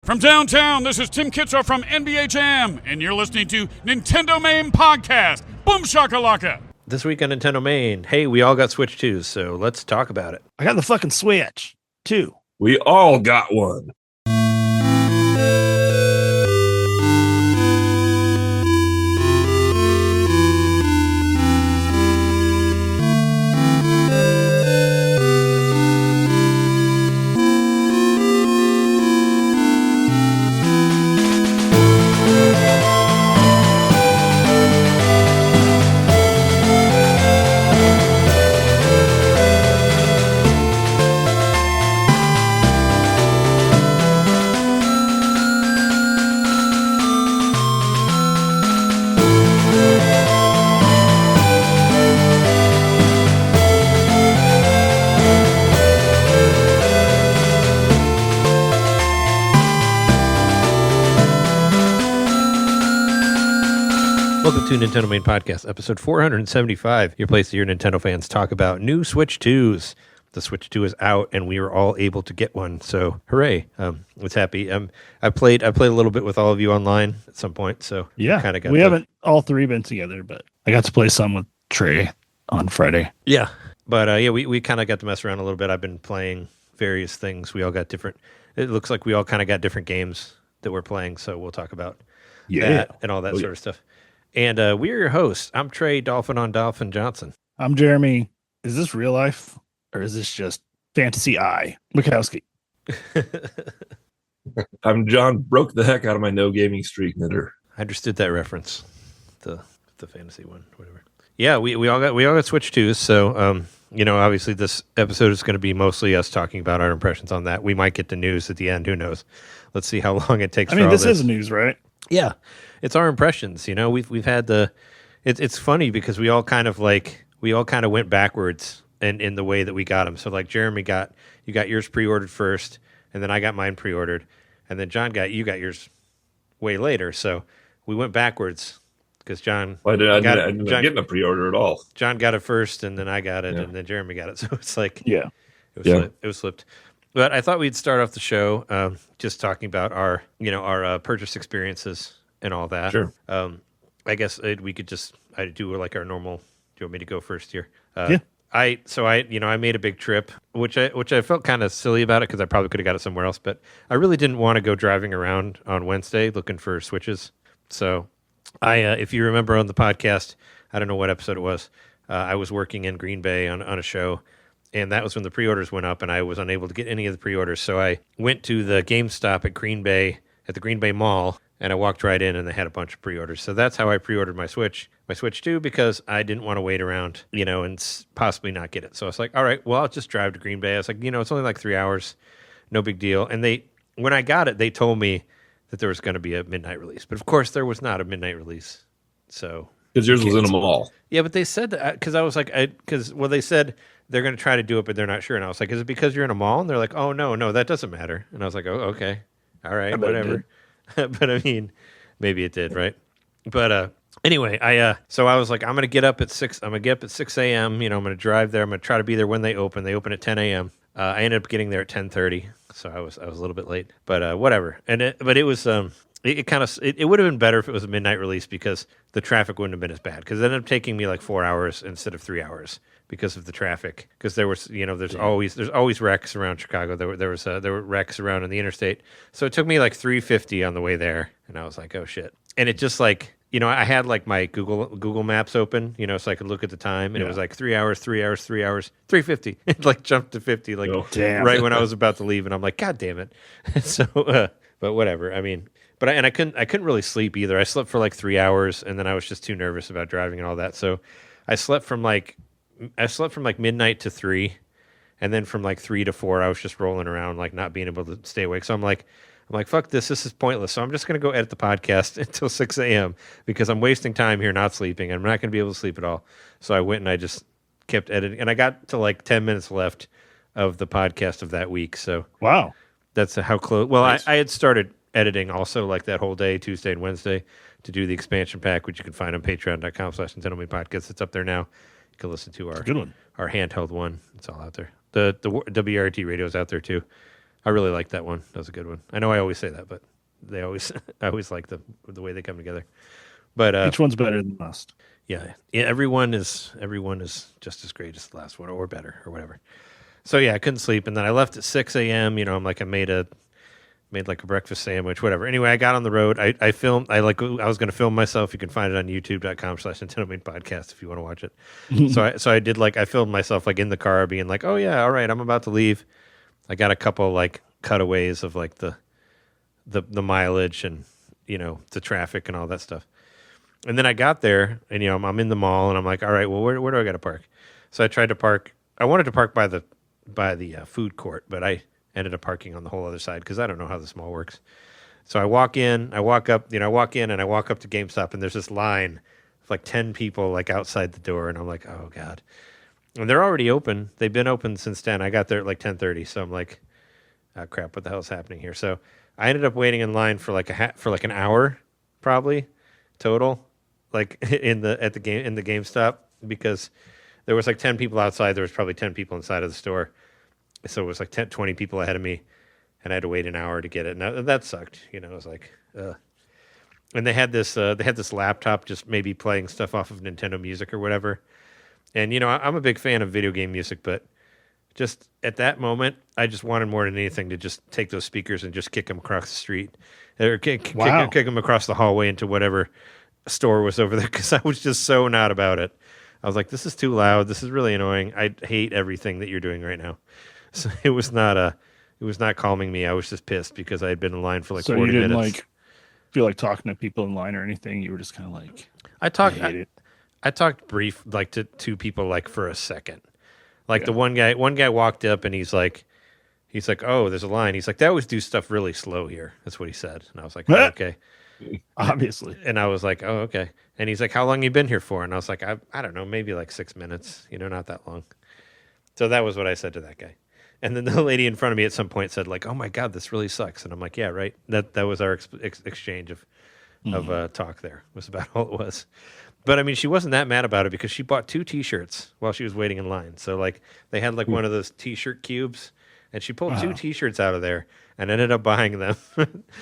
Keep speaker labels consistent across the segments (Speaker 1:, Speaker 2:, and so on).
Speaker 1: From downtown, this is Tim Kitzer from NBA Jam, and you're listening to NintenDomain Podcast. Boom shakalaka!
Speaker 2: This week on NintenDomain, hey, we all got Switch 2s, so let's talk about it.
Speaker 3: I got the fucking Switch, too.
Speaker 4: We all got one.
Speaker 2: Welcome to NintenDomain Podcast, episode 475. Your place that your Nintendo fans talk about new Switch 2s. The Switch 2 is out, and we were all able to get one, so hooray. Was happy. I played a little bit with all of you online at some point, so
Speaker 3: yeah,
Speaker 2: kind of got
Speaker 3: we haven't all three been together, but I got to play some with Trey on Friday.
Speaker 2: Yeah, but we kind of got to mess around a little bit. I've been playing various things. We all got different, it looks like we all kind of got different games that we're playing, so we'll talk about that and all that sort of stuff. And we're your hosts. I'm Trey Dolphin on Dolphin Johnson.
Speaker 3: I'm Jeremy. Is this real life or is this just fantasy eye? Mikowski.
Speaker 4: I'm John. Broke the heck out of my no gaming streak knitter.
Speaker 2: I understood that reference. The fantasy one, whatever. Yeah, we all got Switch 2s. So obviously this episode is going to be mostly us talking about our impressions on that. We might get the news at the end. Who knows? Let's see how long it takes.
Speaker 3: I mean, this is news, right?
Speaker 2: Yeah. It's our impressions, we've had it's funny because we all kind of went backwards in the way that we got them. So like Jeremy you got yours pre-ordered first, and then I got mine pre-ordered, and then John you got yours way later. So we went backwards because John.
Speaker 4: Well, I didn't get a pre-order at all.
Speaker 2: John got it first, and then I got it, and then Jeremy got it. So it's like
Speaker 3: it
Speaker 2: was flipped. But I thought we'd start off the show just talking about our purchase experiences and all that.
Speaker 4: Sure.
Speaker 2: I guess we could I do like our normal. Do you want me to go first here?
Speaker 3: Yeah.
Speaker 2: I made a big trip, which I felt kind of silly about it because I probably could have got it somewhere else, but I really didn't want to go driving around on Wednesday looking for Switches. So if you remember on the podcast, I don't know what episode it was. I was working in Green Bay on a show, and that was when the pre-orders went up, and I was unable to get any of the pre-orders. So I went to the GameStop at the Green Bay Mall. And I walked right in, and they had a bunch of pre-orders. So that's how I pre-ordered my Switch 2, because I didn't want to wait around, and possibly not get it. So I was like, all right, well, I'll just drive to Green Bay. I was like, it's only like 3 hours, no big deal. And when I got it, they told me that there was going to be a midnight release. But of course, there was not a midnight release. So
Speaker 4: because yours was in a mall.
Speaker 2: Yeah, but they said that because I was like, they said they're going to try to do it, but they're not sure. And I was like, is it because you're in a mall? And they're like, oh no, that doesn't matter. And I was like, oh, okay, all right, whatever. But I mean, maybe it did, right? But anyway, so I was like, I'm gonna get up at 6. I'm gonna get up at 6 a.m. I'm gonna drive there. I'm gonna try to be there when they open. They open at 10 a.m. I ended up getting there at 10:30, so I was a little bit late. But whatever. But it was it would have been better if it was a midnight release because the traffic wouldn't have been as bad. Because it ended up taking me like 4 hours instead of 3 hours because of the traffic. Because there was, there's always wrecks around Chicago. There were wrecks around on the interstate. So it took me like 3:50 on the way there, and I was like, oh shit. And it just like, I had like my Google Maps open, so I could look at the time, and it was like 3 hours, 3:50. It like jumped to 50, like right when I was about to leave, and I'm like, God damn it. So, but whatever. I mean. But I couldn't really sleep either. I slept for like 3 hours, and then I was just too nervous about driving and all that. So I slept from like midnight to 3, and then from like 3 to 4, I was just rolling around, like not being able to stay awake. So I'm like, fuck this. This is pointless. So I'm just gonna go edit the podcast until 6 a.m. because I'm wasting time here not sleeping. I'm not gonna be able to sleep at all. So I went and I just kept editing, and I got to like 10 minutes left of the podcast of that week. So
Speaker 3: wow,
Speaker 2: that's how close. Well,
Speaker 3: nice.
Speaker 2: I had started editing also like that whole day, Tuesday and Wednesday, to do the expansion pack, which you can find on patreon.com/NintenDomain podcast. It's up there now. You can listen to our handheld one. It's all out there. The WRT radio is out there too. I really like that one. That was a good one. I know I always say that, but I always like the way they come together. But
Speaker 3: Each one's better than the last.
Speaker 2: yeah, everyone is just as great as the last one or better or whatever. So yeah, I couldn't sleep, and then I left at 6 a.m. I'm like I made like a breakfast sandwich, whatever. Anyway, I got on the road. I filmed. I was going to film myself. You can find it on youtube.com/NintenDomain podcast if you want to watch it. So I did I filmed myself like in the car, being like, oh yeah, all right, I'm about to leave. I got a couple like cutaways of like the mileage and the traffic and all that stuff. And then I got there, and I'm in the mall, and I'm like, all right, well, where do I got to park? So I tried to park. I wanted to park by the food court, but I ended up parking on the whole other side because I don't know how this mall works. So I walk in, I walk up to GameStop, and there's this line of like 10 people like outside the door, and I'm like, oh god. And they're already open. They've been open since 10. I got there at like 10:30, so I'm like, oh crap, what the hell is happening here? So I ended up waiting in line for like an hour, probably total, like in the GameStop, because there was like 10 people outside. There was probably 10 people inside of the store. So it was like 20 people ahead of me, and I had to wait an hour to get it. And that sucked. It was like, ugh. And they had this laptop just maybe playing stuff off of Nintendo Music or whatever. And, I'm a big fan of video game music, but just at that moment, I just wanted more than anything to just take those speakers and just kick them across the street or kick them across the hallway into whatever store was over there, because I was just so not about it. I was like, this is too loud. This is really annoying. I hate everything that you're doing right now. So it was not calming me. I was just pissed because I had been in line for like 40 minutes. So you didn't
Speaker 3: feel like talking to people in line or anything? You were just kind of like,
Speaker 2: I talked brief like to two people like for a second. Like the one guy walked up and he's like, oh, there's a line. He's like, they always do stuff really slow here. That's what he said. And I was like, oh, okay.
Speaker 3: Obviously.
Speaker 2: And I was like, oh, okay. And he's like, how long you been here for? And I was like, I don't know, maybe like 6 minutes, not that long. So that was what I said to that guy. And then the lady in front of me at some point said like, oh my God, this really sucks. And I'm like, yeah, right. That was our exchange of talk there. Was about all it was. But I mean, she wasn't that mad about it because she bought 2 T-shirts while she was waiting in line. So like they had like one of those T-shirt cubes, and she pulled 2 T-shirts out of there and ended up buying them.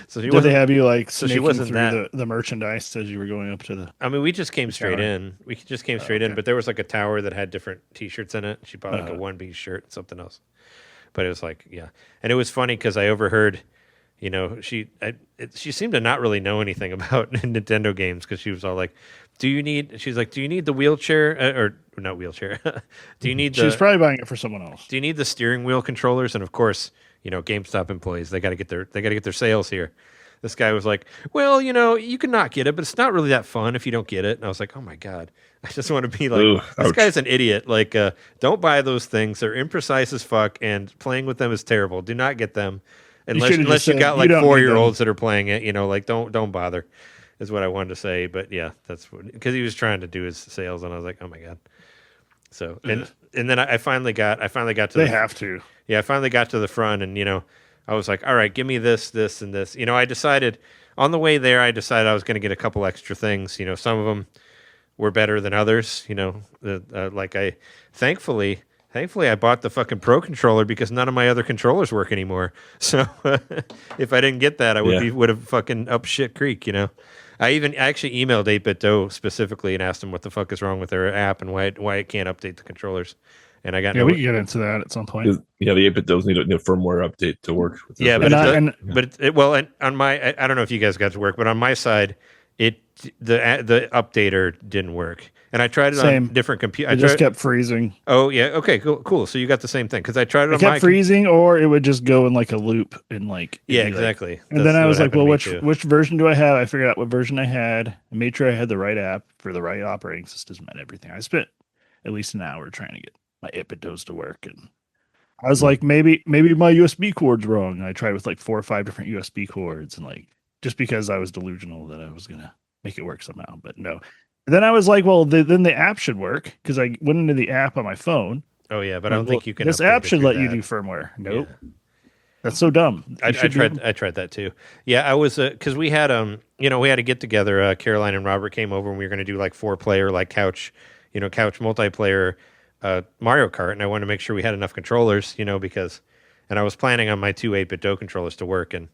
Speaker 2: So
Speaker 3: did they have you like
Speaker 2: so she wasn't
Speaker 3: through the merchandise as you were going up to the?
Speaker 2: I mean, we just came straight in. We just came straight in, but there was like a tower that had different T-shirts in it. She bought like a one-piece shirt and something else. But it was like, yeah, and it was funny because I overheard. She seemed to not really know anything about Nintendo games because she was all like, she's like, do you need the wheelchair or not wheelchair? Do you need
Speaker 3: She was probably buying it for someone else.
Speaker 2: Do you need the steering wheel controllers? And of course, GameStop employees, they got to get their sales here. This guy was like, well, you can not get it, but it's not really that fun if you don't get it. And I was like, oh my God, I just want to be like, this guy's an idiot. Like, don't buy those things. They're imprecise as fuck, and playing with them is terrible. Do not get them. Unless you got like 4-year-olds that are playing it, like don't bother, is what I wanted to say. But yeah, that's because he was trying to do his sales, and I was like, oh my God. So and then I finally got to.
Speaker 3: They have to.
Speaker 2: Yeah, I finally got to the front, and I was like, all right, give me this, this, and this. I decided on the way there, I decided I was going to get a couple extra things. Some of them were better than others. Thankfully, I bought the fucking Pro controller because none of my other controllers work anymore. So if I didn't get that, I would have fucking up shit creek. I actually emailed 8BitDo specifically and asked them what the fuck is wrong with their app and why it can't update the controllers. And I got
Speaker 3: we can get into that at some point.
Speaker 4: Yeah, the 8BitDos need a firmware update to work with this.
Speaker 2: Yeah, but on my, I don't know if you guys got to work, but on my side, the updater didn't work. And I tried it on different computers.
Speaker 3: It just kept freezing.
Speaker 2: Oh, yeah. Okay, cool. So you got the same thing. Because I tried it on
Speaker 3: my... It kept freezing, or it would just go in like a loop. And like...
Speaker 2: Yeah, exactly.
Speaker 3: Like, and then I was like, well, which version do I have? I figured out what version I had. I made sure I had the right app for the right operating system and everything. I spent at least an hour trying to get my 8BitDos to work. And I was like, maybe my USB cord's wrong. And I tried with like 4 or 5 different USB cords. And like, just because I was delusional that I was going to make it work somehow. But no. Then I was like, well, then the app should work because I went into the app on my phone.
Speaker 2: Oh, yeah, but I don't think you can.
Speaker 3: This app should let you do firmware. Nope. Yeah. That's so dumb.
Speaker 2: I tried that too. Yeah, I was because we had we had a get together. Caroline and Robert came over and we were going to do like 4-player like couch multiplayer Mario Kart, and I wanted to make sure we had enough controllers, because And I was planning on my two 8-bit Do controllers to work, and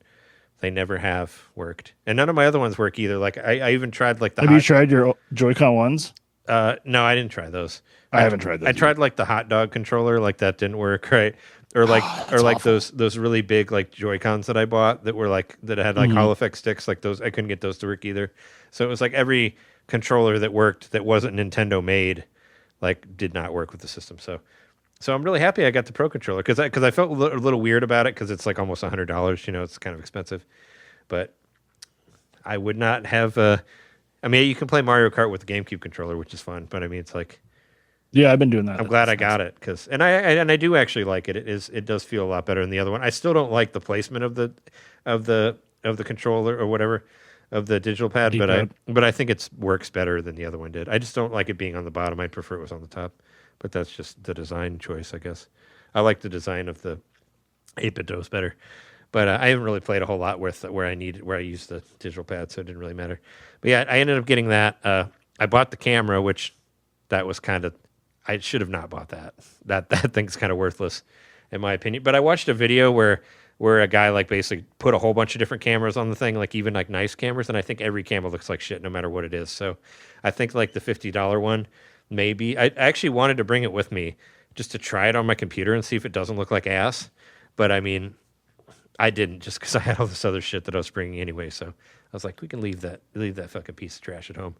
Speaker 2: they never have worked. And none of my other ones work either. Like I even tried like the
Speaker 3: Have you tried your Joy-Con ones?
Speaker 2: no, I didn't try those.
Speaker 3: I haven't tried those.
Speaker 2: I tried like the hot dog controller, like that didn't work, right? Or like
Speaker 3: awful.
Speaker 2: those really big like Joy-Cons that I bought that were like that had like Hall effect sticks, like those I couldn't get those to work either. So it was like every controller that worked that wasn't Nintendo made like did not work with the system. So I'm really happy I got the Pro controller because I felt a little weird about it because it's like almost $100. You know, it's kind of expensive, but I would not have. I mean, you can play Mario Kart with the GameCube controller, which is fun. But I mean, it's like,
Speaker 3: yeah, I've been doing that.
Speaker 2: I'm glad I got it because, and I do actually like it. It does feel a lot better than the other one. I still don't like the placement of the controller or whatever of the digital pad, but I think it works better than the other one did. I just don't like it being on the bottom. I'd prefer it was on the top, but that's just the design choice, I guess. I like the design of the 8-bit DOS better. But I haven't really played a whole lot with where I used the digital pad, so it didn't really matter. But yeah, I ended up getting that. I bought the camera, which that was kind of I should have not bought that. That thing's kind of worthless, in my opinion. But I watched a video where a guy like basically put a whole bunch of different cameras on the thing, like even like nice cameras, and I think every camera looks like shit no matter what it is. So I think like the $50 one, maybe I actually wanted to bring it with me just to try it on my computer and see if it doesn't look like ass. But I mean, I didn't just because I had all this other shit that I was bringing anyway. So I was like, we can leave that fucking piece of trash at home.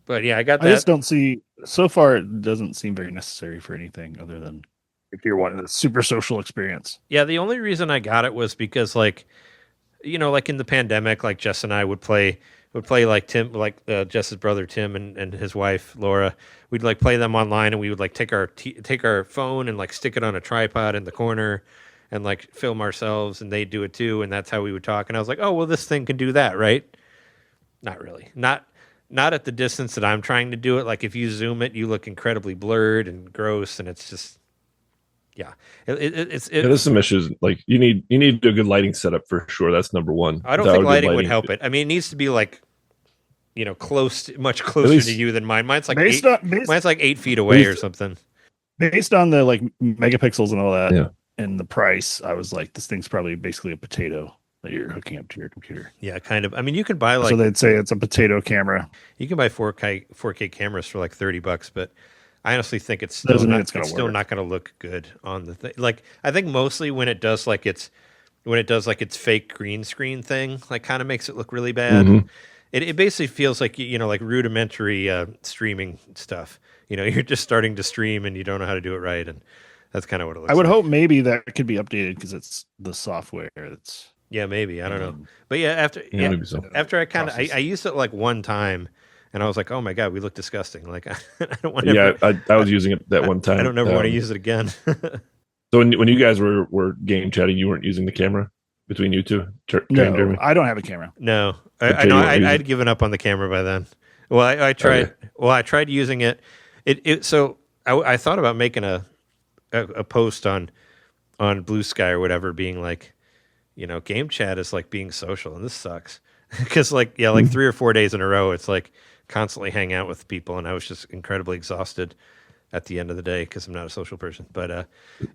Speaker 2: But yeah, I got that.
Speaker 3: I just don't see so far. It doesn't seem very necessary for anything other than if you're wanting a super social experience.
Speaker 2: Yeah, the only reason I got it was because like, you know, like in the pandemic, like Jess and I would play like Tim, like Jess's brother Tim and his wife Laura. We'd like play them online, and we would like take our phone and like stick it on a tripod in the corner and like film ourselves, and they'd do it too, and that's how we would talk. And I was like, oh well, this thing can do that, right? Not really. Not at the distance that I'm trying to do it. Like if you zoom it, you look incredibly blurred and gross, and it's just, yeah.
Speaker 4: There's some issues. Like you need a good lighting setup for sure. That's number one.
Speaker 2: I don't think lighting would help it. I mean, it needs to be like, you know, much closer to you than mine. Mine's like mine's like 8 feet away or something.
Speaker 3: Based on the like megapixels and all that, yeah, and the price, I was like, this thing's probably basically a potato that you're hooking up to your computer.
Speaker 2: Yeah, kind of. I mean, you can buy like,
Speaker 3: so they'd say it's a potato camera.
Speaker 2: You can buy 4K cameras for like $30, but I honestly think it's still not going to look good on the thing. Like I think mostly when it does like its fake green screen thing, like kind of makes it look really bad. Mm-hmm. It basically feels like, you know, like rudimentary streaming stuff. You know, you're just starting to stream and you don't know how to do it right, and that's kind of what it looks like.
Speaker 3: I would hope maybe that could be updated because it's the software that's.
Speaker 2: Yeah, maybe. I don't know. But yeah, after I kind of I used it like one time, and I was like, oh my God, we look disgusting. Like I don't want to.
Speaker 4: Yeah, I was using it that one time.
Speaker 2: I don't ever want to use it again.
Speaker 4: So when you guys were game chatting, you weren't using the camera between you two?
Speaker 3: No, I don't have a camera.
Speaker 2: No, I know I'd given up on the camera by then. Well, I tried. Okay. Well, I tried using it. So I thought about making a post on Blue Sky or whatever, being like, you know, game chat is like being social, and this sucks because like 3 or 4 days in a row, it's like constantly hang out with people, and I was just incredibly exhausted at the end of the day because I'm not a social person. But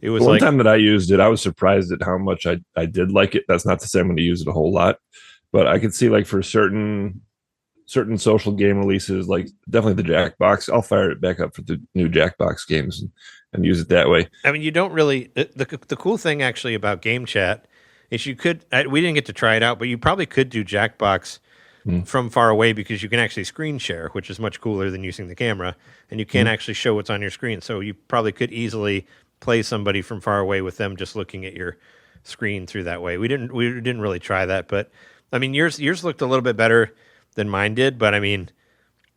Speaker 2: it was
Speaker 4: one time that I used it, I was surprised at how much I did like it. That's not to say I'm going to use it a whole lot, but I could see like for certain social game releases, like definitely the Jackbox, I'll fire it back up for the new Jackbox games and use it that way.
Speaker 2: I mean, you don't really the cool thing actually about game chat is you could, we didn't get to try it out, but you probably could do Jackbox from far away because you can actually screen share, which is much cooler than using the camera, and you can actually show what's on your screen. So you probably could easily play somebody from far away with them just looking at your screen through that way. We didn't really try that, but I mean, yours looked a little bit better than mine did, but I mean,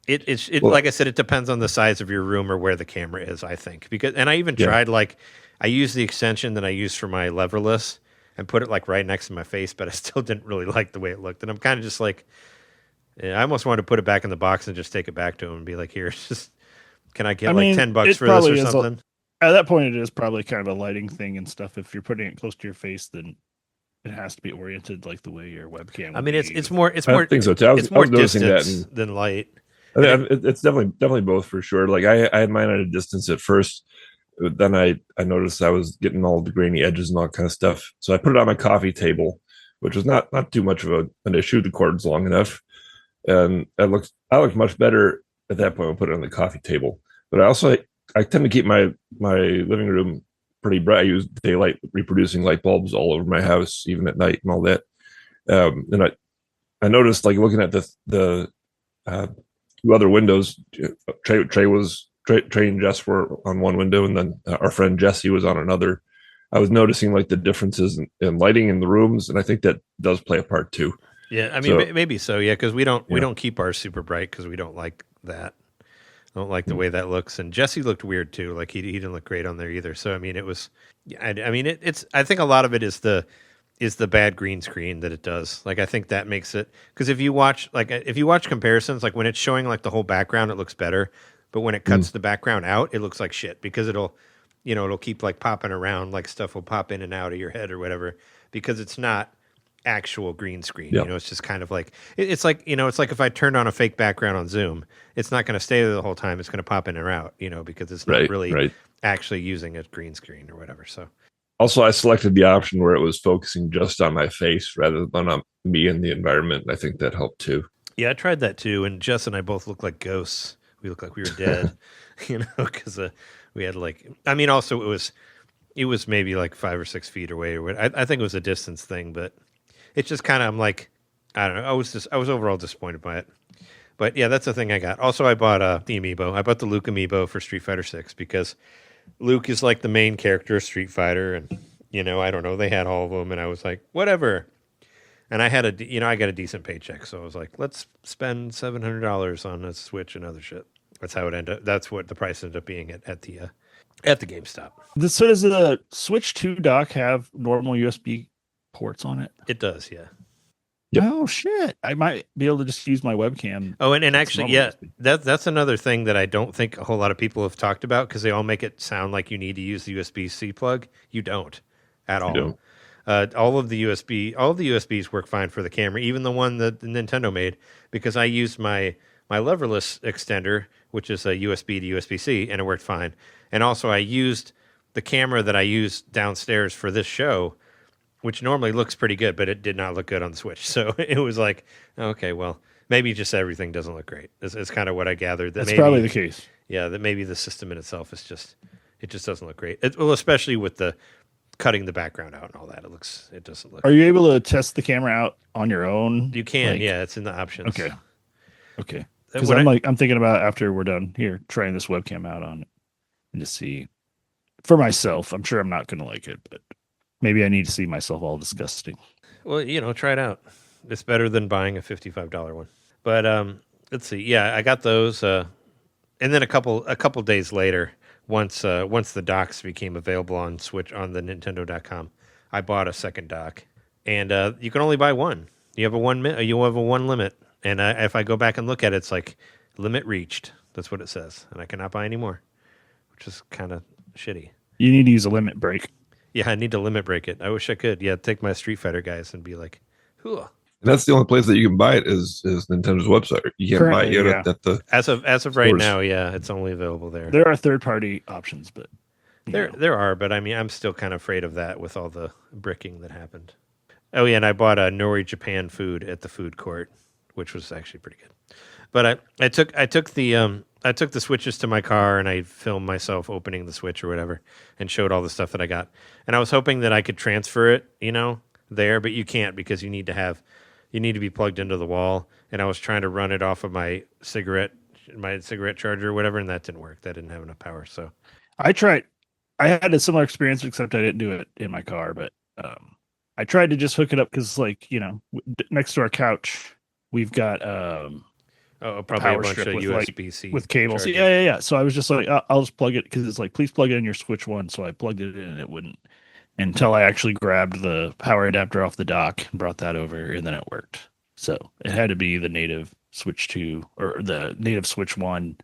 Speaker 2: it like I said, it depends on the size of your room or where the camera is, I think. And I even tried, like, I used the extension that I used for my leverless and put it like right next to my face, but I still didn't really like the way it looked. And I'm kind of just like, I almost wanted to put it back in the box and just take it back to him and be like, here, just can I get like $10 for this or something?
Speaker 3: At that point, it is probably kind of a lighting thing and stuff. If you're putting it close to your face, then it has to be oriented like the way your webcam.
Speaker 2: I mean, it's more.
Speaker 4: I think so too.
Speaker 2: It's more distance than light.
Speaker 4: It's definitely both for sure. Like I had mine at a distance at first, then I noticed I was getting all the grainy edges and all that kind of stuff. So I put it on my coffee table, which was not too much of an issue. The cord's long enough, and I looked much better at that point when I put it on the coffee table. But I tend to keep my living room pretty bright. I use daylight reproducing light bulbs all over my house, even at night and all that. And I noticed, like, looking at the two other windows, Trey and Jess were on one window, and then our friend Jesse was on another. I was noticing like the differences in lighting in the rooms, and I think that does play a part too.
Speaker 2: Yeah, I mean, maybe so. Yeah, because we don't keep ours super bright because we don't like that. I don't like the way that looks. And Jesse looked weird too. Like he didn't look great on there either. So I mean, it was. I mean, it's. I think a lot of it is the bad green screen that it does. Like I think that makes it, because if you watch comparisons, like when it's showing like the whole background, it looks better. But when it cuts the background out, it looks like shit because it'll keep like popping around, like stuff will pop in and out of your head or whatever, because it's not actual green screen.
Speaker 4: Yep.
Speaker 2: It's just kind of like, it's like if I turned on a fake background on Zoom, it's not going to stay there the whole time. It's going to pop in or out, because it's not really actually using a green screen or whatever. So
Speaker 4: also, I selected the option where it was focusing just on my face rather than on me and the environment. I think that helped too.
Speaker 2: Yeah, I tried that too. And Jess and I both look like ghosts. We look like we were dead, because we had also it was maybe like 5 or 6 feet away. I think it was a distance thing, but it's just kind of, I'm like, I don't know. I was overall disappointed by it. But yeah, that's the thing I got. Also, I bought the amiibo. I bought the Luke amiibo for Street Fighter 6 because Luke is like the main character of Street Fighter, and I don't know, they had all of them, and I was like, whatever. And I had I got a decent paycheck, so I was like, let's spend $700 on a Switch and other shit. That's how it ended up. That's what the price ended up being at the GameStop.
Speaker 3: So does the Switch 2 dock have normal USB ports on it?
Speaker 2: It does, yeah.
Speaker 4: Yep.
Speaker 3: Oh shit! I might be able to just use my webcam.
Speaker 2: Oh, and actually, yeah, that's another thing that I don't think a whole lot of people have talked about, because they all make it sound like you need to use the USB-C plug. You don't at all.
Speaker 4: You don't.
Speaker 2: All of the USBs work fine for the camera, even the one that Nintendo made, because I used my leverless extender, which is a USB to USB-C, and it worked fine. And also I used the camera that I used downstairs for this show, which normally looks pretty good, but it did not look good on the Switch. So it was like, okay, well, maybe just everything doesn't look great. It's kind of what I gathered.
Speaker 3: That's probably the case.
Speaker 2: Yeah, that maybe the system in itself is just doesn't look great. Especially with the cutting the background out and all that, it doesn't look.
Speaker 3: Are you able to test the camera out on your own?
Speaker 2: You can, yeah, it's in the options.
Speaker 3: Okay. Because I'm thinking about, after we're done here, trying this webcam out on it and to see for myself. I'm sure I'm not going to like it, but maybe I need to see myself all disgusting.
Speaker 2: Well, try it out. It's better than buying a $55 one. But let's see. Yeah, I got those, and then a couple days later, once the docks became available on Switch on the Nintendo.com, I bought a second dock, and you can only buy one. You have a one limit. And if I go back and look at it, it's like limit reached. That's what it says. And I cannot buy any more, which is kind of shitty.
Speaker 3: You need to use a limit break.
Speaker 2: Yeah, I need to limit break it. I wish I could. Yeah, take my Street Fighter guys and be like, "Hoo."
Speaker 4: And that's the only place that you can buy it is Nintendo's website. You can't buy it yet at the
Speaker 2: as of right now. Yeah, it's only available there.
Speaker 3: There are third-party options, but
Speaker 2: there are. But I mean, I'm still kind of afraid of that with all the bricking that happened. Oh yeah, and I bought a Nori Japan food at the food court, which was actually pretty good. But I took the Switches to my car, and I filmed myself opening the Switch or whatever, and showed all the stuff that I got. And I was hoping that I could transfer it, there, but you can't, because you need to be plugged into the wall. And I was trying to run it off of my cigarette charger or whatever, and that didn't work. That didn't have enough power. So
Speaker 3: I tried. I had a similar experience, except I didn't do it in my car. But I tried to just hook it up because, next to our couch, we've got
Speaker 2: probably a bunch of USB-C
Speaker 3: with cables.
Speaker 2: charging.
Speaker 3: Yeah. So I was just like, I'll just plug it, because it's like, please plug it in your Switch 1. So I plugged it in, and it wouldn't, until I actually grabbed the power adapter off the dock and brought that over, and then it worked. So it had to be the native Switch 2 or the native Switch 1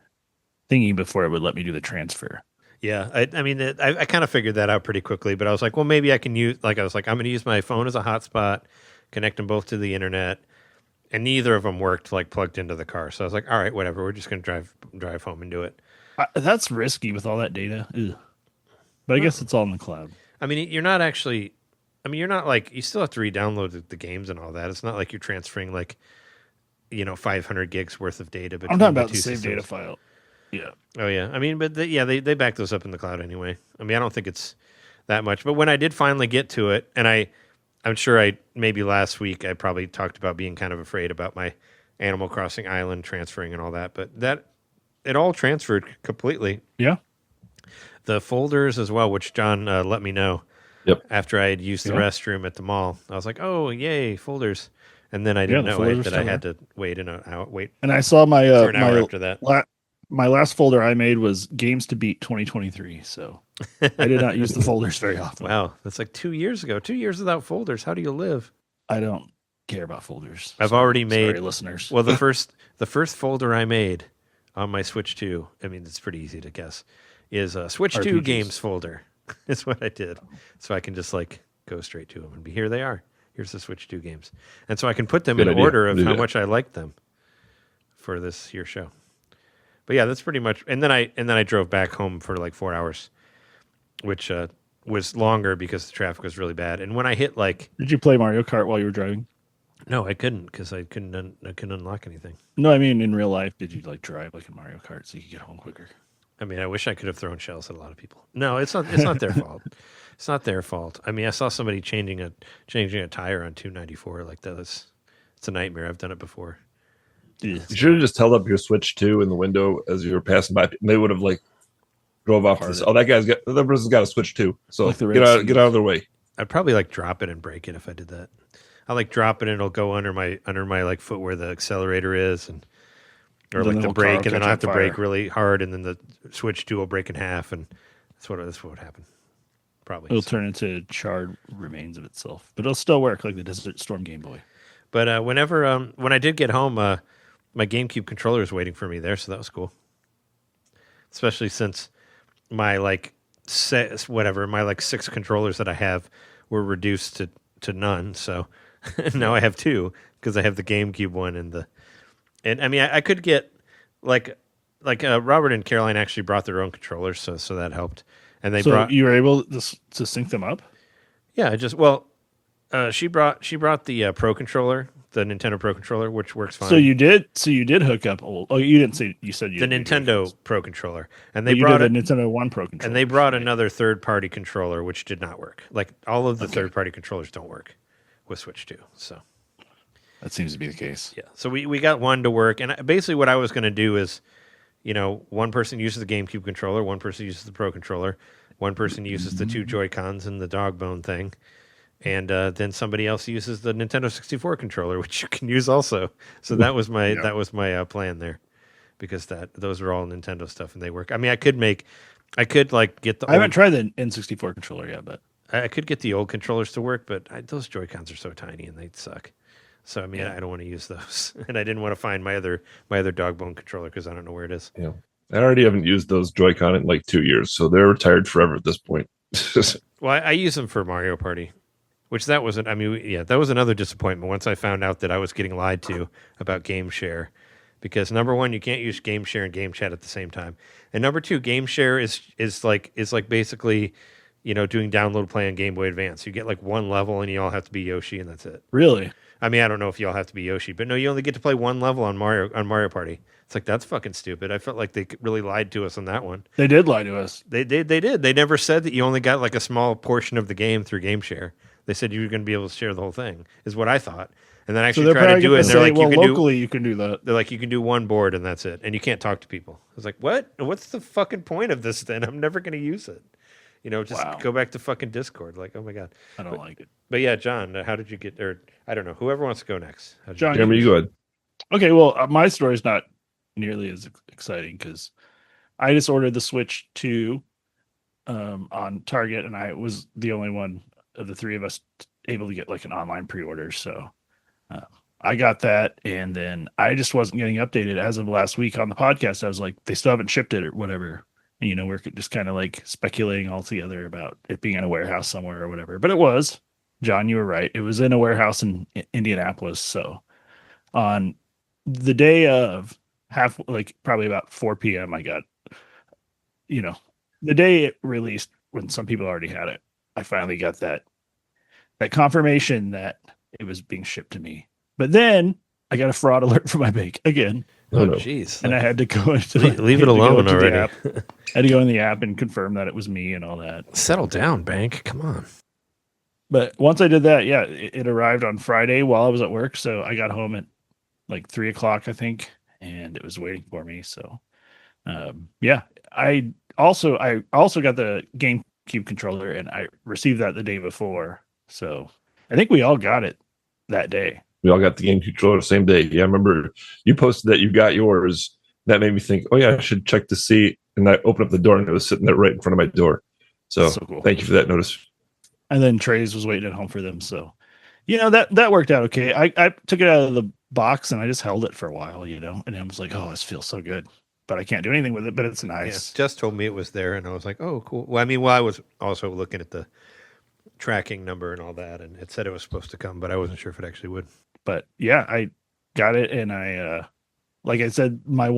Speaker 3: thingy before it would let me do the transfer.
Speaker 2: Yeah, I mean, I kind of figured that out pretty quickly, but I was like, well, maybe I can use, I'm going to use my phone as a hotspot, connect them both to the internet, and neither of them worked plugged into the car. So I was like, all right, whatever, we're just going to drive home and do it.
Speaker 3: That's risky with all that data. Ugh. But I guess it's all in the cloud.
Speaker 2: I mean, you're not actually. I mean, you're not like you still have to re-download the games and all that. It's not like you're transferring like 500 gigs worth of data between
Speaker 3: I'm talking
Speaker 2: the
Speaker 3: about
Speaker 2: two
Speaker 3: the same
Speaker 2: systems.
Speaker 3: data file. Yeah.
Speaker 2: Oh yeah, I mean, but they back those up in the cloud anyway. I mean, I don't think it's that much. But when I did finally get to it, and I'm sure maybe last week I probably talked about being kind of afraid about my Animal Crossing Island transferring and all that, but it all transferred completely.
Speaker 3: Yeah.
Speaker 2: The folders as well, which John let me know.
Speaker 4: Yep.
Speaker 2: After I had used the restroom at the mall, I was like, "Oh, yay, folders!" And then I didn't know that I had to wait wait.
Speaker 3: And I saw my
Speaker 2: for an hour after that.
Speaker 3: My last folder I made was Games to Beat 2023. So I did not use the folders very often.
Speaker 2: Wow, that's like 2 years ago. 2 years without folders. How do you live?
Speaker 3: I don't care about folders.
Speaker 2: I've already made
Speaker 3: sorry, listeners.
Speaker 2: Well, the first folder I made on my Switch 2. I mean, it's pretty easy to guess. Is a Switch 2 games folder. That's what I did. So I can just like go straight to them and be here. They are. Here's the Switch 2 games, and so I can put them in order of how much I like them for this here show. But yeah, that's pretty much. And then I drove back home for like 4 hours, which was longer because the traffic was really bad. And when I hit like,
Speaker 3: did you play Mario Kart while you were driving?
Speaker 2: No, I couldn't because I couldn't unlock anything.
Speaker 3: No, I mean in real life, did you like drive like a Mario Kart so you could get home quicker?
Speaker 2: I mean, I wish I could have thrown shells at a lot of people. No, it's not. It's not their fault. It's not their fault. I mean, I saw somebody changing a tire on 294 like that. It's a nightmare. I've done it before.
Speaker 4: You should have just held up your Switch 2 in the window as you were passing by. They would have like drove off this. Oh, that person's got a Switch 2. So
Speaker 3: like
Speaker 4: get out of their way.
Speaker 2: I'd probably like drop it and break it if I did that. I like drop it and it'll go under my like foot where the accelerator is or like the brake, and then I have to brake really hard, and then the Switch 2 will break in half, and that's what would happen. Probably
Speaker 3: it'll turn into charred remains of itself, but it'll still work like the Desert Storm Game Boy.
Speaker 2: But when I did get home, my GameCube controller was waiting for me there, so that was cool. Especially since my my 6 controllers that I have were reduced to none, so now I have 2 because I have the GameCube one and I mean I could get like Robert and Caroline actually brought their own controllers, so that helped. And
Speaker 3: you were able to sync them up?
Speaker 2: Yeah, she brought the Pro controller, the Nintendo Pro controller, which works fine.
Speaker 3: So you did hook up old. Oh, you didn't say. You said you
Speaker 2: the Nintendo Pro controller, and
Speaker 3: they brought a Nintendo One Pro controller,
Speaker 2: and they brought another third-party controller, which did not work. Like all of the third-party controllers don't work with Switch 2. So
Speaker 3: that seems to be the case.
Speaker 2: Yeah. So we got one to work, and basically what I was going to do is, one person uses the GameCube controller, one person uses the Pro controller, one person uses the 2 Joy-Cons and the dog bone thing. And then somebody else uses the Nintendo 64 controller, which you can use also. So that was my plan there, because those are all Nintendo stuff and they work. I mean, I could get the.
Speaker 3: I haven't tried the N64 controller yet, but
Speaker 2: I could get the old controllers to work, but those Joy-Cons are so tiny and they'd suck. So I mean, I don't want to use those, and I didn't want to find my other dog bone controller because I don't know where it is.
Speaker 4: Yeah, I already haven't used those Joy-Con in like 2 years, so they're retired forever at this point.
Speaker 2: Well, I use them for Mario Party. Which that was another disappointment once I found out that I was getting lied to about Game Share. Because number one, you can't use Game Share and Game Chat at the same time. And number two, Game Share is like basically, doing download play on Game Boy Advance. You get like one level and you all have to be Yoshi and that's it.
Speaker 3: Really?
Speaker 2: I mean, I don't know if you all have to be Yoshi, but no, you only get to play one level on Mario Party. It's like, that's fucking stupid. I felt like they really lied to us on that one.
Speaker 3: They did lie to us.
Speaker 2: They did. They never said that you only got like a small portion of the game through Game Share. They said you were going to be able to share the whole thing, is what I thought. And then I actually tried to do it, and they're like,
Speaker 3: you can do that.
Speaker 2: They're like, you can do one board, and that's it. And you can't talk to people. I was like, what? What's the fucking point of this then? I'm never going to use it. Go back to fucking Discord. Like, oh my God.
Speaker 3: I don't like it.
Speaker 2: But yeah, John, how did you get, or I don't know, whoever wants to go next.
Speaker 3: John,
Speaker 4: Jeremy, you go ahead.
Speaker 3: Okay, well, my story's not nearly as exciting because I just ordered the Switch 2 on Target, and I was the only one of the three of us able to get like an online pre-order. So I got that, and then I just wasn't getting updated as of last week on the podcast. I was like, they still haven't shipped it or whatever. And, we're just kind of like speculating all together about it being in a warehouse somewhere or whatever. But it was. John, you were right. It was in a warehouse in Indianapolis. So on the day of probably about 4 p.m., I got, the day it released when some people already had it, I finally got that confirmation that it was being shipped to me. But then I got a fraud alert from my bank again.
Speaker 2: Oh, jeez.
Speaker 3: And I had to go into
Speaker 2: leave it alone already.
Speaker 3: I had to go in the app and confirm that it was me and all that.
Speaker 2: Settle down, bank. Come on.
Speaker 3: But once I did that, yeah, it arrived on Friday while I was at work. So I got home at like 3:00, I think, and it was waiting for me. So, yeah, I also got the GameCube controller, and I received that the day before. So I think we all got it that day.
Speaker 4: We all got the game controller the same day. Yeah, I remember you posted that you got yours. That made me think, oh yeah, I should check to see. And I opened up the door and it was sitting there right in front of my door. So cool. Thank you for that notice.
Speaker 3: And then Trey's was waiting at home for them. So, that worked out okay. I took it out of the box and I just held it for a while, and I was like, oh, this feels so good. But I can't do anything with it, but it's nice.
Speaker 2: Yeah, Jess told me it was there and I was like, oh, cool. Well, I was also looking at the tracking number and all that, and it said it was supposed to come, but I wasn't sure if it actually would.
Speaker 3: But yeah, I got it, and I like I said, the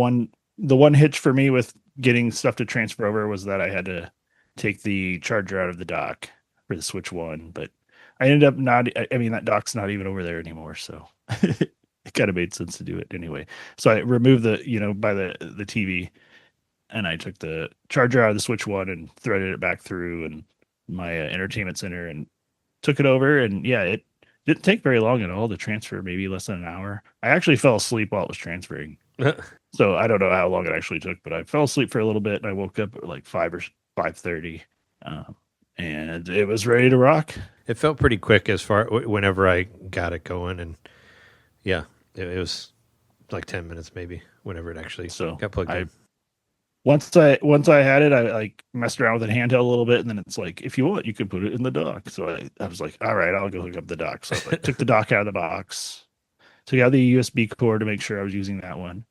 Speaker 3: one hitch for me with getting stuff to transfer over was that I had to take the charger out of the dock for the Switch 1, but I ended up that dock's not even over there anymore, so it kind of made sense to do it anyway. So I removed by the TV, and I took the charger out of the Switch 1 and threaded it back through and my entertainment center and took it over, and yeah, it didn't take very long at all to transfer, maybe less than an hour. I actually fell asleep while it was transferring. So I don't know how long it actually took, but I fell asleep for a little bit and I woke up at like 5 or 5:30, and it was ready to rock.
Speaker 2: It felt pretty quick whenever I got it going, and yeah, it was like 10 minutes maybe whenever it actually got plugged in.
Speaker 3: Once I had it, I like messed around with it handheld a little bit, and then it's like, if you want, you could put it in the dock. So I was like, all right, I'll go hook up the dock. So I took the dock out of the box, took out the USB cord to make sure I was using that one.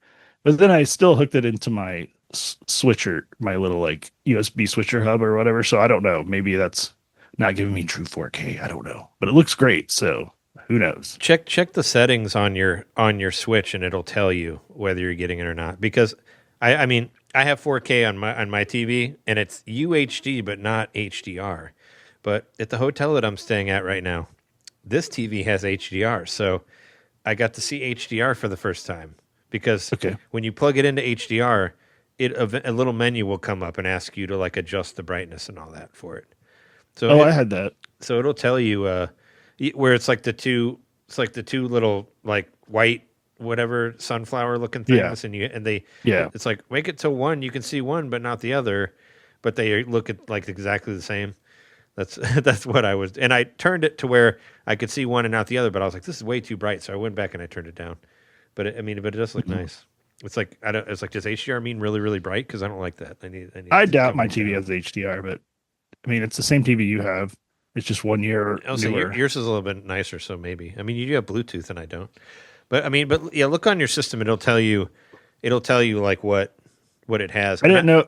Speaker 3: But then I still hooked it into my switcher, my little like USB switcher hub or whatever. So I don't know. Maybe that's not giving me true 4K. I don't know, but it looks great. So who knows?
Speaker 2: Check the settings on your Switch, and it'll tell you whether you're getting it or not. Because I mean, I have 4K on my TV, and it's UHD, but not HDR. But at the hotel that I'm staying at right now, this TV has HDR, so I got to see HDR for the first time. Because when you plug it into HDR, a little menu will come up and ask you to like adjust the brightness and all that for it. So
Speaker 3: I had that. So
Speaker 2: it'll tell you where it's like the two little like white whatever sunflower looking things, it's like make it to one, you can see one but not the other, but they look at like exactly the same. That's what I was, and I turned it to where I could see one and not the other, but I was like, this is way too bright, so I went back and I turned it down. But it does look nice. It's like it's like, does HDR mean really really bright? Because I don't like that.
Speaker 3: I doubt my TV has HDR, but I mean it's the same TV you have. It's just 1 year.
Speaker 2: So yours is a little bit nicer, so maybe. I mean, you do have Bluetooth and I don't. But yeah, look on your system. It'll tell you like what it has.
Speaker 3: I didn't know.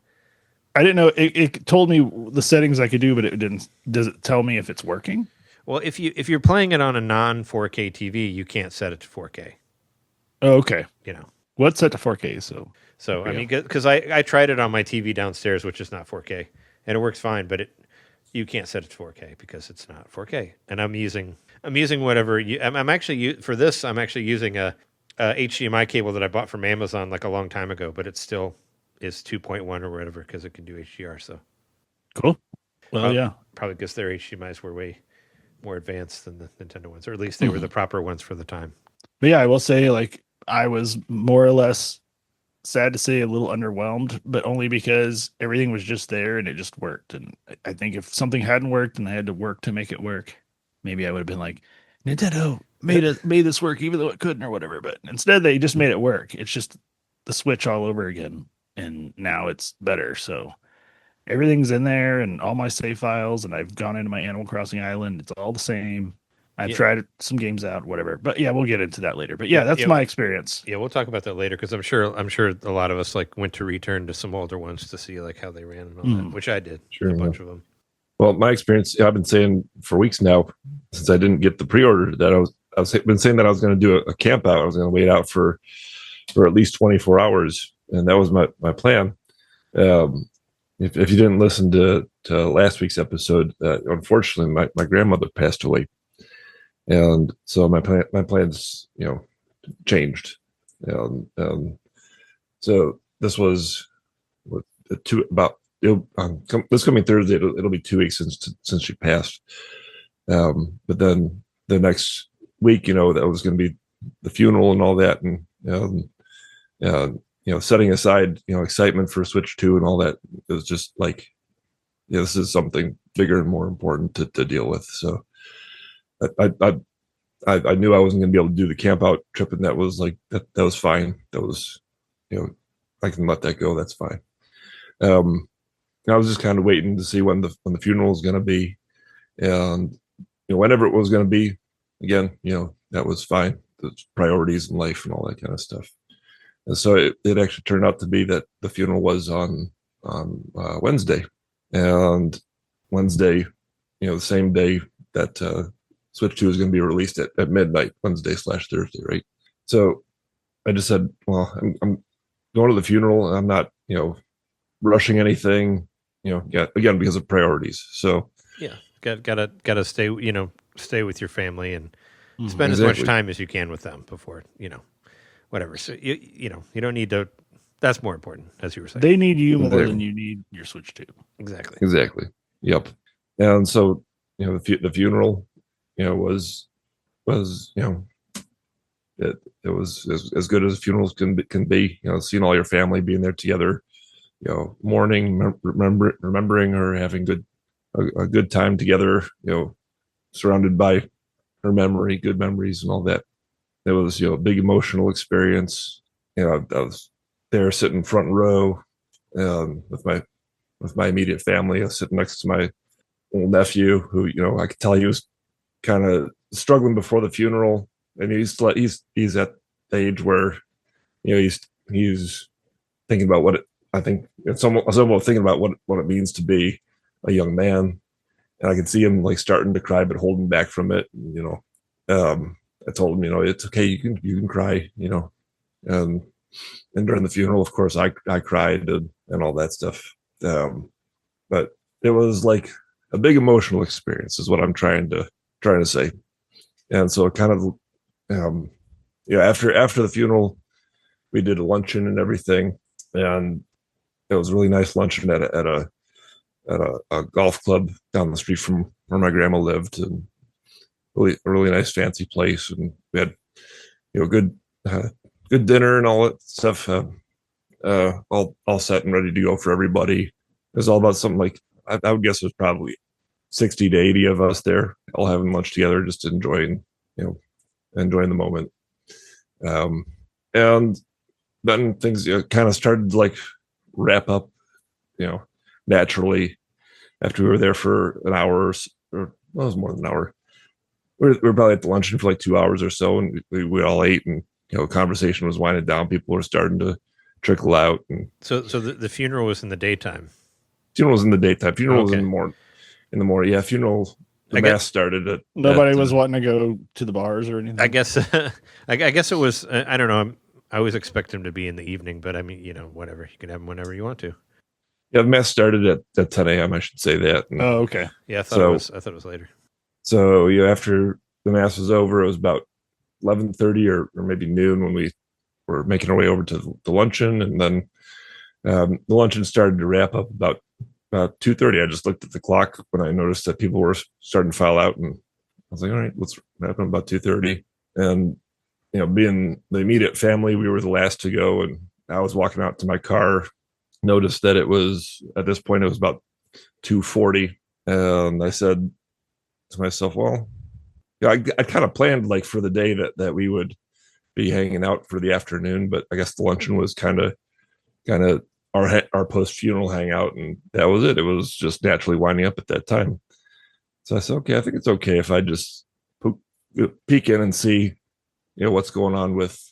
Speaker 3: It told me the settings I could do, but it didn't. Does it tell me if it's working?
Speaker 2: Well, if you're playing it on a non 4K TV, you can't set it to 4K.
Speaker 3: Oh, okay. What's set to 4K? So
Speaker 2: I mean, because I tried it on my TV downstairs, which is not 4K, and it works fine, but you can't set it to 4K because it's not 4K. And I'm using whatever I'm actually for this. I'm actually using a HDMI cable that I bought from Amazon like a long time ago, but it still is 2.1 or whatever because it can do HDR. So
Speaker 3: cool. Well,
Speaker 2: probably because their HDMIs were way more advanced than the Nintendo ones, or at least they were the proper ones for the time.
Speaker 3: But yeah, I will say like I was more or less, sad to say, a little underwhelmed, but only because everything was just there and it just worked. And I think if something hadn't worked and I had to work to make it work, maybe I would have been like, Nintendo made this work even though it couldn't or whatever. But instead they just made it work. It's just the Switch all over again, and now it's better. So everything's in there and all my save files, and I've gone into my Animal Crossing island. It's all the same. I've tried some games out, whatever. But yeah, we'll get into that later. But yeah, that's my experience.
Speaker 2: Yeah, we'll talk about that later because I'm sure a lot of us like went to return to some older ones to see like how they ran and all that, which I did. Sure, a bunch of them.
Speaker 4: Well, my experience, I've been saying for weeks now, since I didn't get the pre-order, that I've been saying that I was going to do a camp out. I was going to wait out for at least 24 hours, and that was my plan. If you didn't listen to last week's episode, unfortunately, my grandmother passed away, and so my plans, changed. So this was this coming Thursday. It'll be 2 weeks since she passed. But then the next week, that was going to be the funeral and all that, and setting aside excitement for Switch 2 and all that, it was just like, this is something bigger and more important to deal with. So I knew I wasn't going to be able to do the camp out trip, and that was like that was fine. That was, I can let that go. That's fine. I was just kind of waiting to see when the funeral was going to be, and whenever it was going to be, again, that was fine. The priorities in life and all that kind of stuff. And so it actually turned out to be that the funeral was on Wednesday, and Wednesday, the same day that Switch 2 is going to be released at midnight, Wednesday/Thursday, right? So I just said, well, I'm going to the funeral. I'm not, rushing anything, again, because of priorities. So
Speaker 2: yeah, gotta stay, stay with your family and spend as much time as you can with them before, whatever. So you don't need to. That's more important, as you were saying.
Speaker 3: They need you more than you need your Switch 2.
Speaker 2: Exactly.
Speaker 4: Yep. And so the funeral, was it was as good as funerals can be. Seeing all your family being there together, mourning, remembering her, having a good time together, surrounded by her memory, good memories and all that. It was, a big emotional experience. I was there sitting front row with my immediate family. I was sitting next to my old nephew, who, I could tell he was kind of struggling before the funeral, and he's at the age where, he's thinking about what I think it's almost thinking about what it means to be a young man. And I could see him like starting to cry, but holding back from it. I told him, it's okay. You can cry, and during the funeral, of course, I cried and all that stuff. But it was like a big emotional experience is what I'm trying to say. And so it kind of, after the funeral, we did a luncheon and everything. And it was a really nice luncheon at a golf club down the street from where my grandma lived, and a really nice fancy place. And we had, good dinner and all that stuff, all set and ready to go for everybody. It was all about something like, I would guess there's probably 60 to 80 of us there, all having lunch together, just enjoying the moment. And then things kind of started to like wrap up, naturally after we were there for an hour, or it was more than an hour. We were probably at the luncheon for like 2 hours or so, and we all ate, and conversation was winding down. People were starting to trickle out. And
Speaker 2: so the funeral was in the daytime.
Speaker 4: Funeral was in the daytime. Funeral was in the morning. Yeah, funeral. The mass started at.
Speaker 3: Nobody was wanting to go to the bars or anything.
Speaker 2: I guess. I guess it was. I don't know. I always expect them to be in the evening, but I mean, whatever. You can have them whenever you want to.
Speaker 4: Yeah, the mass started at 10 a.m. I should say that. And
Speaker 3: oh, okay.
Speaker 2: Yeah, I thought it was later.
Speaker 4: So after the mass was over, it was about 11:30 or maybe noon when we were making our way over to the luncheon, and then the luncheon started to wrap up about 2:30. I just looked at the clock when I noticed that people were starting to file out, and I was like, all right, let's wrap up about 2:30. And being the immediate family, we were the last to go, and I was walking out to my car, noticed that it was about 2:40, and I said to myself, well, I kind of planned like for the day that we would be hanging out for the afternoon, but I guess the luncheon was kind of our post funeral hangout, and that was it. It was just naturally winding up at that time. So I said, okay, I think it's okay if I just peek in and see, what's going on with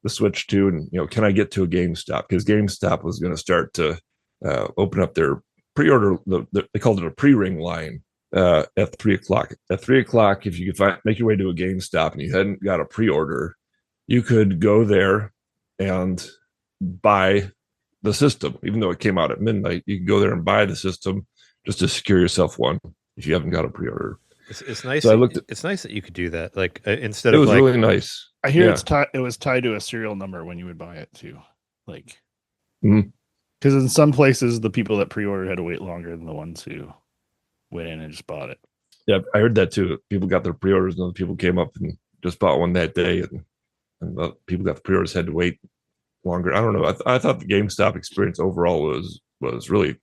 Speaker 4: the Switch 2, and can I get to a GameStop, because GameStop was going to start to open up their pre-order. They called it a pre-ring line at 3:00. At 3:00, if you could make your way to a GameStop and you hadn't got a pre-order, you could go there and buy the system. Even though it came out at midnight, you could go there and buy the system just to secure yourself one if you haven't got a pre-order.
Speaker 2: It's nice.
Speaker 4: So I looked at,
Speaker 2: it's nice that you could do that. Like instead
Speaker 4: it
Speaker 2: of
Speaker 4: was
Speaker 2: like,
Speaker 4: really nice.
Speaker 3: I hear
Speaker 4: Yeah.
Speaker 3: it was tied to a serial number when you would buy it too. Like,
Speaker 4: Mhm.
Speaker 3: because in some places the people that pre-ordered had to wait longer than the ones who went in and just bought it.
Speaker 4: Yeah, I heard that too. People got their pre-orders, and other people came up and just bought one that day, and the people got the pre-orders had to wait longer. I don't know. I thought the GameStop experience overall was really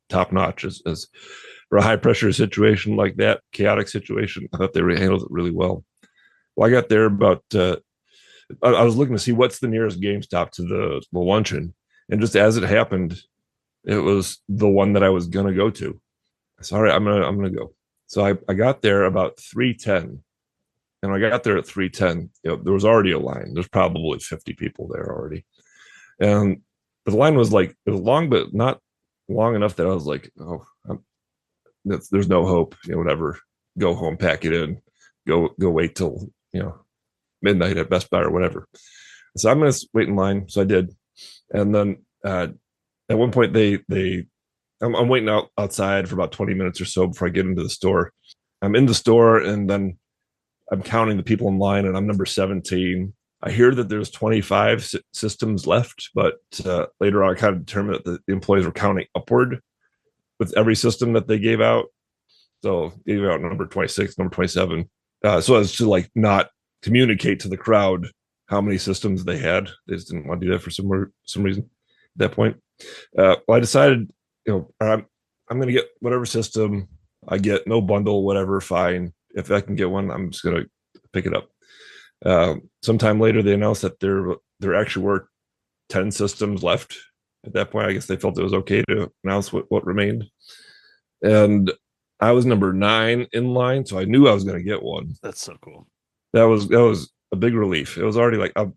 Speaker 4: top notch as for a high pressure situation like that, chaotic situation. I thought they handled it really well. Well, I got there about. I was looking to see what's the nearest GameStop to the luncheon, and just as it happened, it was the one that I was gonna go to. Sorry, I'm gonna go. So I got there about 3:10, and I got there at 3:10. There was already a line. There's probably 50 people there already, and the line was like it was long, but not long enough that I was like, oh, there's no hope. Whatever. Go home, pack it in, go wait till midnight at Best Buy or whatever. So I'm gonna wait in line. So I did, and then at one point I'm waiting outside for about 20 minutes or so before I get into the store. I'm in the store, and then I'm counting the people in line, and I'm number 17. I hear that there's 25 systems left, but later on I kind of determined that the employees were counting upward with every system that they gave out. So they gave out number 26, number 27. So as to like not communicate to the crowd how many systems they had. They just didn't want to do that for some reason at that point. Well, I decided, I'm going to get whatever system I get, no bundle, whatever, fine. If I can get one, I'm just going to pick it up. Sometime later, they announced that there actually were 10 systems left. At that point, I guess they felt it was okay to announce what remained. And I was number 9 in line, so I knew I was going to get one.
Speaker 3: That's so cool.
Speaker 4: That was a big relief. It was already like I'm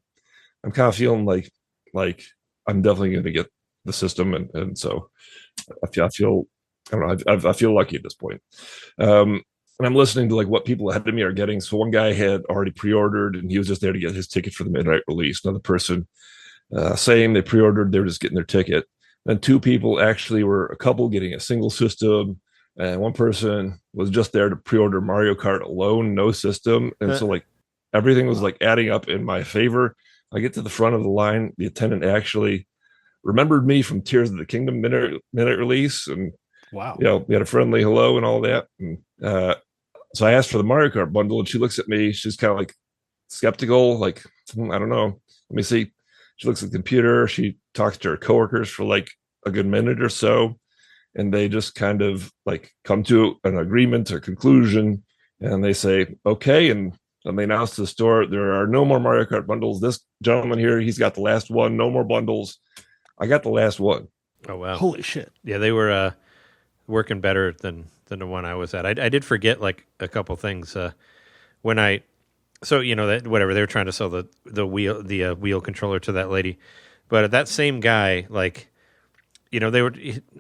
Speaker 4: kind of feeling like I'm definitely going to get the system, and so I feel I don't know. I feel lucky at this point. And I'm listening to like what people ahead of me are getting. So one guy had already pre-ordered, and he was just there to get his ticket for the midnight release. Another person, same, they pre-ordered, they were just getting their ticket. And 2 people actually were a couple getting a single system, and one person was just there to pre-order Mario Kart alone, no system. And so like everything was like adding up in my favor. I get to the front of the line. The attendant actually remembered me from Tears of the Kingdom minute release, and
Speaker 3: wow,
Speaker 4: we had a friendly hello and all that. And so I asked for the Mario Kart bundle, and she looks at me. She's kind of like skeptical, like, I don't know. Let me see. She looks at the computer. She talks to her coworkers for like a good minute or so, and they just kind of like come to an agreement or conclusion, and they say, okay. And then they announce to the store, there are no more Mario Kart bundles. This gentleman here, he's got the last one. No more bundles. I got the last one.
Speaker 2: Oh, wow.
Speaker 3: Holy shit.
Speaker 2: Yeah, they were working better than the one I was at. I did forget like a couple things when I, so that whatever they were trying to sell the wheel controller to that lady, but that same guy, like, they were.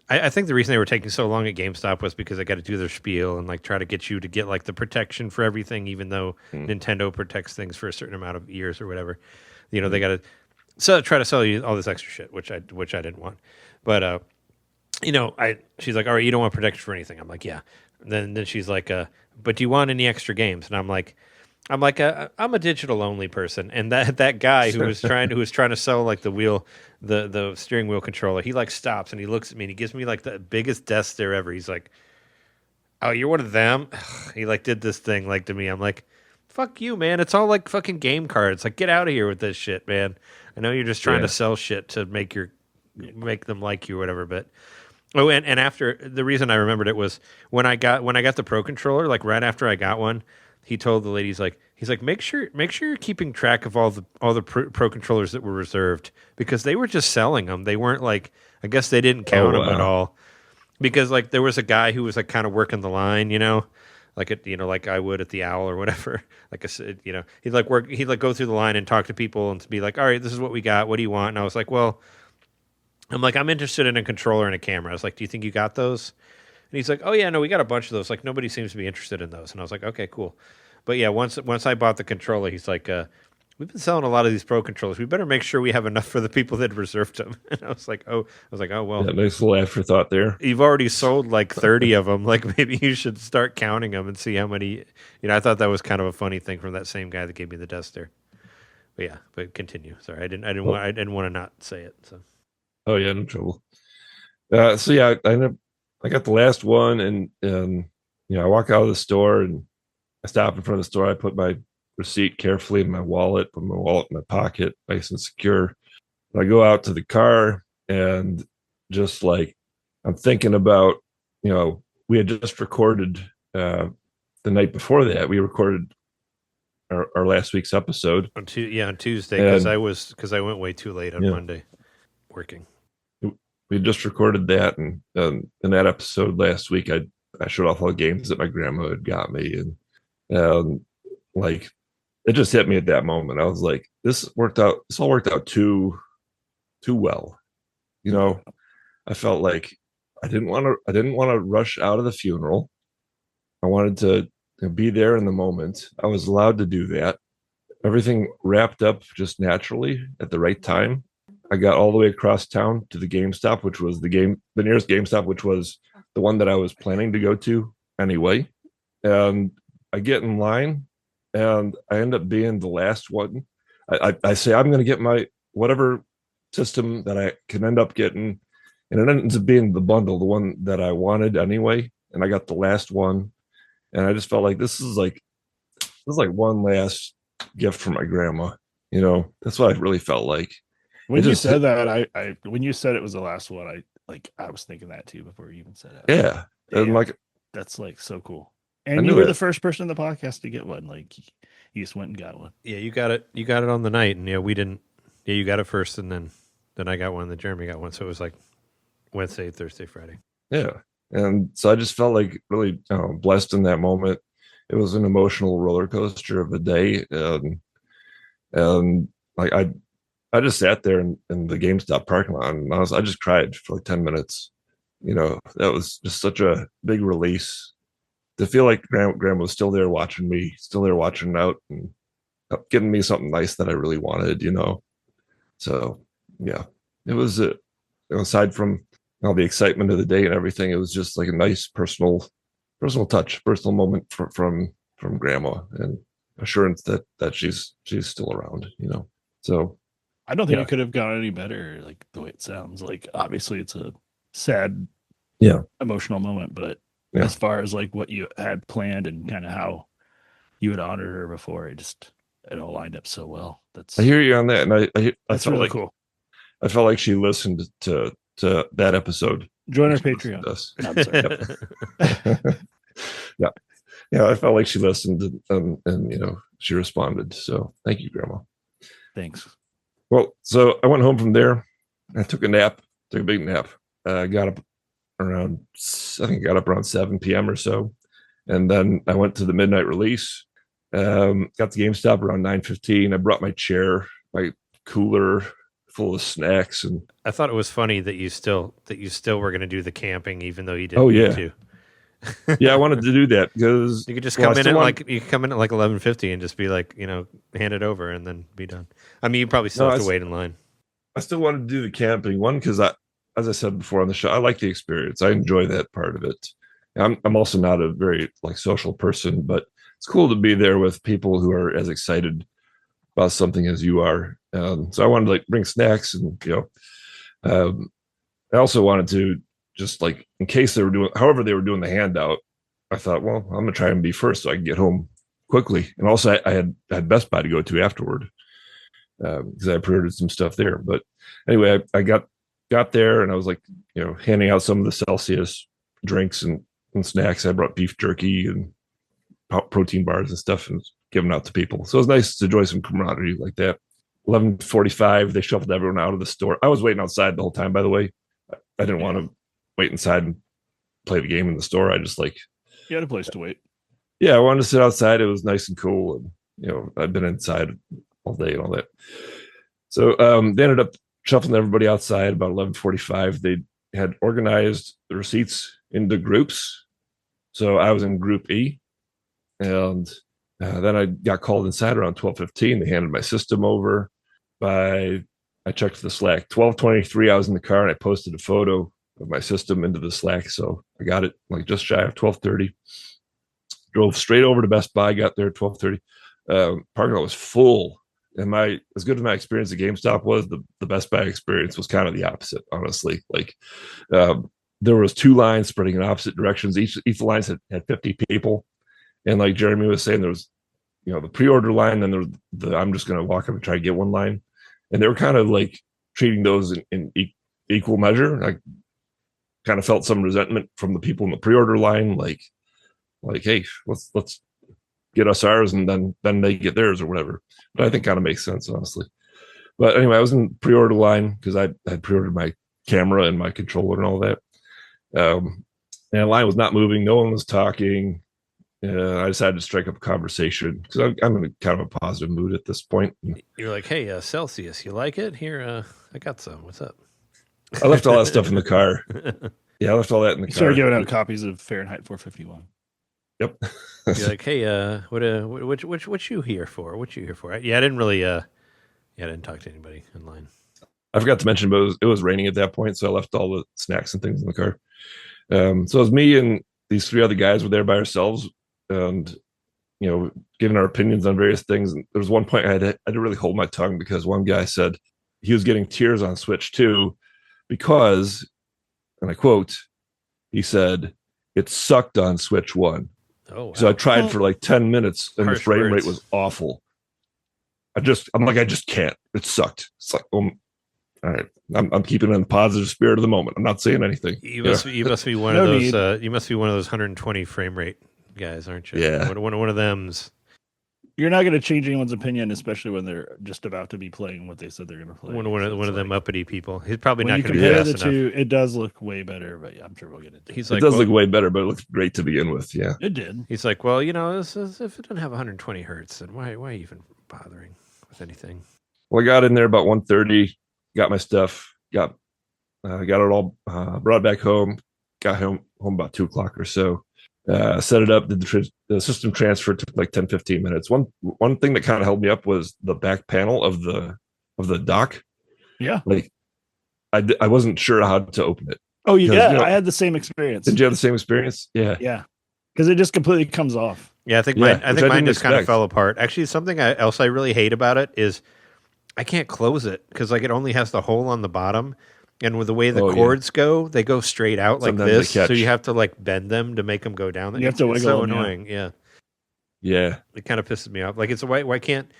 Speaker 2: I think the reason they were taking so long at GameStop was because they got to do their spiel and like try to get you to get like the protection for everything, even though Nintendo protects things for a certain amount of years or whatever. They got to try to sell you all this extra shit, which I didn't want, but she's like, all right, you don't want protection for anything. I'm like, yeah. And then she's like, but do you want any extra games? And I'm like, I'm a digital only person. And that guy who was trying to sell like the steering wheel controller, he like stops and he looks at me and he gives me like the biggest death stare ever. He's like, oh, you're one of them? He like did this thing like to me. I'm like, fuck you, man. It's all like fucking game cards. Like, get out of here with this shit, man. I know you're just trying to sell shit to make them like you or whatever, but oh, and after, the reason I remembered it was when I got the Pro controller, like right after I got one, he told the lady, he's like, make sure you're keeping track of all the Pro controllers that were reserved, because they were just selling them. They weren't like, I guess they didn't count them at all, because like there was a guy who was like kind of working the line, like like I would at the Owl or whatever. Like I said, he'd like go through the line and talk to people and be like, all right, this is what we got. What do you want? And I was like, well, I'm interested in a controller and a camera. I was like, do you think you got those? And he's like, oh yeah, no, we got a bunch of those. Like, nobody seems to be interested in those. And I was like, okay, cool. But yeah, once I bought the controller, he's like, we've been selling a lot of these Pro controllers. We better make sure we have enough for the people that reserved them. And I was like, oh well.
Speaker 4: Yeah, nice little afterthought there.
Speaker 2: You've already sold like 30 of them. Like maybe you should start counting them and see how many. I thought that was kind of a funny thing from that same guy that gave me the duster. But yeah, but continue. Sorry, I didn't want to not say it. So.
Speaker 4: Oh yeah, no trouble. So yeah, I got the last one, and I walk out of the store and I stop in front of the store. I put my receipt carefully in my wallet, put my wallet in my pocket, nice and secure. And I go out to the car, and just like I'm thinking about, we had just recorded the night before that. We recorded our last week's episode
Speaker 2: on Tuesday because I went way too late on Monday working.
Speaker 4: We just recorded that, and in that episode last week, I showed off all the games that my grandma had got me, and like it just hit me at that moment. I was like, this all worked out too well. I felt like I didn't want to rush out of the funeral. I wanted to be there in the moment. I was allowed to do that. Everything wrapped up just naturally at the right time. I got all the way across town to the GameStop, which was the nearest GameStop, which was the one that I was planning to go to anyway. And I get in line, and I end up being the last one. I say I'm going to get my whatever system that I can end up getting, and it ends up being the bundle, the one that I wanted anyway. And I got the last one, and I just felt like this is like one last gift from my grandma. That's what I really felt like.
Speaker 3: When you said that, when you said it was the last one, I was thinking that too before you even said it.
Speaker 4: Yeah, and
Speaker 3: that's like so cool. And you were the first person in the podcast to get one. Like you just went and got one.
Speaker 2: Yeah, you got it. You got it on the night, and we didn't. Yeah, you got it first, and then I got one, and then Jeremy got one. So it was like Wednesday, Thursday, Friday.
Speaker 4: Yeah, and so I just felt like really blessed in that moment. It was an emotional roller coaster of a day, and like I just sat there in the GameStop parking lot, and I just cried for like 10 minutes. That was just such a big release to feel like grandma was still there watching me, still there watching out and giving me something nice that I really wanted, So yeah, it was aside from all the excitement of the day and everything, it was just like a nice personal touch, personal moment from grandma, and assurance that she's still around, So
Speaker 3: I don't think it could have gone any better, like the way it sounds. Like obviously it's a sad, emotional moment, but as far as like what you had planned and kind of how you had honored her before, it all lined up so well.
Speaker 4: I hear you on that, and I
Speaker 3: that's
Speaker 4: felt
Speaker 3: really
Speaker 4: like
Speaker 3: cool.
Speaker 4: I felt like she listened to that episode.
Speaker 3: Join our Patreon.
Speaker 4: No, I'm sorry. yeah. I felt like she listened, and she responded. So thank you, Grandma.
Speaker 3: Thanks.
Speaker 4: Well, so I went home from there. I took a big nap. Got up around 7 p.m. or so. And then I went to the midnight release. Got to GameStop around 9:15. I brought my chair, my cooler full of snacks. And
Speaker 2: I thought it was funny that you still were going to do the camping, even though you didn't need to.
Speaker 4: Yeah, I wanted to do that because
Speaker 2: you could just come in at like 11:50 and just be like, hand it over and then be done. I mean, you probably still have to wait in line.
Speaker 4: I still wanted to do the camping one because as I said before on the show, I like the experience. I enjoy that part of it. I'm also not a very social person, but it's cool to be there with people who are as excited about something as you are. So I wanted to bring snacks, and I also wanted to just in case they were doing the handout, I thought, well, I'm gonna try and be first so I can get home quickly. And also I had Best Buy to go to afterward because I pre-ordered some stuff there. But anyway, I got there, and I was handing out some of the Celsius drinks and snacks. I brought beef jerky and protein bars and stuff and giving out to people. So it was nice to enjoy some camaraderie like that. 11:45, they shuffled everyone out of the store. I was waiting outside the whole time, by the way. I didn't want to wait inside and play the game in the store. I just
Speaker 3: you had a place to wait.
Speaker 4: Yeah, I wanted to sit outside. It was nice and cool, and I've been inside all day and all that. So they ended up shuffling everybody outside about 11:45. They had organized the receipts into groups. So I was in Group E, and Then I got called inside around 12:15. They handed my system over. I checked the Slack. 12:23. I was in the car and I posted a photo of my system into the Slack. So I got it like just shy of 12:30. Drove straight over to Best Buy. Got there at 12:30. Parking lot was full. And as good as my experience at GameStop was, the Best Buy experience was kind of the opposite, honestly. Like there was 2 lines spreading in opposite directions. Each lines had 50 people. And like Jeremy was saying, there was, the pre-order line, then there was I'm just going to walk up and try to get one line. And they were kind of like treating those in equal measure. I kind of felt some resentment from the people in the pre-order line, like, hey, let's get us ours and then they get theirs or whatever. But I think kind of makes sense, honestly. But anyway, I was in pre-order line because I had pre-ordered my camera and my controller and all that. And the line was not moving. No one was talking. I decided to strike up a conversation because I'm in kind of a positive mood at this point.
Speaker 2: You're like, hey, Celsius, you like it? Here, I got some. What's up?
Speaker 4: I left all that stuff in the car. Yeah, I left all that in the car.
Speaker 3: Started giving out copies of Fahrenheit 451.
Speaker 4: Yep.
Speaker 2: You're like, hey, what you here for? What you here for? Yeah, I didn't really, I didn't talk to anybody in line.
Speaker 4: I forgot to mention, but it was raining at that point, so I left all the snacks and things in the car. So it was me and these 3 other guys were there by ourselves, and giving our opinions on various things. And there was one point I had to really hold my tongue because one guy said he was getting tears on Switch 2 because, and I quote, he said, it sucked on Switch 1.
Speaker 2: Oh, wow.
Speaker 4: So I tried for like 10 minutes and the frame rate was awful. I just can't. It sucked. It's like, all right. I'm keeping it in the positive spirit of the moment. I'm not saying anything.
Speaker 2: You must be one of those. You must be one of those 120 frame rate guys, aren't you?
Speaker 4: Yeah.
Speaker 2: One of them's.
Speaker 3: You're not going to change anyone's opinion, especially when they're just about to be playing what they said they're going to play.
Speaker 2: One of them uppity people. He's probably
Speaker 3: when
Speaker 2: not going to be
Speaker 3: compare
Speaker 2: fast
Speaker 3: the
Speaker 2: enough.
Speaker 3: two, it does look way better, but yeah, I'm sure we'll get it.
Speaker 2: He's
Speaker 4: It
Speaker 2: like,
Speaker 4: does look way better, but it looks great to begin with. Yeah.
Speaker 3: It did.
Speaker 2: He's like, well, if it doesn't have 120 hertz, then why even bothering with anything?
Speaker 4: Well, I got in there about 1:30, got my stuff, got it all brought back home, got home about 2:00 or so. Set it up, did the system transfer, took like 10-15 minutes. One thing that kind of held me up was the back panel of the dock.
Speaker 3: Yeah.
Speaker 4: Like I wasn't sure how to open it.
Speaker 3: Oh, yeah. I had the same experience.
Speaker 4: Did you have the same experience? Yeah.
Speaker 3: Yeah. Because it just completely comes off.
Speaker 2: Yeah, I think mine just kind of fell apart. Actually, something else I really hate about it is I can't close it because like it only has the hole on the bottom. And with the way the cords go, they go straight out
Speaker 4: Sometimes
Speaker 2: like this.
Speaker 4: they catch.
Speaker 2: So you have to like bend them to make them go down.
Speaker 3: You have to wiggle
Speaker 2: It's so
Speaker 3: them,
Speaker 2: annoying. Yeah.
Speaker 4: Yeah.
Speaker 2: It kind of pisses me off. Like it's why can't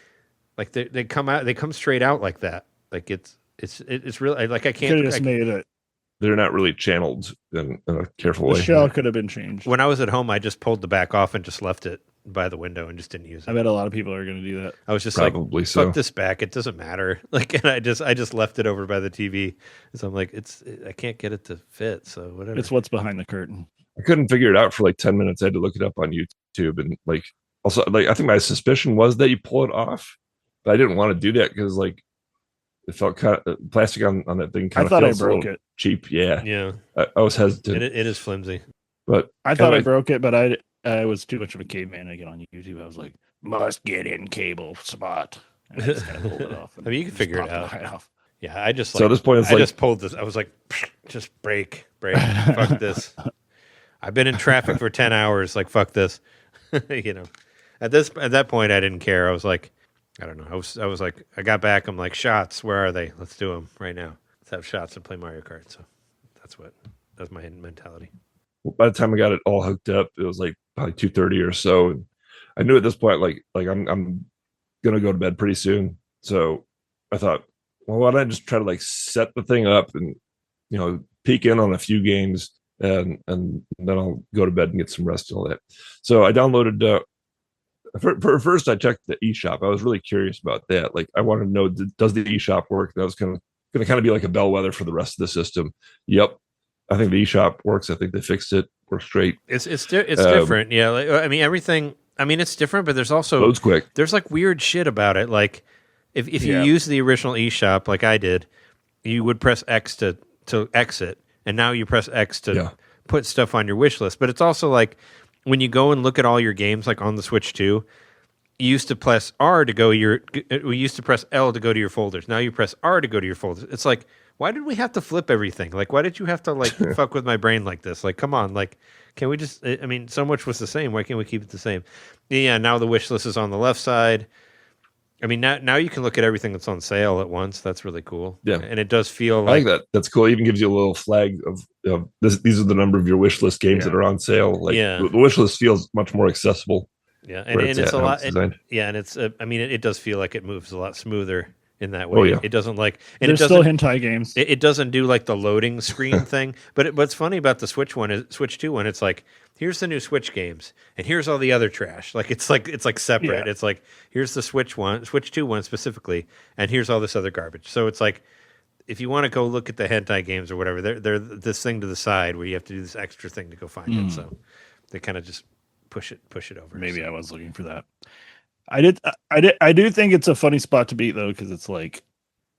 Speaker 2: like they come straight out like that? Like it's really like I can't.
Speaker 3: Could have just made it.
Speaker 4: They're not really channeled in a careful
Speaker 3: The
Speaker 4: way.
Speaker 3: shell could have been changed.
Speaker 2: When I was at home, I just pulled the back off and just left it by the window and just didn't use it.
Speaker 3: I bet a lot of people are going to do that.
Speaker 2: I was just
Speaker 4: Probably
Speaker 2: like,
Speaker 4: so.
Speaker 2: fuck this back. It doesn't matter. Like, and I just left it over by the TV. So I'm like, I can't get it to fit. So whatever.
Speaker 3: It's what's behind the curtain.
Speaker 4: I couldn't figure it out for like 10 minutes. I had to look it up on YouTube, and like also like I think my suspicion was that you pull it off, but I didn't want to do that because like it felt kind of plastic on that thing.
Speaker 3: I thought I broke it.
Speaker 4: Cheap, yeah.
Speaker 2: Yeah.
Speaker 4: I was hesitant.
Speaker 2: It is flimsy.
Speaker 4: But
Speaker 3: I thought I broke it, but I was too much of a caveman to get on YouTube. I was like, must get in cable spot. And I just kind of pulled it off.
Speaker 2: I mean, you can figure it out.
Speaker 3: Right off.
Speaker 2: Yeah, I just
Speaker 4: so at this point, it's
Speaker 2: just pulled this. I was like, just break, fuck this. I've been in traffic for 10 hours. Like, fuck this. At that point, I didn't care. I was like, I don't know. I was like, I got back. I'm like, shots. Where are they? Let's do them right now. Let's have shots and play Mario Kart. So that's my mentality.
Speaker 4: By the time I got it all hooked up, it was like probably 2:30 or so. And I knew at this point, like I'm gonna go to bed pretty soon. So I thought, well, why don't I just try to like set the thing up and peek in on a few games and then I'll go to bed and get some rest and all that. So I downloaded. For first, I checked the eShop. I was really curious about that. Like, I wanted to know, does the eShop work? That was going to kind of be like a bellwether for the rest of the system. Yep, I think the eShop works. I think they fixed it. Works great.
Speaker 2: It's different. Yeah, like, I mean everything. I mean it's different, but there's also
Speaker 4: loads quick.
Speaker 2: There's like weird shit about it. Like if you use the original eShop, like I did, you would press X to exit, and now you press X to put stuff on your wish list. But it's also like when you go and look at all your games, like on the Switch 2, you used to press R to go we used to press L to go to your folders. Now you press R to go to your folders. It's like, why did we have to flip everything? Like, why did you have to like fuck with my brain like this? Like, come on, like, can we just? I mean, so much was the same. Why can't we keep it the same? Yeah. Now the wish list is on the left side. I mean, now you can look at everything that's on sale at once. That's really cool.
Speaker 4: Yeah,
Speaker 2: and it does feel
Speaker 4: I
Speaker 2: like
Speaker 4: like that. That's cool. It even gives you a little flag of this. These are the number of your wish list games that are on sale. Like the wish list feels much more accessible.
Speaker 2: Yeah, and it's a lot. And it's I mean, it does feel like it moves a lot smoother in that way.
Speaker 4: Oh, yeah.
Speaker 2: It doesn't like, and
Speaker 3: There's still hentai games.
Speaker 2: It doesn't do like the loading screen thing. But what's funny about the Switch 2 one, it's like, here's the new Switch games, and here's all the other trash. Like it's like separate. Yeah. It's like, here's the Switch 2 one specifically, and here's all this other garbage. So it's like, if you want to go look at the hentai games or whatever, they're this thing to the side where you have to do this extra thing to go find it. So they kind of just push it over.
Speaker 3: Maybe I was looking for that. I do think it's a funny spot to beat though, because it's like,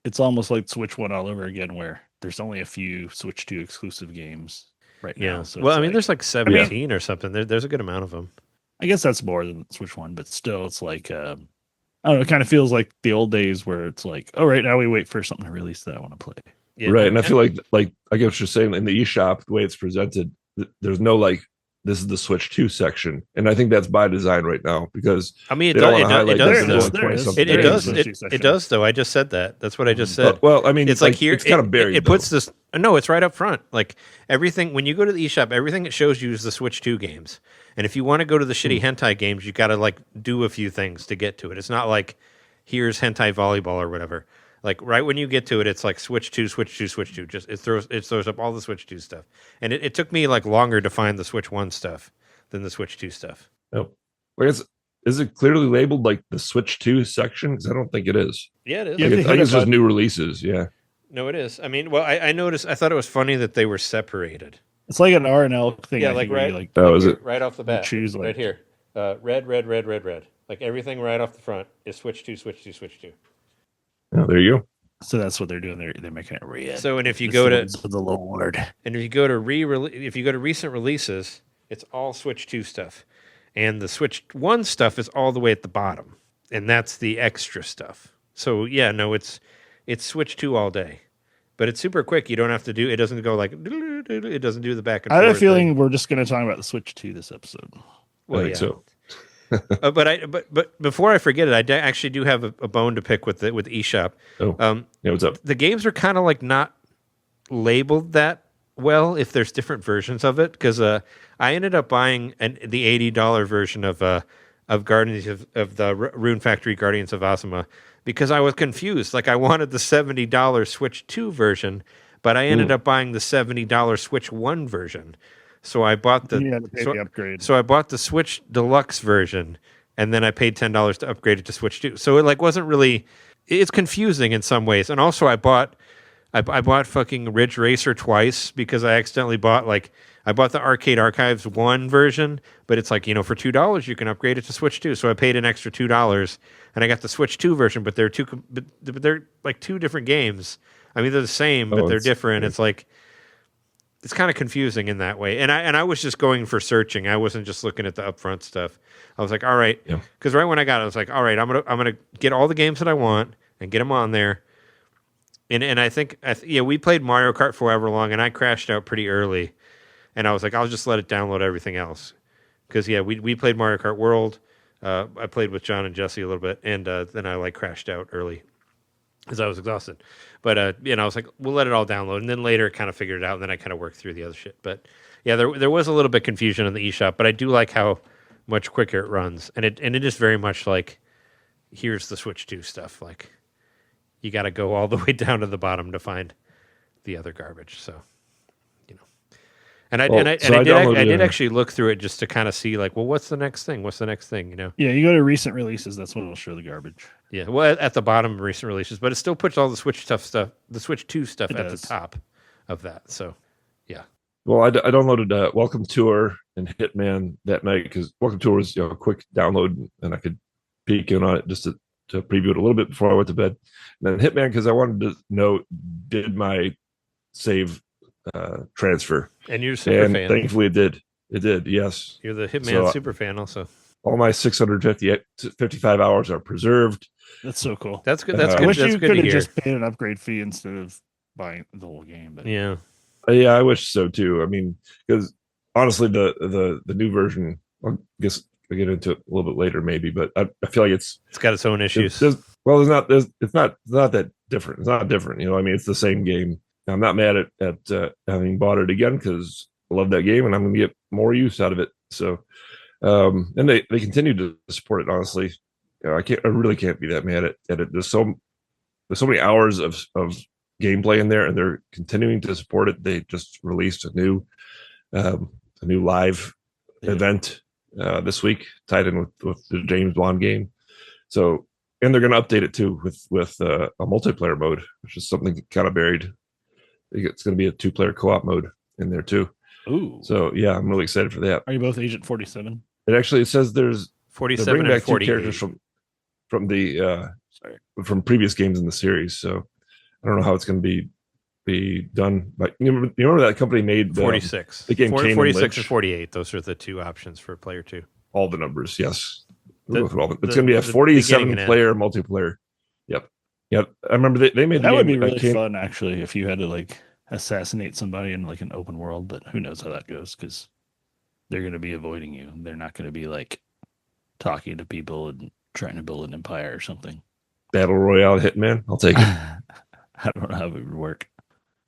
Speaker 3: it's almost like Switch 1 all over again, where there's only a few Switch 2 exclusive games right now. So
Speaker 2: well, I mean, there's like 17 or something. There's a good amount of them.
Speaker 3: I guess that's more than Switch 1, but still, it's like, I don't know, it kind of feels like the old days where it's like, oh, right now we wait for something to release that I want to play.
Speaker 4: Yeah, right, and I feel like I get what you're saying. In the eShop, the way it's presented, there's no like, this is the Switch 2 section, and I think that's by design right now, because
Speaker 2: I mean, it does though. I just said that. That's what I just said.
Speaker 4: Well, I mean,
Speaker 2: it's like here,
Speaker 4: it's kind of buried.
Speaker 2: It puts this. No, it's right up front. Like everything, when you go to the eShop, everything it shows you is the Switch 2 games. And if you want to go to the shitty hentai games, you got to like do a few things to get to it. It's not like here's hentai volleyball or whatever. Like right when you get to it, it's like Switch 2, Switch 2, Switch 2. Just it throws up all the Switch 2 stuff. And it took me like longer to find the Switch 1 stuff than the Switch 2 stuff.
Speaker 4: Oh, I guess, is it clearly labeled like the Switch 2 section? Because I don't think it is.
Speaker 2: Yeah, it is.
Speaker 4: Like I guess it's new releases. Yeah.
Speaker 2: No, it is. I mean, well, I noticed. I thought it was funny that they were separated.
Speaker 3: It's like an R and L thing.
Speaker 2: Yeah, like right.
Speaker 3: Like,
Speaker 4: is it
Speaker 2: right off the bat?
Speaker 3: Choose
Speaker 2: right here. Red. Like everything right off the front is Switch 2, Switch 2, Switch 2.
Speaker 4: Oh, there you go.
Speaker 3: So that's what they're doing. They're making it red.
Speaker 2: So, and if you go to
Speaker 3: the Lord,
Speaker 2: and if you go to recent releases, it's all Switch 2 stuff, and the Switch 1 stuff is all the way at the bottom, and that's the extra stuff. So yeah, no, it's Switch 2 all day, but it's super quick. You don't have to do. It doesn't go like. It doesn't do the back and forth.
Speaker 3: I have a feeling we're just going to talk about the Switch 2 this episode.
Speaker 4: Well, I think so.
Speaker 2: But before I forget it, I actually do have a bone to pick with eShop.
Speaker 4: Oh, yeah, what's up?
Speaker 2: The games are kind of like not labeled that well if there's different versions of it, because I ended up buying the $80 version of Guardians of the Rune Factory Guardians of Azuma because I was confused. Like I wanted the $70 Switch 2 version, but I ended up buying the $70 Switch 1 version. So I bought the
Speaker 3: upgrade.
Speaker 2: So I bought the Switch Deluxe version, and then I paid $10 to upgrade it to Switch 2. So it like wasn't really. It's confusing in some ways. And also I bought fucking Ridge Racer twice because I accidentally bought I bought the Arcade Archives 1 version, but it's like, for $2 you can upgrade it to Switch 2. So I paid an extra $2 and I got the Switch 2 version, but they're like two different games. I mean, they're the same, but they're different. It's like, it's kind of confusing in that way. And I was just going for searching. I wasn't just looking at the upfront stuff. I was like, all right. Because right when I got it, I was like, all right, I'm gonna get all the games that I want and get them on there. And I think, we played Mario Kart for however long, and I crashed out pretty early. And I was like, I'll just let it download everything else. Because, we played Mario Kart World. I played with John and Jesse a little bit, and then I crashed out early because I was exhausted. But, I was like, we'll let it all download. And then later kind of figured it out, and then I kind of worked through the other shit. But, yeah, there was a little bit confusion on the eShop, but I do like how much quicker it runs. And it is very much like, here's the Switch 2 stuff. Like, you got to go all the way down to the bottom to find the other garbage. So, And I did actually look through it just to kind of see like, well, what's the next thing?
Speaker 3: Yeah, you go to recent releases. That's when it'll show the garbage.
Speaker 2: Yeah, well, at the bottom, recent releases, but it still puts all the Switch 2 stuff at the top of that. So, yeah.
Speaker 4: Well, I downloaded Welcome Tour and Hitman that night because Welcome Tour was a quick download, and I could peek in on it just to preview it a little bit before I went to bed. And then Hitman because I wanted to know, did my save transfer?
Speaker 2: And you're a super fan.
Speaker 4: Thankfully, it did. It did. Yes.
Speaker 2: You're the Hitman super fan, also.
Speaker 4: all my 655 hours are preserved.
Speaker 3: That's so cool.
Speaker 2: That's good. That's
Speaker 3: I
Speaker 2: good.
Speaker 3: wish
Speaker 2: That's
Speaker 3: you
Speaker 2: good
Speaker 3: could
Speaker 2: to
Speaker 3: have
Speaker 2: hear.
Speaker 3: just paid an upgrade fee instead of buying the whole game. But
Speaker 2: Yeah.
Speaker 4: Yeah, I wish so too. I mean, because honestly, the new version, I guess I'll get into it a little bit later, maybe, but I feel like it's
Speaker 2: got its own issues.
Speaker 4: It's not that different. It's not different. I mean, it's the same game. I'm not mad at having bought it again because I love that game and I'm going to get more use out of it. So, and they continue to support it. Honestly, I really can't be that mad at it. There's so many hours of gameplay in there, and they're continuing to support it. They just released a new live event this week, tied in with the James Bond game. So, and they're going to update it too with a multiplayer mode, which is something kind of buried. It's going to be a 2-player co-op mode in there too.
Speaker 3: ooh,
Speaker 4: So yeah, I'm really excited for that.
Speaker 3: are you both Agent 47?
Speaker 4: It says there's
Speaker 2: 47 and
Speaker 4: back 2
Speaker 2: 48.
Speaker 4: characters from previous games in the series. So I don't know how it's going to be done. But you remember that company made
Speaker 2: 46.
Speaker 4: the game Kane
Speaker 2: 46
Speaker 4: and
Speaker 2: and 48. Those are the 2 options for player 2.
Speaker 4: all the numbers. Yes,
Speaker 2: The-
Speaker 4: it's going
Speaker 2: the-
Speaker 4: to be a
Speaker 2: the
Speaker 4: 47
Speaker 2: beginning and
Speaker 4: player multiplayer. Yep. I remember they made
Speaker 3: That
Speaker 4: the
Speaker 3: would
Speaker 4: game,
Speaker 3: be really
Speaker 4: Kane-
Speaker 3: fun, actually, if you had to like assassinate somebody in like an open world. But who knows how that goes? Because they're going to be avoiding you. They're not going to be like talking to people and trying to build an empire or something.
Speaker 4: Battle Royale Hitman. I'll take it.
Speaker 3: I don't know how it would work.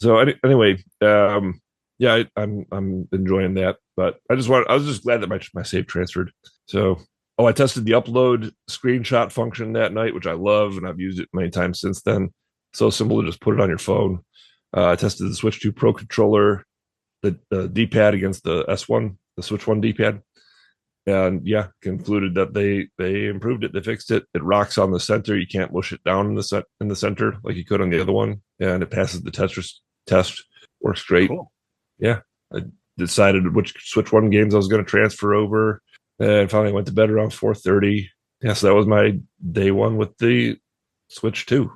Speaker 4: So anyway, yeah, I'm enjoying that. But I was just glad that my save transferred. So I tested the upload screenshot function that night, which I love, and I've used it many times since then. So simple to just put it on your phone. I tested the Switch 2 Pro controller, the D-pad against the S1, the Switch 1 D-pad. And yeah, concluded that they improved it. They fixed it. It rocks on the center. You can't mush it down in the center like you could on the other one, and it passes the test. Works great.
Speaker 3: Cool.
Speaker 4: Yeah, I decided which Switch 1 games I was going to transfer over, and finally went to bed around 4:30. Yeah, so that was my day one with the Switch 2.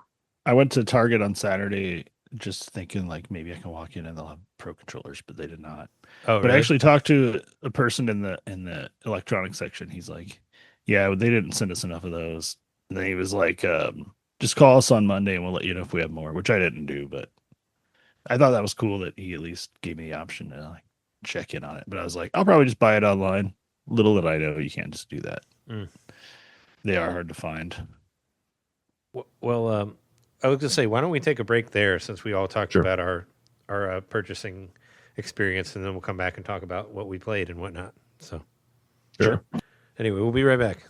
Speaker 3: I went to Target on Saturday just thinking like maybe I can walk in and they'll have pro controllers, but they did not.
Speaker 2: Oh,
Speaker 3: But I actually talked to a person in the electronics section. He's like, yeah, they didn't send us enough of those. And then he was like, just call us on Monday and we'll let you know if we have more, which I didn't do, but I thought that was cool that he at least gave me the option to like check in on it. But I was like, I'll probably just buy it online. Little did I know you can't just do that.
Speaker 2: Mm.
Speaker 3: They are hard to find.
Speaker 2: Well, I was going to say, why don't we take a break there since we all talked
Speaker 4: Sure.
Speaker 2: about our purchasing experience, and then we'll come back and talk about what we played and whatnot. So,
Speaker 4: Sure.
Speaker 2: Anyway, we'll be right back.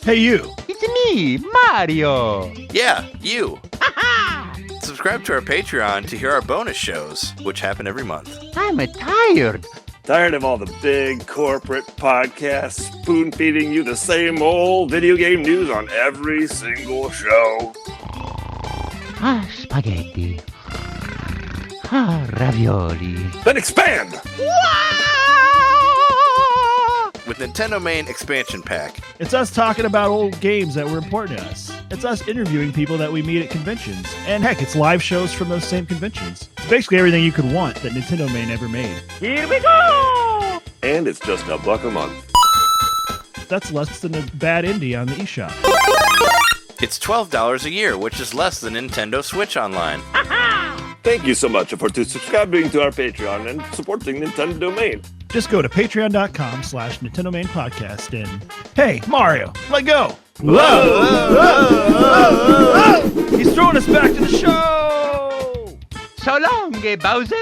Speaker 3: Hey, you.
Speaker 5: It's me, Mario.
Speaker 6: Yeah, you. Subscribe to our Patreon to hear our bonus shows, which happen every month.
Speaker 5: I'm tired.
Speaker 7: Tired of all the big corporate podcasts spoon feeding you the same old video game news on every single show?
Speaker 5: Spaghetti. Ravioli.
Speaker 7: Then expand!
Speaker 6: With NintenDomain Expansion Pack.
Speaker 3: It's us talking about old games that were important to us. It's us interviewing people that we meet at conventions. And heck, it's live shows from those same conventions. It's basically everything you could want that NintenDomain ever made.
Speaker 5: Here we go!
Speaker 7: And it's just $1 a month.
Speaker 3: That's less than a bad indie on the eShop.
Speaker 6: It's $12 a year, which is less than Nintendo Switch Online.
Speaker 7: Thank you so much for subscribing to our Patreon and supporting NintenDomain.
Speaker 3: Just go to patreon.com/NintenDomain podcast and hey, Mario, let go. Whoa! He's throwing us back to the show.
Speaker 5: So long, Bowser.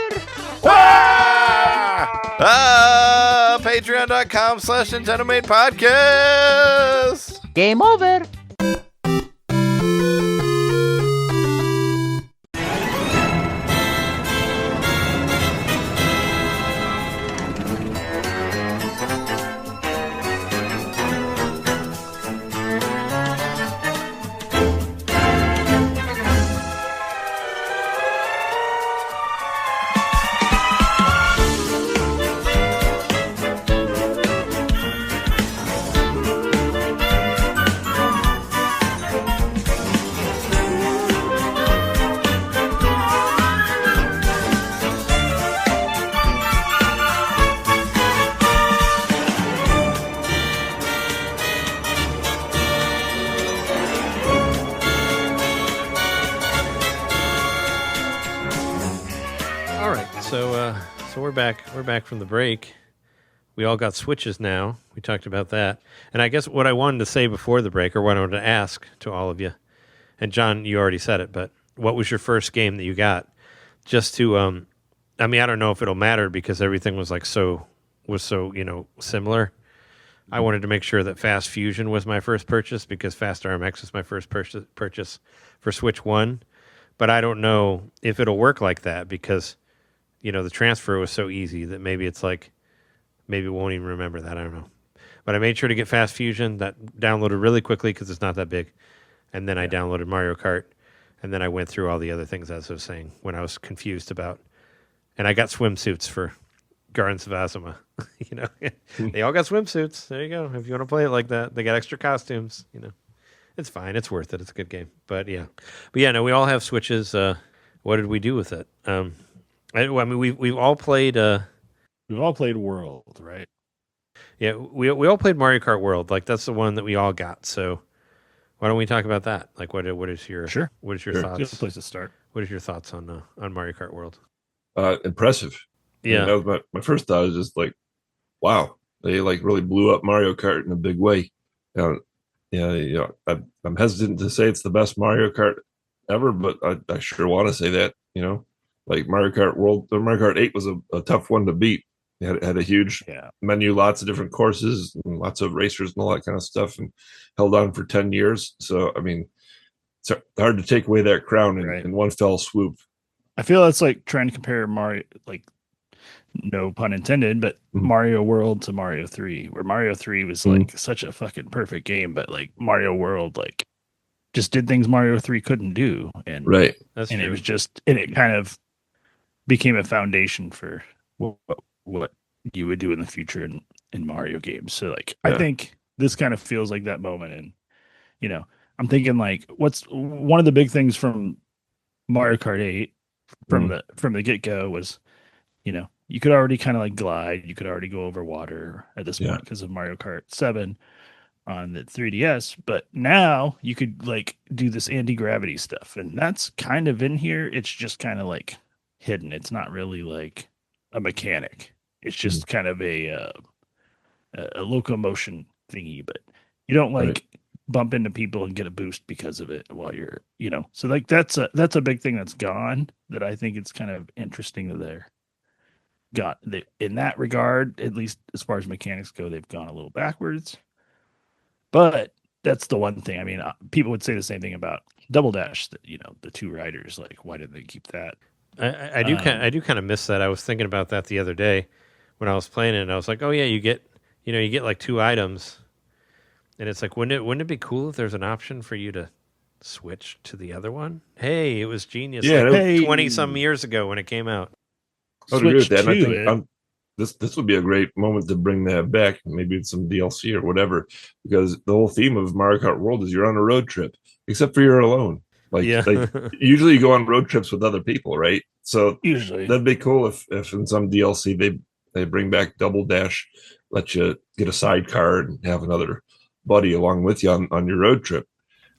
Speaker 6: Patreon.com/NintenDomain podcast.
Speaker 5: Game over.
Speaker 2: So we're back. We're back from the break. We all got Switches now. We talked about that. And I guess what I wanted to say before the break, or what I wanted to ask to all of you, and John, you already said it, but what was your first game that you got? Just to, I mean, I don't know if it'll matter because everything was like so, similar. I wanted to make sure that Fast Fusion was my first purchase because Fast RMX was my first purchase for Switch 1. But I don't know if it'll work like that because the transfer was so easy that maybe it's like, maybe it won't even remember that. I don't know. But I made sure to get Fast Fusion. That downloaded really quickly because it's not that big. And then I downloaded Mario Kart. And then I went through all the other things, as I was saying, when I was confused about. And I got swimsuits for Gardens of Azuma. They all got swimsuits. There you go. If you want to play it like that, they got extra costumes. It's fine. It's worth it. It's a good game. But no, we all have Switches. What did we do with it? I mean, we've all played.
Speaker 3: We've all played World, right?
Speaker 2: Yeah, we all played Mario Kart World. Like that's the one that we all got. So why don't we talk about that? Like, what is your thoughts?
Speaker 3: Good place to start.
Speaker 2: What is your thoughts on Mario Kart World?
Speaker 4: Impressive.
Speaker 2: Yeah,
Speaker 4: that was my first thought. Was just like, wow, they like really blew up Mario Kart in a big way. I'm hesitant to say it's the best Mario Kart ever, but I sure want to say that. Like Mario Kart World, Mario Kart 8 was a tough one to beat. It had a huge menu, lots of different courses, and lots of racers and all that kind of stuff, and held on for 10 years. So, I mean, it's hard to take away that crown in one fell swoop.
Speaker 3: I feel that's like trying to compare Mario, like, no pun intended, but Mario World to Mario 3, where Mario 3 was like such a fucking perfect game, but like Mario World, like, just did things Mario 3 couldn't do. And
Speaker 2: That's
Speaker 3: and
Speaker 2: true.
Speaker 3: it was just, and it kind of became a foundation for what you would do in the future in Mario games. So like, I think this kind of feels like that moment. And, I'm thinking like, what's one of the big things from Mario Kart 8 from the get-go was, you could already kind of like glide. You could already go over water at this point because of Mario Kart 7 on the 3DS. But now you could like do this anti-gravity stuff. And that's kind of in here. It's just kind of like hidden. It's not really like a mechanic. It's just kind of a locomotion thingy, but you don't like bump into people and get a boost because of it while you're, so like that's a big thing that's gone that I think it's kind of interesting that they're in that regard, at least as far as mechanics go, they've gone a little backwards, but that's the one thing. I mean, people would say the same thing about Double Dash, that, the two riders, like, why didn't they keep that?
Speaker 2: I do kind of miss that. I was thinking about that the other day when I was playing it, and I was like, oh yeah, you get like 2 items, and it's like, wouldn't it be cool if there's an option for you to switch to the other one? Hey, it was genius.
Speaker 4: Yeah,
Speaker 2: like 20 some years ago when it came out.
Speaker 4: I would agree with that. And I think this would be a great moment to bring that back. Maybe it's some DLC or whatever, because the whole theme of Mario Kart World is you're on a road trip, except for you're alone. Like usually you go on road trips with other people, right? So
Speaker 3: usually
Speaker 4: that'd be cool if in some DLC they bring back Double Dash, let you get a sidecar and have another buddy along with you on your road trip.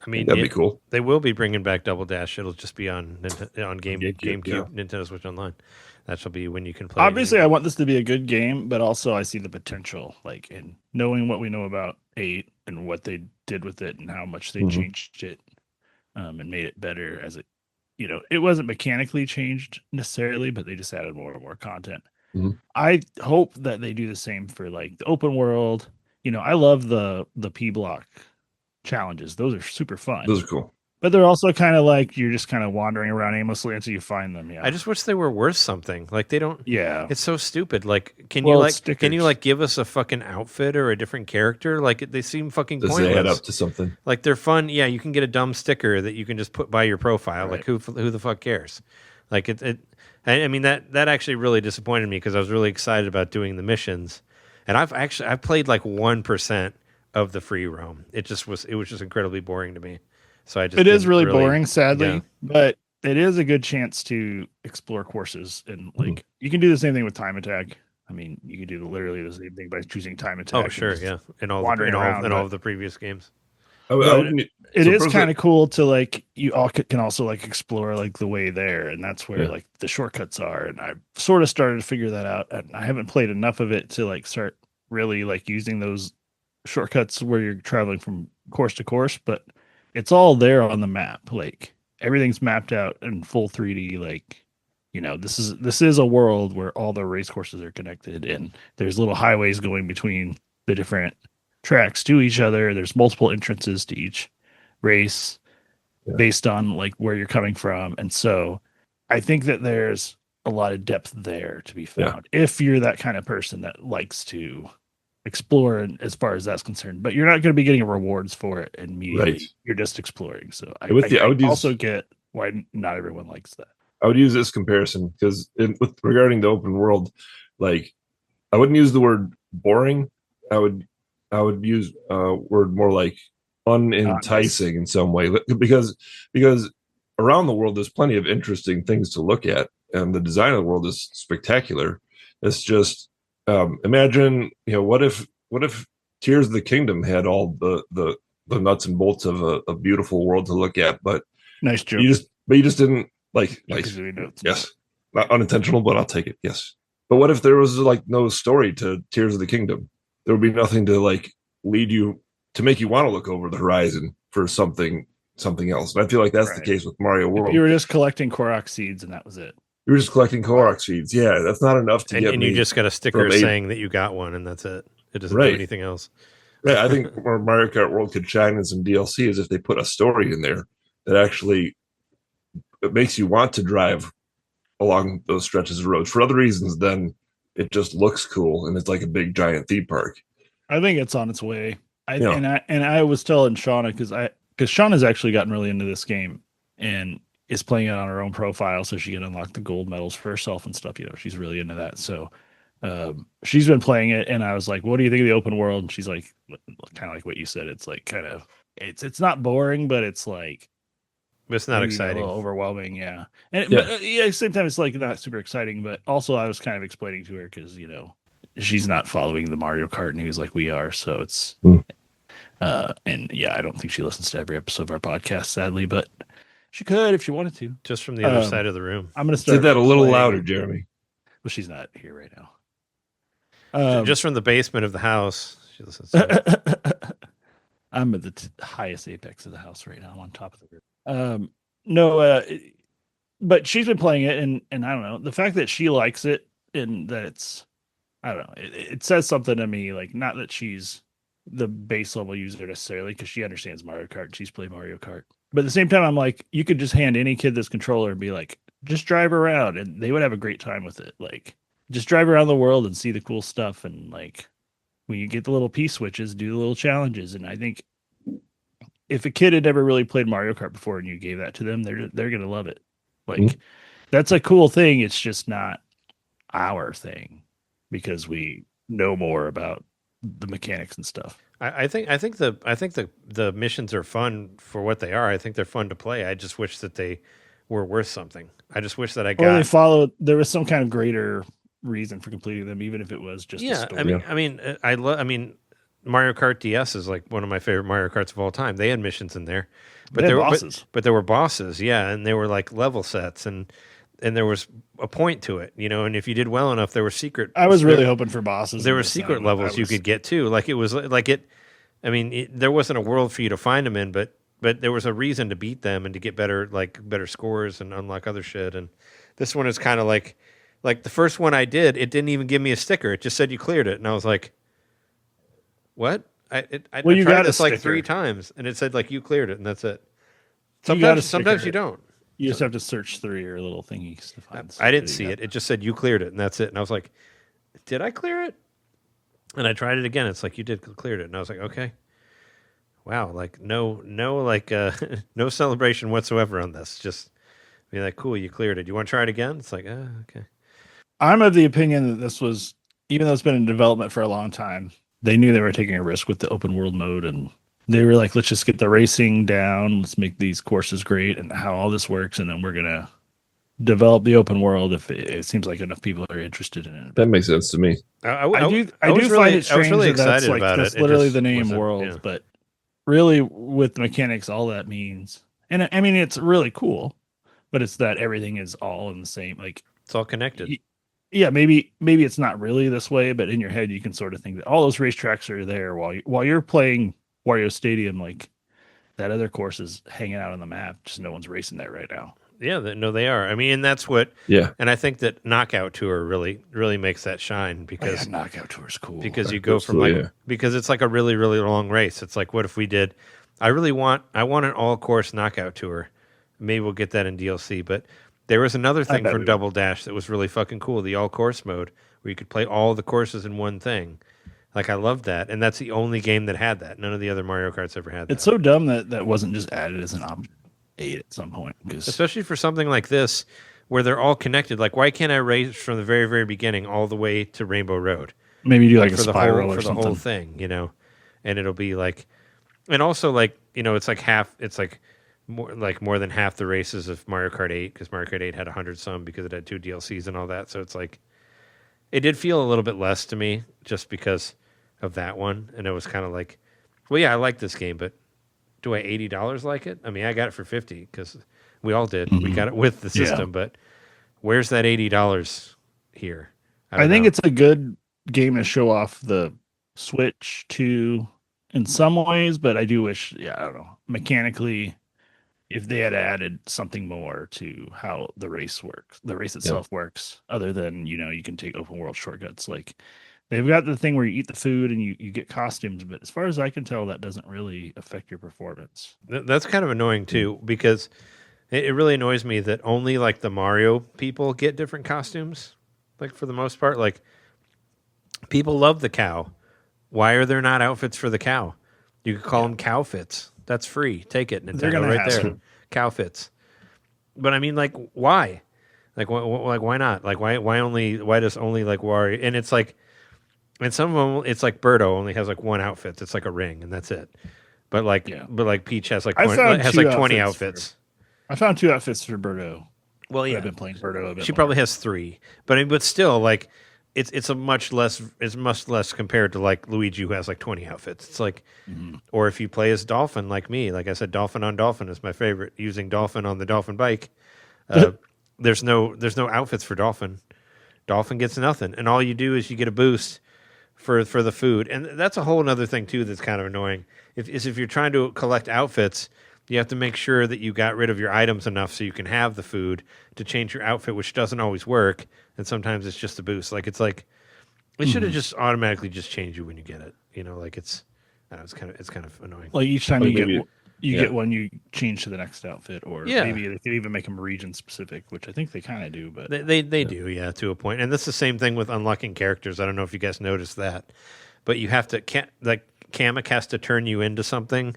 Speaker 2: I mean,
Speaker 4: that'd be cool.
Speaker 2: They will be bringing back Double Dash. It'll just be on GameCube, Nintendo Switch Online. That shall be when you can play.
Speaker 3: Obviously, I want this to be a good game, but also I see the potential, like in knowing what we know about 8 and what they did with it and how much they changed it and made it better as it, it wasn't mechanically changed necessarily, but they just added more and more content.
Speaker 4: Mhm.
Speaker 3: I hope that they do the same for like the open world. I love the P block challenges. Those are super fun.
Speaker 4: Those are cool.
Speaker 3: But they're also kind of like you're just kind of wandering around aimlessly until you find them. Yeah.
Speaker 2: I just wish they were worth something. Like they don't.
Speaker 3: Yeah.
Speaker 2: It's so stupid. Like, can
Speaker 3: Well,
Speaker 2: you
Speaker 3: it's stickers.
Speaker 2: give us a fucking outfit or a different character? Like they seem fucking
Speaker 4: Does
Speaker 2: pointless.
Speaker 4: they add up to something?
Speaker 2: Like they're fun. Yeah, you can get a dumb sticker that you can just put by your profile.
Speaker 3: Right.
Speaker 2: Like who the fuck cares? Like I mean that actually really disappointed me because I was really excited about doing the missions, and I've played like 1% of the free roam. It was just incredibly boring to me. So I just
Speaker 3: It is
Speaker 2: didn't
Speaker 3: really boring, sadly,
Speaker 2: yeah.
Speaker 3: but it is a good chance to explore courses and like you can do the same thing with time attack. I mean, you can do literally the same thing by choosing time attack.
Speaker 2: Oh sure, yeah, in all
Speaker 3: wandering around,
Speaker 2: all of the previous games.
Speaker 3: It is kind of cool to like you all can also like explore like the way there, and that's where like the shortcuts are. And I've sort of started to figure that out, and I haven't played enough of it to like start really like using those shortcuts where you're traveling from course to course, but it's all there on the map. Like everything's mapped out in full 3D. Like, this is a world where all the race courses are connected, and there's little highways going between the different tracks to each other. There's multiple entrances to each race based on like where you're coming from. And so I think that there's a lot of depth there to be found if you're that kind of person that likes to explore, and as far as that's concerned, but you're not going to be getting rewards for it immediately.
Speaker 4: Right.
Speaker 3: You're just exploring. So I
Speaker 4: would
Speaker 3: also get why not everyone likes that.
Speaker 4: I would use this comparison because regarding the open world, like I wouldn't use the word boring. I would use a word more like unenticing in some way, because around the world there's plenty of interesting things to look at, and the design of the world is spectacular. It's just imagine, what if Tears of the Kingdom had all the nuts and bolts of a beautiful world to look at, but
Speaker 3: nice joke.
Speaker 4: you just didn't like nice. Yes, not unintentional, but I'll take it. Yes, but what if there was like no story to Tears of the Kingdom? There would be nothing to like lead you to make you want to look over the horizon for something else. And I feel like that's the case with Mario World.
Speaker 3: If you were just collecting Korok seeds and that was it.
Speaker 4: You were just collecting Korok seeds. Yeah, that's not enough to get me.
Speaker 2: And you just got a sticker saying that you got one, and that's it. It doesn't do anything else.
Speaker 4: Right. I think where Mario Kart World could shine in some DLC is if they put a story in there that actually it makes you want to drive along those stretches of roads for other reasons than it just looks cool and it's like a big giant theme park.
Speaker 3: I think it's on its way. I was telling Shauna because Shauna's actually gotten really into this game and is playing it on her own profile so she can unlock the gold medals for herself and stuff. She's really into that. So she's been playing it, and I was like, what do you think of the open world? And she's like, kind of like what you said. It's like kind of it's not boring, but it's like
Speaker 2: it's not exciting,
Speaker 3: a little overwhelming. Yeah. But at the same time, it's like not super exciting, but also I was kind of explaining to her because she's not following the Mario Kart news like we are, so it's and I don't think she listens to every episode of our podcast, sadly, but she could if she wanted to.
Speaker 2: Just from the other side of the room.
Speaker 3: I'm gonna start
Speaker 4: say that a little louder, Jeremy.
Speaker 3: Well, she's not here right now.
Speaker 2: Just from the basement of the house, she listens to
Speaker 3: I'm at the highest apex of the house right now. I'm on top of the roof. But she's been playing it, and I don't know, the fact that she likes it and that it's, I don't know, it says something to me. Like, not that she's the base level user necessarily, because she understands Mario Kart and she's played Mario Kart. But at the same time, I'm like, you could just hand any kid this controller and be like, just drive around, and they would have a great time with it. Like, just drive around the world and see the cool stuff, and like when you get the little P switches, do the little challenges. And I think if a kid had never really played Mario Kart before and you gave that to them, they're gonna love it. Like that's a cool thing. It's just not our thing because we know more about the mechanics and stuff.
Speaker 2: I think the missions are fun for what they are. I think they're fun to play. I just wish that they were worth something. I just wish that
Speaker 3: there was some kind of greater reason for completing them, even if it was just a story.
Speaker 2: I mean Mario Kart DS is like one of my favorite Mario Karts of all time. They had missions in there, but there were bosses. But there were bosses, and they were like level sets, and there was a point to it, and if you did well enough, there were secret.
Speaker 3: I was really hoping for bosses.
Speaker 2: There were secret levels you could get too. Like it was like it. I mean, there wasn't a world for you to find them in, but but there was a reason to beat them and to get better scores and unlock other shit. And this one is kind of like the first one I did, it didn't even give me a sticker. It just said you cleared it, and I was like, what? I tried this like 3 times, and it said like you cleared it, and that's it. Sometimes you don't.
Speaker 3: You just have to search through your little thingies to find.
Speaker 2: I didn't see it. It just said you cleared it, and that's it. And I was like, did I clear it? And I tried it again. It's like you cleared it, and I was like, okay. Wow, like no no celebration whatsoever on this. Just be like, cool, you cleared it. You want to try it again? It's like, okay.
Speaker 3: I'm of the opinion that this was, even though it's been in development for a long time, they knew they were taking a risk with the open world mode, and they were like, let's just get the racing down. Let's make these courses great and how all this works. And then we're going to develop the open world if it seems like enough people are interested in it.
Speaker 4: That makes sense to me.
Speaker 3: I do find it strange. I was really excited about it. That's literally the name world, but really with mechanics, all that means, and I mean, it's really cool, but it's that everything is all in the same, like
Speaker 2: it's all connected.
Speaker 3: Yeah, maybe it's not really this way, but in your head, you can sort of think that all those racetracks are there while you're playing Wario Stadium, like that other course is hanging out on the map. Just no one's racing there right now.
Speaker 2: Yeah, no, they are. I mean, and that's what.
Speaker 4: Yeah.
Speaker 2: And I think that Knockout Tour really makes that shine because
Speaker 3: Knockout Tour is cool.
Speaker 2: Because you go from because it's like a really long race. It's like, what if we did? I want an all course Knockout Tour. Maybe we'll get that in DLC. But there was another thing from Double Dash that was really fucking cool. The all course mode where you could play all the courses in one thing. Like, I love that, and that's the only game that had that. None of the other Mario Karts ever had that.
Speaker 3: It's so dumb that wasn't just added as an option 8 at some point.
Speaker 2: Especially for something like this, where they're all connected. Like, why can't I race from the very, very beginning all the way to Rainbow Road?
Speaker 3: Maybe do like a spiral or
Speaker 2: for
Speaker 3: something.
Speaker 2: the whole thing, and it'll be like, and also like, it's like half. It's like more than half the races of Mario Kart 8 because Mario Kart 8 had 100 some because it had 2 DLCs and all that. So it's like, it did feel a little bit less to me just because of that one, and it was kind of like, well, yeah, I like this game, but do I $80 like it? I mean, I got it for $50 because we all did. Mm-hmm. We got it with the system, but where's that $80 here?
Speaker 3: I think it's a good game to show off the Switch too, in some ways, but I do wish, I don't know, mechanically, if they had added something more to how the race works, the race itself works, other than you can take open world shortcuts like. They've got the thing where you eat the food and you get costumes, but as far as I can tell, that doesn't really affect your performance.
Speaker 2: That's kind of annoying too, because it really annoys me that only like the Mario people get different costumes. Like for the most part, like people love the cow. Why are there not outfits for the cow? You could call them cow fits. That's free. Take it, Nintendo, right there. Some. Cow fits. But I mean, like, why? Like, why not? Like, why does only like Wario? And it's like. And some of them, it's like Birdo only has like one outfit. It's like a ring, and that's it. But like Peach has like 20 outfits.
Speaker 3: I found 2 outfits for Birdo.
Speaker 2: Well, yeah,
Speaker 3: I've been playing Birdo a bit.
Speaker 2: She probably has 3, but still, like it's much less compared to like Luigi who has like 20 outfits. It's like, or if you play as Dolphin like me, like I said, Dolphin on Dolphin is my favorite. Using Dolphin on the Dolphin bike, there's no outfits for Dolphin. Dolphin gets nothing, and all you do is you get a boost. For the food, and that's a whole other thing too that's kind of annoying. If you're trying to collect outfits, you have to make sure that you got rid of your items enough so you can have the food to change your outfit, which doesn't always work, and sometimes it's just a boost. Like it's like it should have just automatically just changed you when you get it. Like it's kind of annoying.
Speaker 3: Like each time you get one, you change to the next outfit, or maybe they could even make them region specific, which I think they kind of do. But
Speaker 2: they do, to a point. And that's the same thing with unlocking characters. I don't know if you guys noticed that, but you have to Kamek has to turn you into something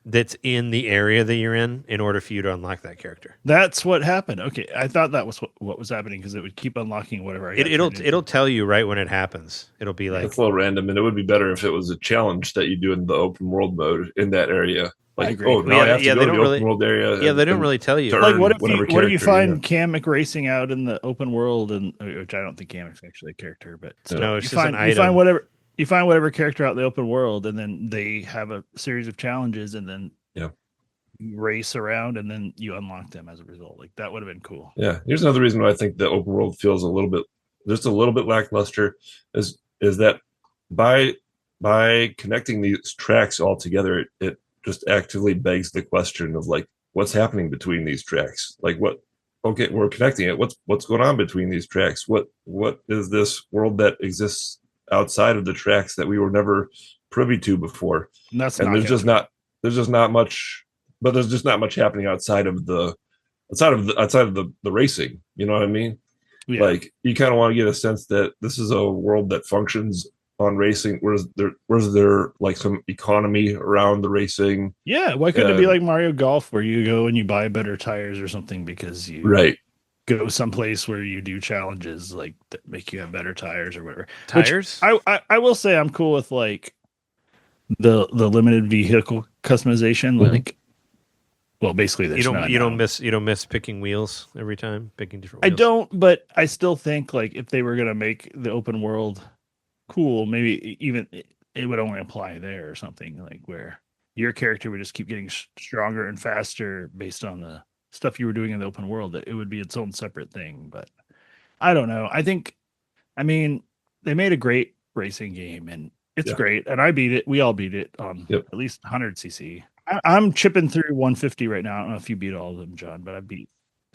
Speaker 2: that's in the area that you're in order for you to unlock that character.
Speaker 3: That's what happened. Okay, I thought that was what was happening because it would keep unlocking whatever.
Speaker 2: It'll tell you right when it happens. It'll be like
Speaker 4: it's a little random, and it would be better if it was a challenge that you do in the open world mode in that area. Like,
Speaker 3: I agree.
Speaker 4: I have to go to the open world area.
Speaker 2: Yeah, they don't really tell you.
Speaker 3: Like, what if you find Kamek racing out in the open world, which I don't think Kamek's actually a character, but
Speaker 2: no, it's just an item.
Speaker 3: You find whatever character out in the open world, and then they have a series of challenges, and then you race around, and then you unlock them as a result. Like that would have been cool.
Speaker 4: Yeah, here's another reason why I think the open world feels a little bit lackluster. Is that by connecting these tracks all together, it just actively begs the question of like what's happening between these tracks. Like what? Okay, we're connecting it. What's going on between these tracks? What is this world that exists outside of the tracks that we were never privy to before?
Speaker 3: And that's
Speaker 4: And
Speaker 3: not
Speaker 4: there's just not much, but there's just not much happening outside of the racing. You know what I mean?
Speaker 3: yeah.
Speaker 4: Like you kind of want to get a sense that this is a world that functions on racing. Where's there like some economy around the racing?
Speaker 3: Yeah, why couldn't it be like Mario Golf where you go and you buy better tires or something because you
Speaker 4: Right.
Speaker 3: go someplace where you do challenges like that make you have better tires or whatever.
Speaker 2: Tires?
Speaker 3: Which I will say I'm cool with like the limited vehicle customization.
Speaker 4: Mhm.
Speaker 3: Like, well, basically there's
Speaker 2: You don't miss picking wheels every time, picking different
Speaker 3: I
Speaker 2: wheels.
Speaker 3: don't, but I still think like if they were gonna make the open world cool, maybe even it would only apply there or something like where your character would just keep getting stronger and faster based on the stuff you were doing in the open world. That it would be its own separate thing. But I don't know. I mean, they made a great racing game and it's
Speaker 4: Yeah.
Speaker 3: great. And I beat it. We all beat it on
Speaker 4: Yep.
Speaker 3: at least 100cc. I'm chipping through 150 right now. I don't know if you beat all of them, John, but I beat.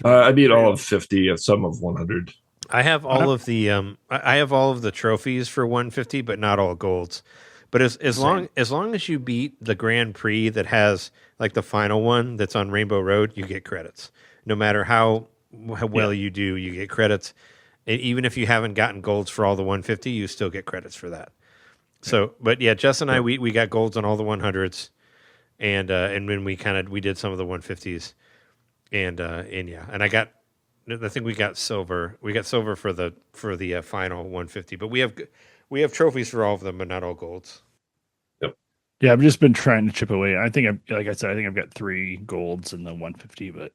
Speaker 4: I beat all of 50 and some of 100.
Speaker 2: I have all of the I have all of the trophies for 150, but not all golds. But as long as you beat the Grand Prix that has like the final one that's on Rainbow Road, you get credits. No matter how well you do, you get credits. Even if you haven't gotten golds for all the 150, you still get credits for that. So, but yeah, Jess and I we got golds on all the 100s, and when we did some of the 150s, and yeah, and I think we got silver. We got silver for the final 150, but we have trophies for all of them, but not all golds.
Speaker 3: Yeah, I've just been trying to chip away. I think like I said, I think I've got 3 golds in the 150, but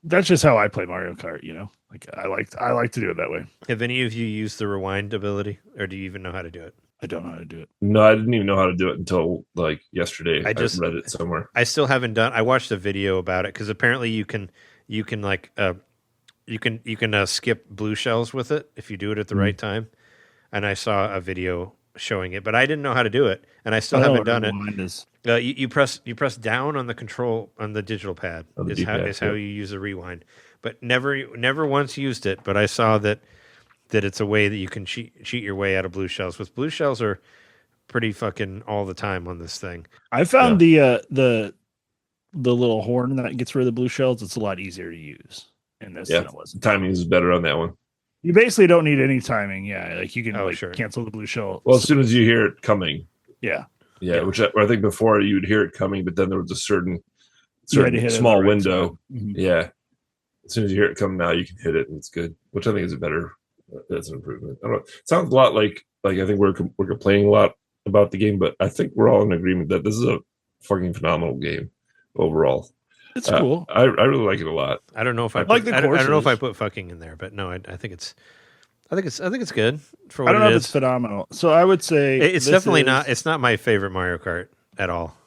Speaker 3: that's just how I play Mario Kart. You know, like I like to do it that way.
Speaker 2: Have any of you used the rewind ability, or do you even know how to do it?
Speaker 3: I don't know how to do it.
Speaker 4: No, I didn't even know how to do it until like yesterday. I read it somewhere.
Speaker 2: I still haven't done. I watched a video about it because apparently you can skip blue shells with it if you do it at the right time. And I saw a video showing it, but I didn't know how to do it, and I still haven't done it. You press down on the control on the digital pad is how you use the rewind, but never once used it. But I saw that it's a way that you can cheat your way out of blue shells. With blue shells are pretty fucking all the time on this thing.
Speaker 3: I found the little horn that gets rid of the blue shells. It's a lot easier to use in this than it was.
Speaker 4: Timing is better on that one.
Speaker 3: You basically don't need any timing. Yeah, like you can
Speaker 2: sure.
Speaker 3: cancel the blue shell.
Speaker 4: Well, as soon as you hear it coming.
Speaker 3: Yeah.
Speaker 4: Which I think before you would hear it coming, but then there was a certain small window.
Speaker 3: Mm-hmm.
Speaker 4: Yeah. As soon as you hear it coming now, you can hit it and it's good, which I think is that's an improvement. I don't know. It sounds a lot like I think we're complaining a lot about the game, but I think we're all in agreement that this is a fucking phenomenal game overall.
Speaker 3: It's cool.
Speaker 4: I really like it a lot.
Speaker 2: I don't know if
Speaker 3: I like the courses.
Speaker 2: I don't know if I put fucking in there, but no, I think it's good for what
Speaker 3: I don't know
Speaker 2: it
Speaker 3: if
Speaker 2: is.
Speaker 3: it's phenomenal. So I would say
Speaker 2: It's definitely not. It's not my favorite Mario Kart at all.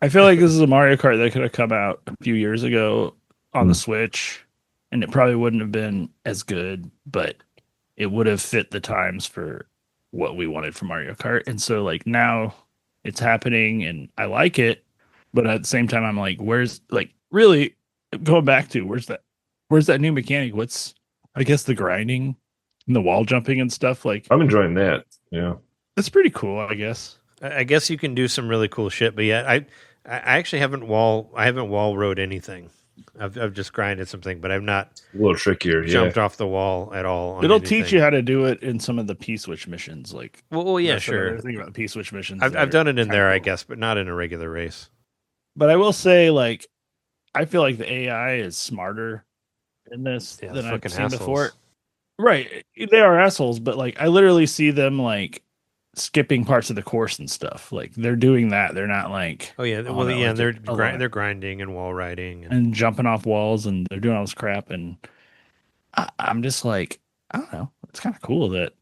Speaker 3: I feel like this is a Mario Kart that could have come out a few years ago on the Switch, and it probably wouldn't have been as good, but it would have fit the times for what we wanted from Mario Kart. And so like now it's happening and I like it, but at the same time I'm like, where's like really going back to where's that new mechanic? What's I guess the grinding and the wall jumping and stuff. Like
Speaker 4: I'm enjoying that. Yeah.
Speaker 3: That's pretty cool, I guess.
Speaker 2: I guess you can do some really cool shit, but yeah, I actually haven't wall rode anything. I've just grinded something, but I've not
Speaker 4: a little trickier.
Speaker 2: Jumped off the wall at all.
Speaker 3: It'll teach you how to do it in some of the P-switch missions. Like,
Speaker 2: well, yeah, sure.
Speaker 3: Think about P-switch missions.
Speaker 2: I've done it in there, I guess, but not in a regular race.
Speaker 3: But I will say, like, I feel like the AI is smarter in this than I've seen assholes before. Right, they are assholes, but like, I literally see them like skipping parts of the course and stuff. Like they're doing that. They're not like,
Speaker 2: oh yeah, well yeah, they're grinding and wall riding
Speaker 3: and jumping off walls, and they're doing all this crap. And I'm just like, I don't know. It's kind of cool that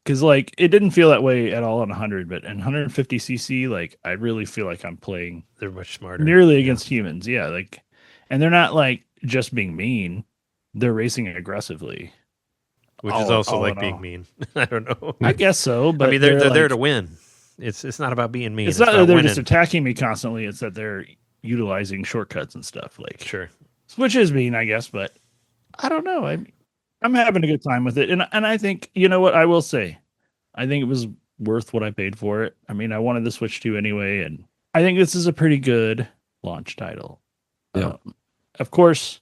Speaker 3: because like it didn't feel that way at all on 100, but in 150cc, like I really feel like I'm playing.
Speaker 2: They're much smarter,
Speaker 3: nearly against humans. Yeah, like, and they're not like just being mean. They're racing aggressively.
Speaker 2: Which is also like being mean. I don't know.
Speaker 3: I guess so, but
Speaker 2: I mean, they're there to win. It's not about being mean.
Speaker 3: It's not that
Speaker 2: about
Speaker 3: they're
Speaker 2: winning.
Speaker 3: just attacking me constantly. It's that they're utilizing shortcuts and stuff. Like,
Speaker 2: Sure.
Speaker 3: which is mean, I guess. But I don't know. I'm having a good time with it, and I think you know what I will say. I think it was worth what I paid for it. I mean, I wanted the Switch 2 anyway, and I think this is a pretty good launch title.
Speaker 4: Yeah.
Speaker 3: Of course,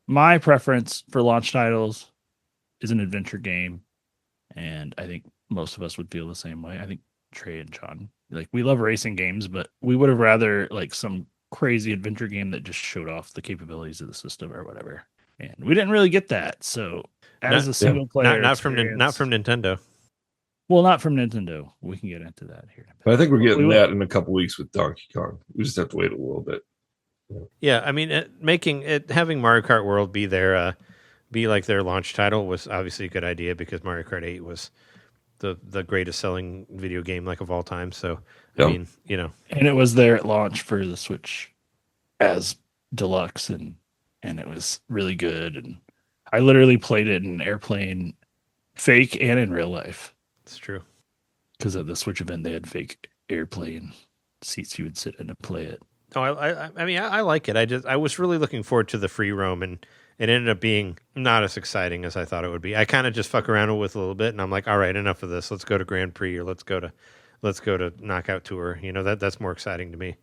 Speaker 3: my preference for launch titles is an adventure game, and I think most of us would feel the same way. I think Trey and John, like, we love racing games, but we would have rather like some crazy adventure game that just showed off the capabilities of the system or whatever. And we didn't really get that. So as a single player,
Speaker 2: not from Nintendo.
Speaker 3: Well, not from Nintendo. We can get into that here.
Speaker 4: But I think we're getting
Speaker 3: We will.
Speaker 4: that in a couple weeks with Donkey Kong. We just have to wait a little bit.
Speaker 2: Yeah, I mean, having Mario Kart World be like their launch title was obviously a good idea because Mario Kart 8 was the greatest selling video game like of all time. So
Speaker 4: Yeah.
Speaker 2: I mean, you know,
Speaker 3: And it was there at launch for the Switch as deluxe, and it was really good. And I literally played it in airplane, fake and in real life,
Speaker 2: it's true.
Speaker 3: because at the Switch event they had fake airplane seats you would sit in and play it.
Speaker 2: Oh, I mean, I like it. I was really looking forward to the free roam, and it ended up being not as exciting as I thought it would be. I kind of just fuck around with it a little bit, and I'm like, all right, enough of this. Let's go to Grand Prix, or let's go to Knockout Tour. You know, that's more exciting to me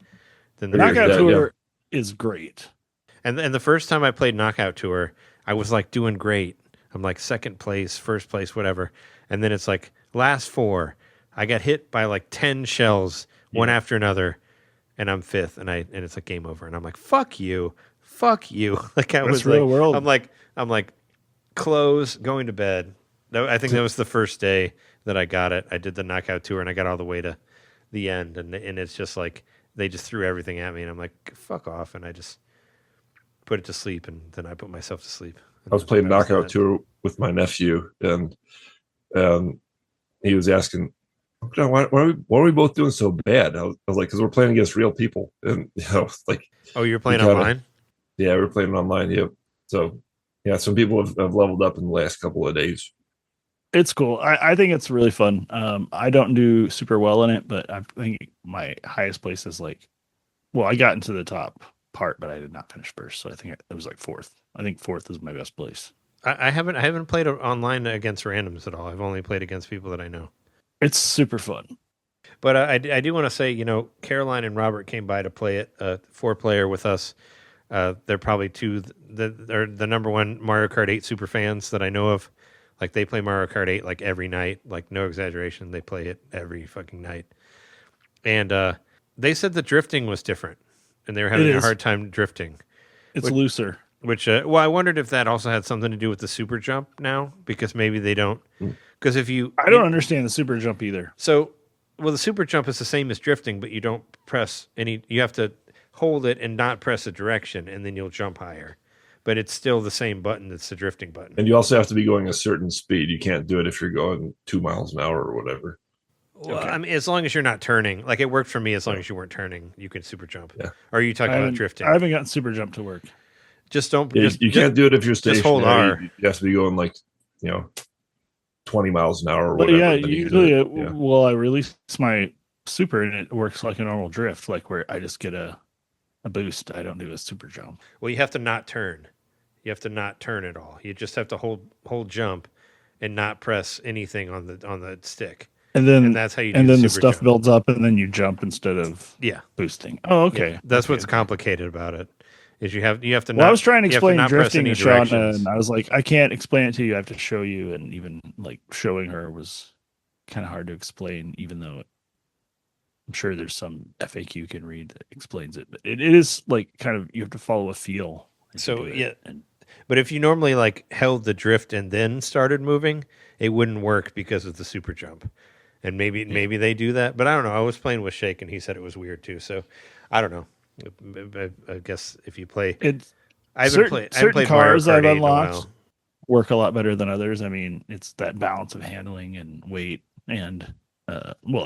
Speaker 2: than the
Speaker 3: Knockout
Speaker 4: Yeah,
Speaker 3: Tour is great.
Speaker 2: And the first time I played Knockout Tour, I was like doing great. I'm like second place, first place, whatever. And then it's like last 4. I got hit by like 10 shells, one after another, and I'm 5th, and it's like game over. And I'm like, fuck you. Like I was
Speaker 3: real
Speaker 2: like,
Speaker 3: world.
Speaker 2: I'm like, close, going to bed. I think that was the first day that I got it. I did the Knockout Tour, and I got all the way to the end, and it's just like they just threw everything at me, and I'm like, fuck off, and I just put it to sleep, and then I put myself to sleep.
Speaker 4: I was playing Knockout Tour with my nephew, and he was asking, why are we both doing so bad? I was like, because we're playing against real people. And, you know, like.
Speaker 2: Oh, you're playing online?
Speaker 4: Yeah, we're playing online. Yep. So, yeah, some people have leveled up in the last couple of days.
Speaker 3: It's cool. I think it's really fun. I don't do super well in it, but I think my highest place is like, well, I got into the top part, but I did not finish first. So I think it was like 4th. I think 4th is my best place.
Speaker 2: I haven't played online against randoms at all. I've only played against people that I know.
Speaker 3: It's super fun.
Speaker 2: But I do want to say, you know, Caroline and Robert came by to play it, 4-player with us. They're probably they're the number one Mario Kart 8 super fans that I know of. Like, they play Mario Kart 8 like every night, like no exaggeration. They play it every fucking night. And they said the drifting was different, and they were having a hard time drifting.
Speaker 3: It's looser.
Speaker 2: Which, well, I wondered if that also had something to do with the super jump now, because maybe they don't. Because if
Speaker 3: I don't understand the super jump either.
Speaker 2: So, well, the super jump is the same as drifting, but you don't press any. You have to hold it and not press a direction, and then you'll jump higher. But it's still the same button. That's the drifting button.
Speaker 4: And you also have to be going a certain speed. You can't do it if you're going 2 miles an hour or whatever.
Speaker 2: Well, I mean, as long as you're not turning. Like, it worked for me as long as you weren't turning. You can super jump.
Speaker 4: Yeah.
Speaker 2: Or are you talking about drifting?
Speaker 3: I haven't gotten super jump to work.
Speaker 2: Just don't.
Speaker 4: Yeah, you can't do it if you're stationary.
Speaker 2: Just hold R.
Speaker 4: You have to be going like, 20 miles an hour or
Speaker 3: But
Speaker 4: whatever.
Speaker 3: yeah, usually, well, I release my super and it works like a normal drift, like where I just get a boost. I don't do a super jump.
Speaker 2: Well, you have to not turn. You have to not turn at all. You just have to hold jump and not press anything on the stick.
Speaker 3: And then
Speaker 2: that's how you do
Speaker 3: and then the
Speaker 2: super
Speaker 3: stuff
Speaker 2: jump.
Speaker 3: builds up and then you jump instead of boosting. Oh, okay.
Speaker 2: Yeah, that's
Speaker 3: okay.
Speaker 2: what's complicated about it. Is you have to not.
Speaker 3: Well, I was trying to
Speaker 2: you have to
Speaker 3: explain
Speaker 2: not press
Speaker 3: drifting
Speaker 2: any
Speaker 3: to Shauna,
Speaker 2: directions.
Speaker 3: and I was like, I can't explain it to you. I have to show you, and even like showing her was kind of hard to explain, even though I'm sure there's some FAQ you can read that explains it. But it is like kind of you have to follow a feel.
Speaker 2: So yeah, but if you normally like held the drift and then started moving, it wouldn't work because of the super jump. And maybe they do that, but I don't know. I was playing with Shake, and he said it was weird too. So I don't know. I guess if you play, I haven't played
Speaker 3: cars
Speaker 2: Mario Kart
Speaker 3: I've
Speaker 2: 8 in a
Speaker 3: unlocked
Speaker 2: while.
Speaker 3: work a lot better than others. I mean, it's that balance of handling and weight and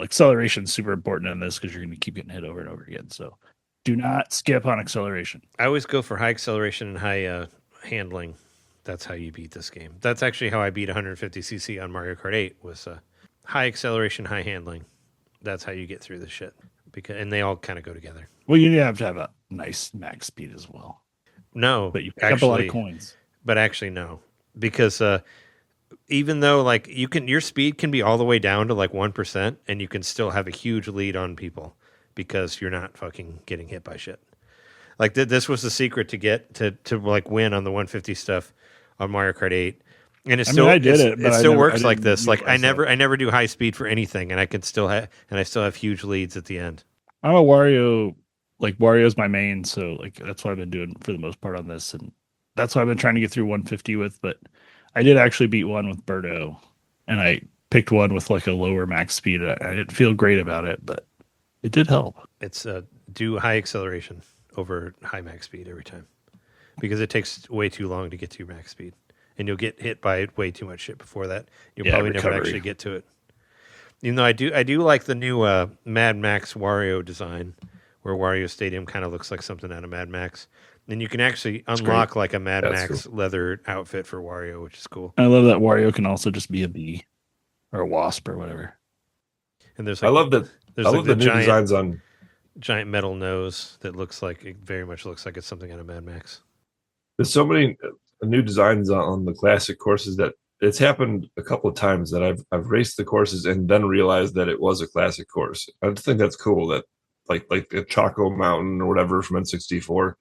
Speaker 3: acceleration is super important in this because you're going to keep getting hit over and over again. So do not skip on acceleration.
Speaker 2: I always go for high acceleration and high handling. That's how you beat this game. That's actually how I beat 150cc on Mario Kart 8 was high acceleration, high handling. That's how you get through the shit. And they all kind of go together.
Speaker 3: Well, you have to have a nice max speed as well.
Speaker 2: No,
Speaker 3: But you pick up a lot of coins.
Speaker 2: But actually, no, because even though like your speed can be all the way down to like 1%, and you can still have a huge lead on people because you're not fucking getting hit by shit. Like this was the secret to get to like win on the 150 stuff on Mario Kart 8. And it still works like this. Like I never do high speed for anything, and I still have huge leads at the end.
Speaker 3: I'm a Wario, like Wario's my main, so like that's what I've been doing for the most part on this, and that's what I've been trying to get through 150 with. But I did actually beat one with Birdo, and I picked one with like a lower max speed. I didn't feel great about it, but it did help.
Speaker 2: It's do high acceleration over high max speed every time, because it takes way too long to get to your max speed. And you'll get hit by way too much shit before that. You'll probably never actually get to it. Even though I do like the new Mad Max Wario design, where Wario Stadium kind of looks like something out of Mad Max. And you can actually unlock like a Mad Max leather outfit for Wario, which is cool.
Speaker 3: I love that Wario can also just be a bee or a wasp or whatever.
Speaker 2: And there's like,
Speaker 4: I love that.
Speaker 2: There's
Speaker 4: I
Speaker 2: like
Speaker 4: love the new designs on
Speaker 2: giant metal nose that very much looks like it's something out of Mad Max.
Speaker 4: There's so many new designs on the classic courses that it's happened a couple of times that I've raced the courses and then realized that it was a classic course. I just think that's cool that like the Choco Mountain or whatever from N64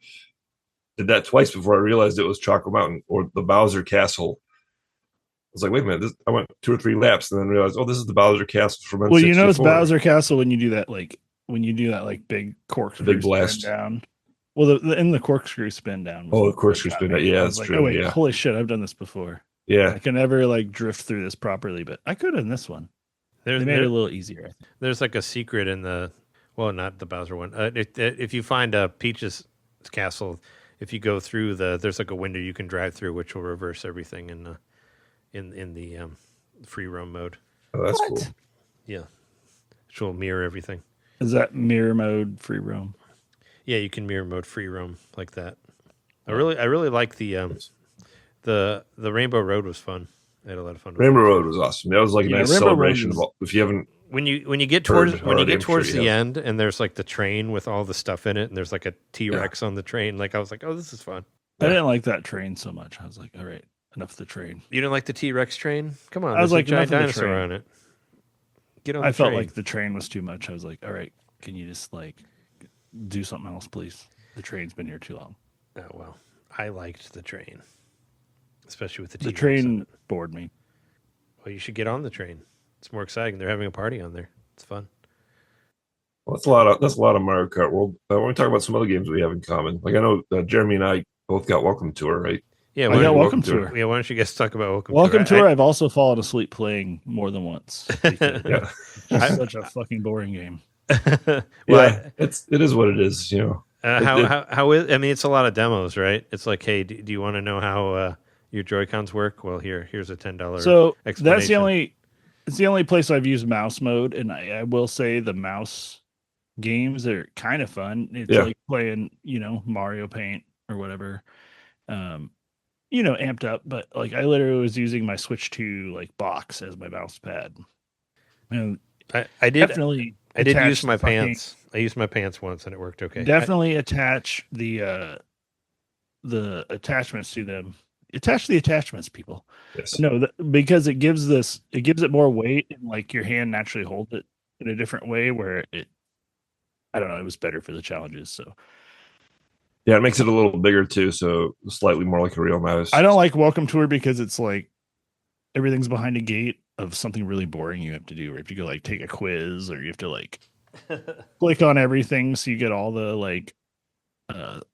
Speaker 4: did that twice before I realized it was Choco Mountain, or the Bowser Castle. I was like, wait a minute, I went 2 or 3 laps and then realized, oh, this is the Bowser Castle from N64.
Speaker 3: Well, you know it's Bowser Castle when you do that big corkscrew
Speaker 4: big blast
Speaker 3: down. Well, the corkscrew spin down.
Speaker 4: The corkscrew spin down. Yeah, that's true.
Speaker 3: Oh, wait,
Speaker 4: yeah.
Speaker 3: Holy shit, I've done this before.
Speaker 4: Yeah.
Speaker 3: I can never like drift through this properly, but I could in this one. They made it a little easier, I think.
Speaker 2: There's like a secret in not the Bowser one. If you find Peach's castle, if you go through there's like a window you can drive through, which will reverse everything in the free roam mode.
Speaker 4: Oh, that's cool.
Speaker 2: Yeah. Which will mirror everything.
Speaker 3: Is that mirror mode free roam?
Speaker 2: Yeah, you can mirror mode free roam like that. I really like the Rainbow Road was fun. I had a lot of fun with
Speaker 4: Rainbow Road was awesome. That was like a nice
Speaker 3: Rainbow
Speaker 4: celebration
Speaker 3: Road
Speaker 4: if you haven't
Speaker 2: when you get towards the end and there's like the train with all the stuff in it and there's like a T-Rex on the train, like I was like, oh, this is fun.
Speaker 3: I didn't like that train so much. I was like, all right, enough of the train.
Speaker 2: You didn't like the T-Rex train? Come on,
Speaker 3: I was like,
Speaker 2: a giant dinosaur on it. Get on.
Speaker 3: I felt like the train was too much. I was like, all right, can you just like do something else, please? The train's been here too long.
Speaker 2: Oh well, I liked the train, especially with the
Speaker 3: T-Rex. The train bored me.
Speaker 2: Well, you should get on the train. It's more exciting. They're having a party on there. It's fun.
Speaker 4: Well, that's a lot of Mario Kart World. I want to talk about some other games we have in common. Like I know Jeremy and I both got Welcome Tour, right?
Speaker 2: Yeah,
Speaker 3: I got Welcome Tour.
Speaker 2: Yeah, why don't you guys talk about
Speaker 3: Welcome Tour? I've also fallen asleep playing more than once.
Speaker 4: Yeah,
Speaker 3: it's such a fucking boring game.
Speaker 4: Well, it is what it is, you know.
Speaker 2: How is? I mean, it's a lot of demos, right? It's like, hey, do you want to know how your Joy-Cons work? Well, here's a $10.
Speaker 3: So that's it's the only place I've used mouse mode, and I will say the mouse games are kind of fun. It's like playing, Mario Paint or whatever, amped up. But like, I literally was using my Switch 2 like box as my mouse pad. And
Speaker 2: I did
Speaker 3: definitely.
Speaker 2: I did use my pants. I used my pants once, and it worked okay.
Speaker 3: Definitely attach the attachments to them. Attach the attachments, people.
Speaker 4: Yes.
Speaker 3: No, because it gives it more weight, and like your hand naturally holds it in a different way. Where it was better for the challenges. So
Speaker 4: yeah, it makes it a little bigger too, so slightly more like a real mouse.
Speaker 3: I don't like Welcome Tour because it's like everything's behind a gate of something really boring you have to do, or if you go like take a quiz, or you have to like click on everything so you get all the like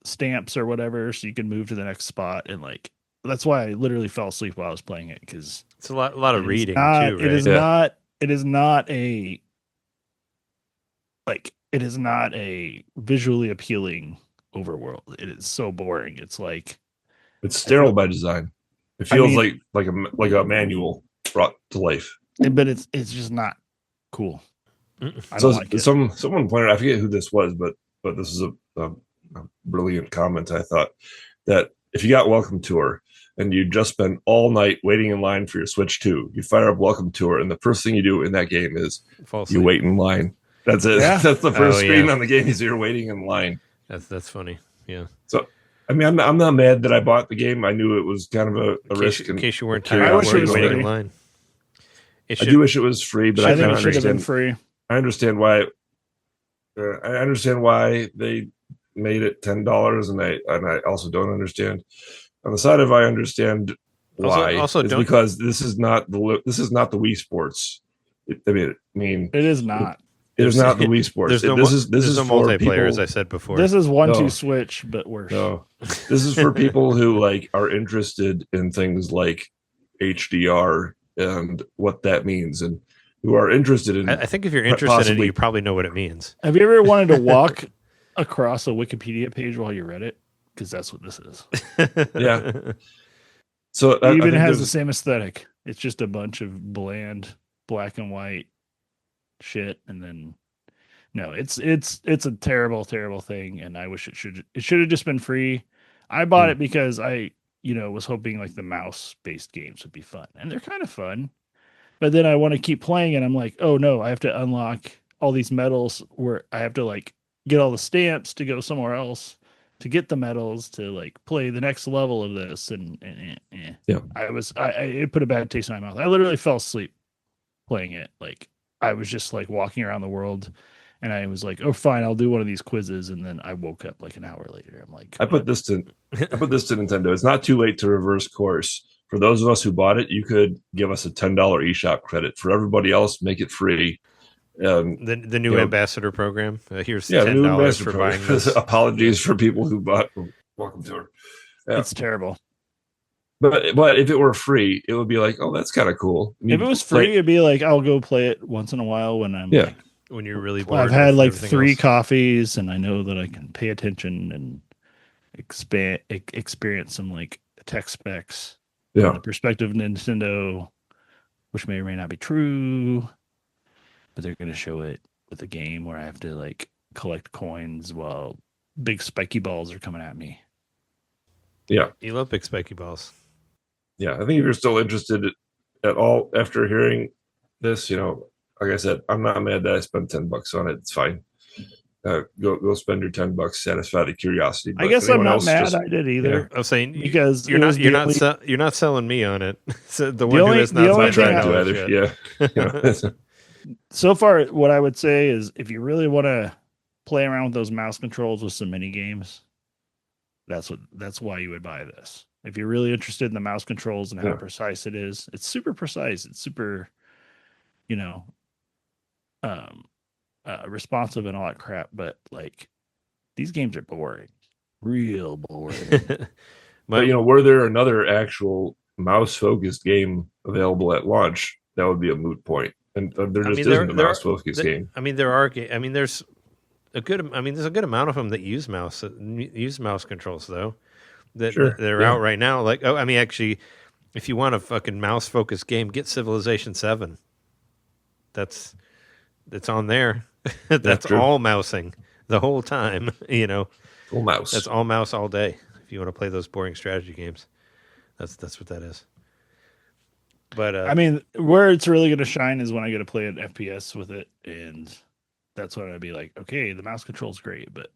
Speaker 3: stamps or whatever, so you can move to the next spot. And like that's why I literally fell asleep while I was playing it, because
Speaker 2: it's a lot of reading too. Right?
Speaker 3: It is not a visually appealing overworld. It is so boring. It's like
Speaker 4: it's sterile by design. It feels like a manual brought to life,
Speaker 3: but it's just not cool.
Speaker 4: Someone pointed out, I forget who this was, but this is a brilliant comment. I thought that if you got Welcome Tour and you just spend all night waiting in line for your Switch 2, you fire up Welcome Tour, and the first thing you do in that game is you wait in line. That's it.
Speaker 3: Yeah.
Speaker 4: That's the first
Speaker 2: Oh,
Speaker 4: screen
Speaker 2: yeah.
Speaker 4: on the game. Is you're waiting in line.
Speaker 2: That's funny. Yeah.
Speaker 4: So, I mean, I'm not mad that I bought the game. I knew it was kind of a risk.
Speaker 2: In case you weren't
Speaker 4: a
Speaker 2: tired
Speaker 3: I
Speaker 2: of
Speaker 3: wish it was
Speaker 2: waiting
Speaker 3: free.
Speaker 2: in line.
Speaker 4: I do wish it was free, but
Speaker 3: I
Speaker 4: I
Speaker 3: think
Speaker 4: kind
Speaker 3: it
Speaker 4: of
Speaker 3: should have been
Speaker 4: understand.
Speaker 3: free.
Speaker 4: I understand why. I understand why they made it $10, and I also don't understand. On the side of I understand why.
Speaker 2: Also
Speaker 4: it's
Speaker 2: don't-
Speaker 4: because this is not the Wii Sports. I mean,
Speaker 3: It is not.
Speaker 4: it is not the Wii Sports.
Speaker 2: There's no
Speaker 4: this is
Speaker 2: no
Speaker 4: for
Speaker 2: multiplayer,
Speaker 4: people,
Speaker 2: as I said before.
Speaker 3: This is 1-2
Speaker 4: No.
Speaker 3: Switch, but worse.
Speaker 4: No, this is for people who like are interested in things like HDR and what that means, and who are interested in.
Speaker 2: I think if you're interested in it,
Speaker 4: possibly-
Speaker 2: you probably know what it means.
Speaker 3: Have you ever wanted to walk across a Wikipedia page while you read it? Because that's what this is.
Speaker 4: Yeah. So
Speaker 3: It even has the same aesthetic. It's just a bunch of bland black and white shit, and then no, it's a terrible, terrible thing, and I wish it should have just been free. I bought it because I was hoping like the mouse based games would be fun, and they're kind of fun. But then I want to keep playing, and I'm like, oh no, I have to unlock all these medals where I have to like get all the stamps to go somewhere else to get the medals to like play the next level of this, and
Speaker 4: Yeah.
Speaker 3: It put a bad taste in my mouth. I literally fell asleep playing it. Like I was just like walking around the world, and I was like, oh fine, I'll do one of these quizzes, and then I woke up like an hour later. I'm like,
Speaker 4: I put this to Nintendo. It's not too late to reverse course. For those of us who bought it, you could give us a $10 eShop credit. For everybody else, make it free.
Speaker 2: The new ambassador program. Here's
Speaker 4: the new
Speaker 2: $10
Speaker 4: ambassador
Speaker 2: for buying
Speaker 4: program.
Speaker 2: this.
Speaker 4: Apologies for people who bought. Welcome to her. Yeah.
Speaker 3: it's terrible.
Speaker 4: But if it were free, it would be like, oh, that's kind of cool. I mean,
Speaker 3: If it was free, it'd be like I'll go play it once in a while when I'm
Speaker 4: Yeah.
Speaker 3: like,
Speaker 2: When you're really bored.
Speaker 3: I've had
Speaker 2: with
Speaker 3: like
Speaker 2: everything
Speaker 3: 3
Speaker 2: else.
Speaker 3: coffees, and I know that I can pay attention and experience some like tech specs from
Speaker 4: yeah,
Speaker 3: the perspective of Nintendo, which may or may not be true, but they're going to show it with a game where I have to like collect coins while big spiky balls are coming at me.
Speaker 4: yeah,
Speaker 2: You love big spiky balls.
Speaker 4: yeah. I think if you're still interested at all after hearing this, like I said, I'm not mad that I spent $10 on it. It's fine. Go spend your $10, satisfy the curiosity.
Speaker 3: I
Speaker 4: But
Speaker 3: guess I'm
Speaker 4: anyone
Speaker 3: not
Speaker 4: else
Speaker 3: mad
Speaker 4: just-
Speaker 3: I did either.
Speaker 2: I'm saying
Speaker 3: Because
Speaker 2: you're
Speaker 3: it
Speaker 2: not
Speaker 3: was
Speaker 2: you're not selling me on it. So the one
Speaker 3: only-
Speaker 2: who is
Speaker 3: the
Speaker 2: not
Speaker 3: only
Speaker 4: I'm not
Speaker 3: thing
Speaker 4: trying
Speaker 3: I-
Speaker 4: to either. Yeah.
Speaker 3: So far, what I would say is if you really want to play around with those mouse controls with some mini games, that's why you would buy this. If you're really interested in the mouse controls and how
Speaker 4: Yeah.
Speaker 3: precise it is, it's super precise. It's super, responsive and all that crap. But like, these games are boring, real boring.
Speaker 4: But were there another actual mouse-focused game available at launch, that would be a moot point. And there just isn't a mouse-focused game.
Speaker 2: I mean, there are. I mean, there's a good amount of them that use mouse controls though. That
Speaker 4: Sure,
Speaker 2: they're
Speaker 4: yeah.
Speaker 2: out right now. Like, I mean, actually, if you want a fucking mouse-focused game, get Civilization 7. It's on there. That's
Speaker 4: true.
Speaker 2: all mousing the whole time.
Speaker 4: Full mouse.
Speaker 2: That's all mouse all day. If you want to play those boring strategy games, that's what that is. But
Speaker 3: I mean, where it's really going to shine is when I get to play an FPS with it, and that's when I'd be like, okay, the mouse control's great, but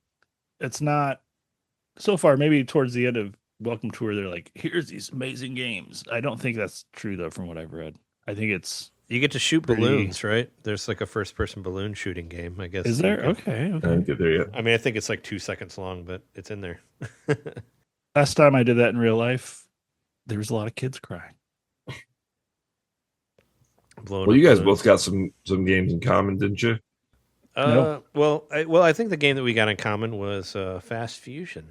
Speaker 3: it's not. So far, maybe towards the end of Welcome Tour, they're like, here's these amazing games. I don't think that's true though, from what I've read. I think it's
Speaker 2: you get to shoot
Speaker 3: pretty-
Speaker 2: balloons, right? There's like a first-person balloon shooting game, I guess.
Speaker 3: is there okay.
Speaker 4: I didn't get there yet.
Speaker 2: I mean, I think it's like 2 seconds long, but it's in there.
Speaker 3: Last time I did that in real life, there was a lot of kids crying.
Speaker 2: Blowing
Speaker 4: Well,
Speaker 2: up
Speaker 4: you guys
Speaker 2: balloons.
Speaker 4: both got some games in common, didn't you?
Speaker 3: No.
Speaker 2: Well, I think the game that we got in common was Fast Fusion.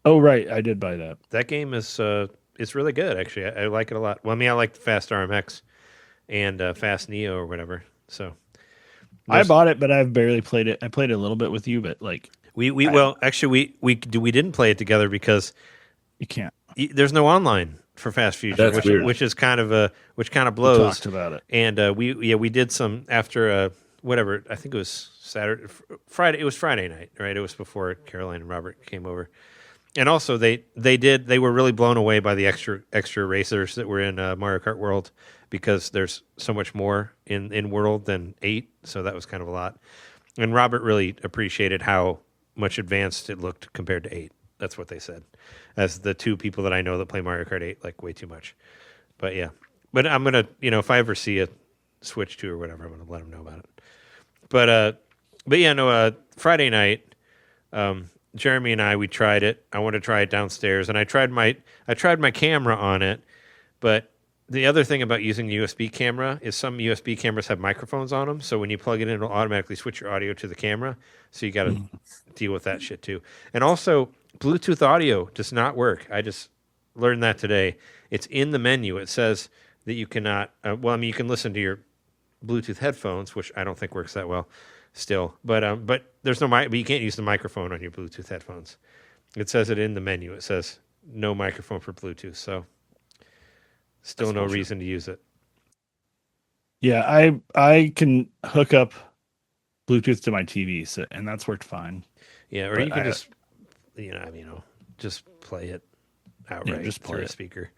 Speaker 3: Oh, right, I did buy that.
Speaker 2: That game is it's really good, actually. I like it a lot. Well, I mean, I like Fast RMX and Fast Neo or whatever. So
Speaker 3: I bought it, but I've barely played it. I played it a little bit with you, but like
Speaker 2: we didn't play it together because
Speaker 3: you can't.
Speaker 2: there's no online for Fast Fusion,
Speaker 4: That's weird.
Speaker 2: which is kind of
Speaker 3: We
Speaker 2: blows.
Speaker 3: talked about it.
Speaker 2: And we did some after whatever. I think it was Friday. It was Friday night, right? It was before Caroline and Robert came over. And also they were really blown away by the extra racers that were in Mario Kart World, because there's so much more in World than 8, so that was kind of a lot. And Robert really appreciated how much advanced it looked compared to 8. That's what they said. As the 2 people that I know that play Mario Kart 8 like way too much. But yeah. But I'm going to, if I ever see a Switch 2 or whatever, I'm going to let them know about it. But yeah, no, Friday night, Jeremy and we tried it. I want to try it downstairs, and I tried my camera on it. But the other thing about using a USB camera is some USB cameras have microphones on them, so when you plug it in, it'll automatically switch your audio to the camera. So you got to deal with that shit too. And also, Bluetooth audio does not work. I just learned that today. It's in the menu. It says that you cannot. You can listen to your Bluetooth headphones, which I don't think works that well still. But there's no but you can't use the microphone on your Bluetooth headphones. It says it in the menu. It says no microphone for Bluetooth. So still no reason to use it.
Speaker 3: Yeah, I can hook up Bluetooth to my TV, and that's worked fine.
Speaker 2: Yeah, or you can just just play it outright
Speaker 3: just play
Speaker 2: through a
Speaker 3: it.
Speaker 2: speaker.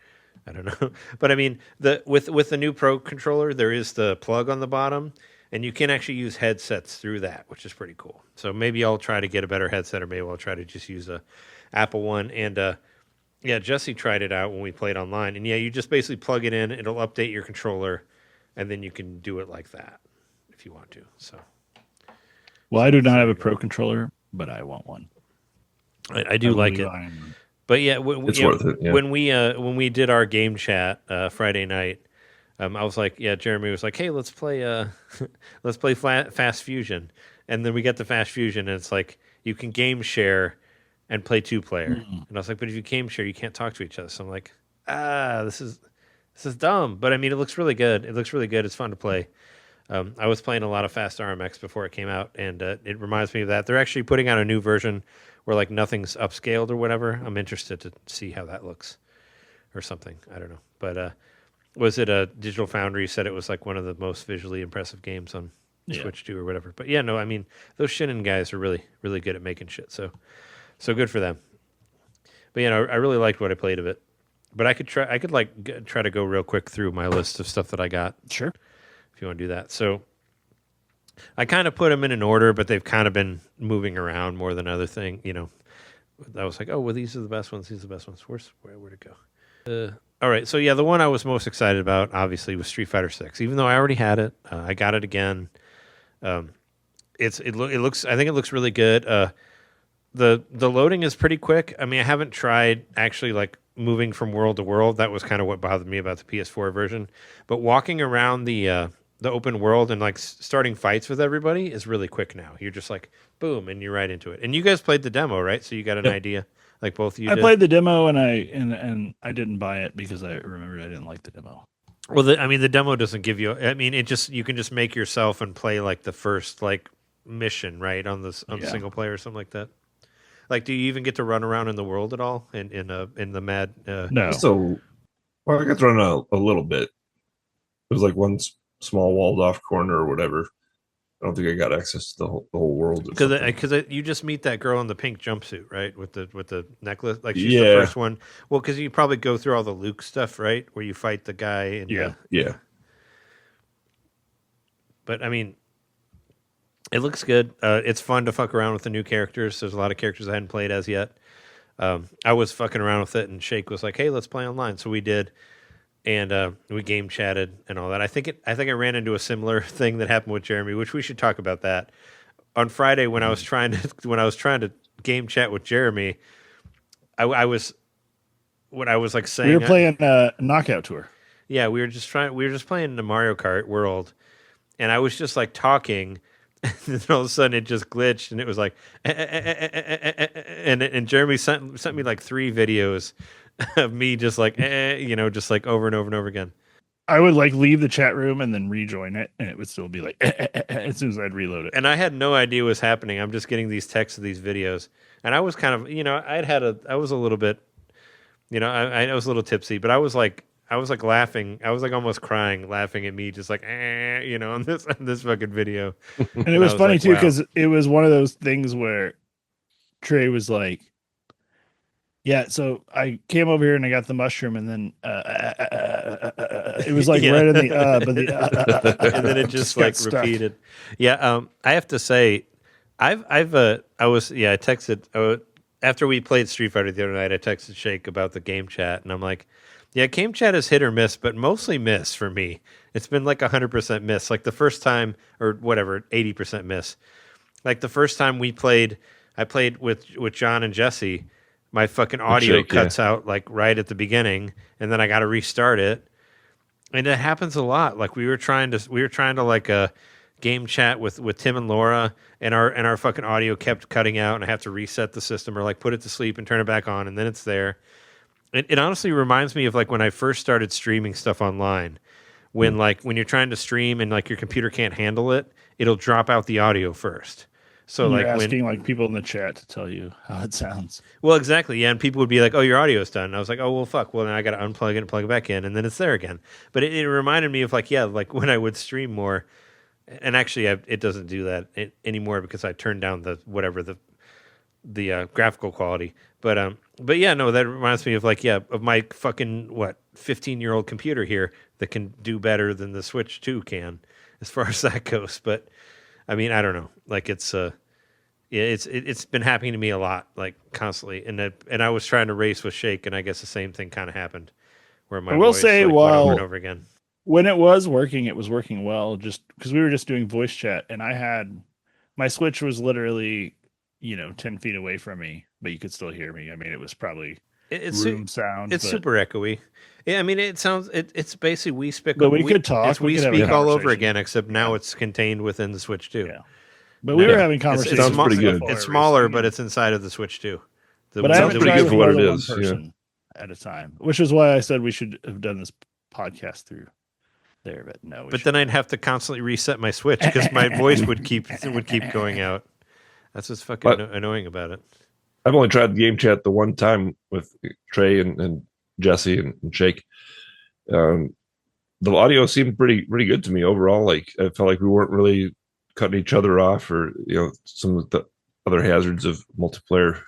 Speaker 2: I don't know. But I mean, with the new Pro controller, there is the plug on the bottom, and you can actually use headsets through that, which is pretty cool. So maybe I'll try to get a better headset, or maybe I'll try to just use a Apple one. And Jesse tried it out when we played online. And yeah, you just basically plug it in, it'll update your controller, and then you can do it like that if you want to. So,
Speaker 3: well, I do not have a Pro controller, but I want one.
Speaker 2: I do like it. But yeah,
Speaker 4: it's worth it. Yeah.
Speaker 2: When we did our game chat Friday night, I was like, Jeremy was like, hey, let's play Fast Fusion, and then we get the Fast Fusion, and it's like you can game share and play 2-player, and I was like, but if you game share, you can't talk to each other. So I'm like, this is dumb. But I mean, it looks really good. It's fun to play. I was playing a lot of Fast RMX before it came out, and it reminds me of that. They're actually putting out a new version where like nothing's upscaled or whatever. I'm interested to see how that looks or something. I don't know. But was it a Digital Foundry said it was like one of the most visually impressive games on Switch 2 or whatever. But yeah, no, I mean, those Shin'en guys are really, really good at making shit. So good for them. But I really liked what I played of it. But I could try to go real quick through my list of stuff that I got.
Speaker 3: Sure.
Speaker 2: If you want to do that. So I kind of put them in an order, but they've kind of been moving around more than other thing. I was like, oh, well, these are the best ones. These are the best ones. Where'd it go? All right. So yeah, the one I was most excited about, obviously, was Street Fighter 6. Even though I already had it, I got it again. It looks. I think it looks really good. The loading is pretty quick. I mean, I haven't tried actually like moving from world to world. That was kind of what bothered me about the PS4 version. But walking around the open world and like starting fights with everybody is really quick now. You're just like boom, and you're right into it. And you guys played the demo, right? So you got an idea, like both of you.
Speaker 3: I played the demo, and I didn't buy it because I remembered I didn't like the demo.
Speaker 2: Well, the demo doesn't give you. I mean, you can just make yourself and play like the first like mission, right, on the single player or something like that. Like, do you even get to run around in the world at all in the mad?
Speaker 3: No.
Speaker 4: So, I got to run a little bit. It was like one small walled off corner or whatever. I don't think I got access to the whole world.
Speaker 2: Because you just meet that girl in the pink jumpsuit, right? With the necklace, like she's the first one. Well, because you probably go through all the Luke stuff, right? Where you fight the guy. And
Speaker 4: yeah.
Speaker 2: But I mean, it looks good. It's fun to fuck around with the new characters. There's a lot of characters I hadn't played as yet. I was fucking around with it, and Shake was like, "Hey, let's play online." So we did. And we game chatted and all that. I think I ran into a similar thing that happened with Jeremy, which we should talk about that. On Friday when I was trying to game chat with Jeremy, I was like saying
Speaker 3: we were playing a knockout tour.
Speaker 2: Yeah, we were just playing the Mario Kart World, and I was just like talking, and then all of a sudden it just glitched, and it was like, and Jeremy sent me like 3 videos of me just like, just like over and over and over again.
Speaker 3: I would like leave the chat room and then rejoin it, and it would still be like as soon as I'd reload it.
Speaker 2: And I had no idea what was happening. I'm just getting these texts of these videos, and I was kind of, I was a little bit, I was a little tipsy, but I was like laughing. I was like almost crying, laughing at me, just like, on this fucking video.
Speaker 3: And it was funny like, too, because it was one of those things where Trey was like, yeah, so I came over here and I got the mushroom, and then it was like right in the but the
Speaker 2: and then it just like repeated. Yeah, I have to say I texted after we played Street Fighter the other night. I texted Shake about the game chat, and I'm like, yeah, game chat is hit or miss, but mostly miss for me. It's been like 100% miss. Like the first time, or whatever, 80% miss. Like the first time I played with John and Jesse. My fucking audio cuts out like right at the beginning, and then I got to restart it. And it happens a lot. Like we were trying to like game chat with Tim and Laura, and our fucking audio kept cutting out, and I have to reset the system or like put it to sleep and turn it back on, and then it's there. It honestly reminds me of like when I first started streaming stuff online, when you're trying to stream and like your computer can't handle it, it'll drop out the audio first. So
Speaker 3: you're
Speaker 2: like
Speaker 3: asking like people in the chat to tell you how it sounds.
Speaker 2: Well, exactly. Yeah, and people would be like, "Oh, your audio's done." And I was like, "Oh, well, fuck. Well, then I got to unplug it and plug it back in, and then it's there again." But it reminded me of like when I would stream more, and actually it doesn't do that anymore because I turned down the graphical quality. But yeah, no, that reminds me of of my fucking 15-year-old computer here that can do better than the Switch 2 can as far as that goes. But I mean, I don't know. Like it's been happening to me a lot, like constantly. And I was trying to race with Shake, and I guess the same thing kind of happened, where my voice went over and over again.
Speaker 3: When it was working well, just because we were just doing voice chat, and my Switch was literally 10 feet away from me, but you could still hear me. I mean, it was probably room sound.
Speaker 2: It's super echoey. Yeah, I mean, it's basically we speak.
Speaker 3: But we could talk.
Speaker 2: We speak all over again, except now it's contained within the Switch 2.
Speaker 3: Yeah. But we were having conversations.
Speaker 4: It sounds pretty good.
Speaker 2: It's smaller, but it's inside of the Switch 2.
Speaker 3: But I haven't
Speaker 4: pretty
Speaker 3: tried
Speaker 4: good for what it is.
Speaker 3: At a time, which is why I said we should have done this podcast through there. But no.
Speaker 2: But then I'd have to constantly reset my Switch because my voice would keep going out. That's what's fucking annoying about it.
Speaker 4: I've only tried game chat the one time with Trey and Jesse and Shake. The audio seemed pretty good to me overall. Like I felt like we weren't really cutting each other off, or some of the other hazards of multiplayer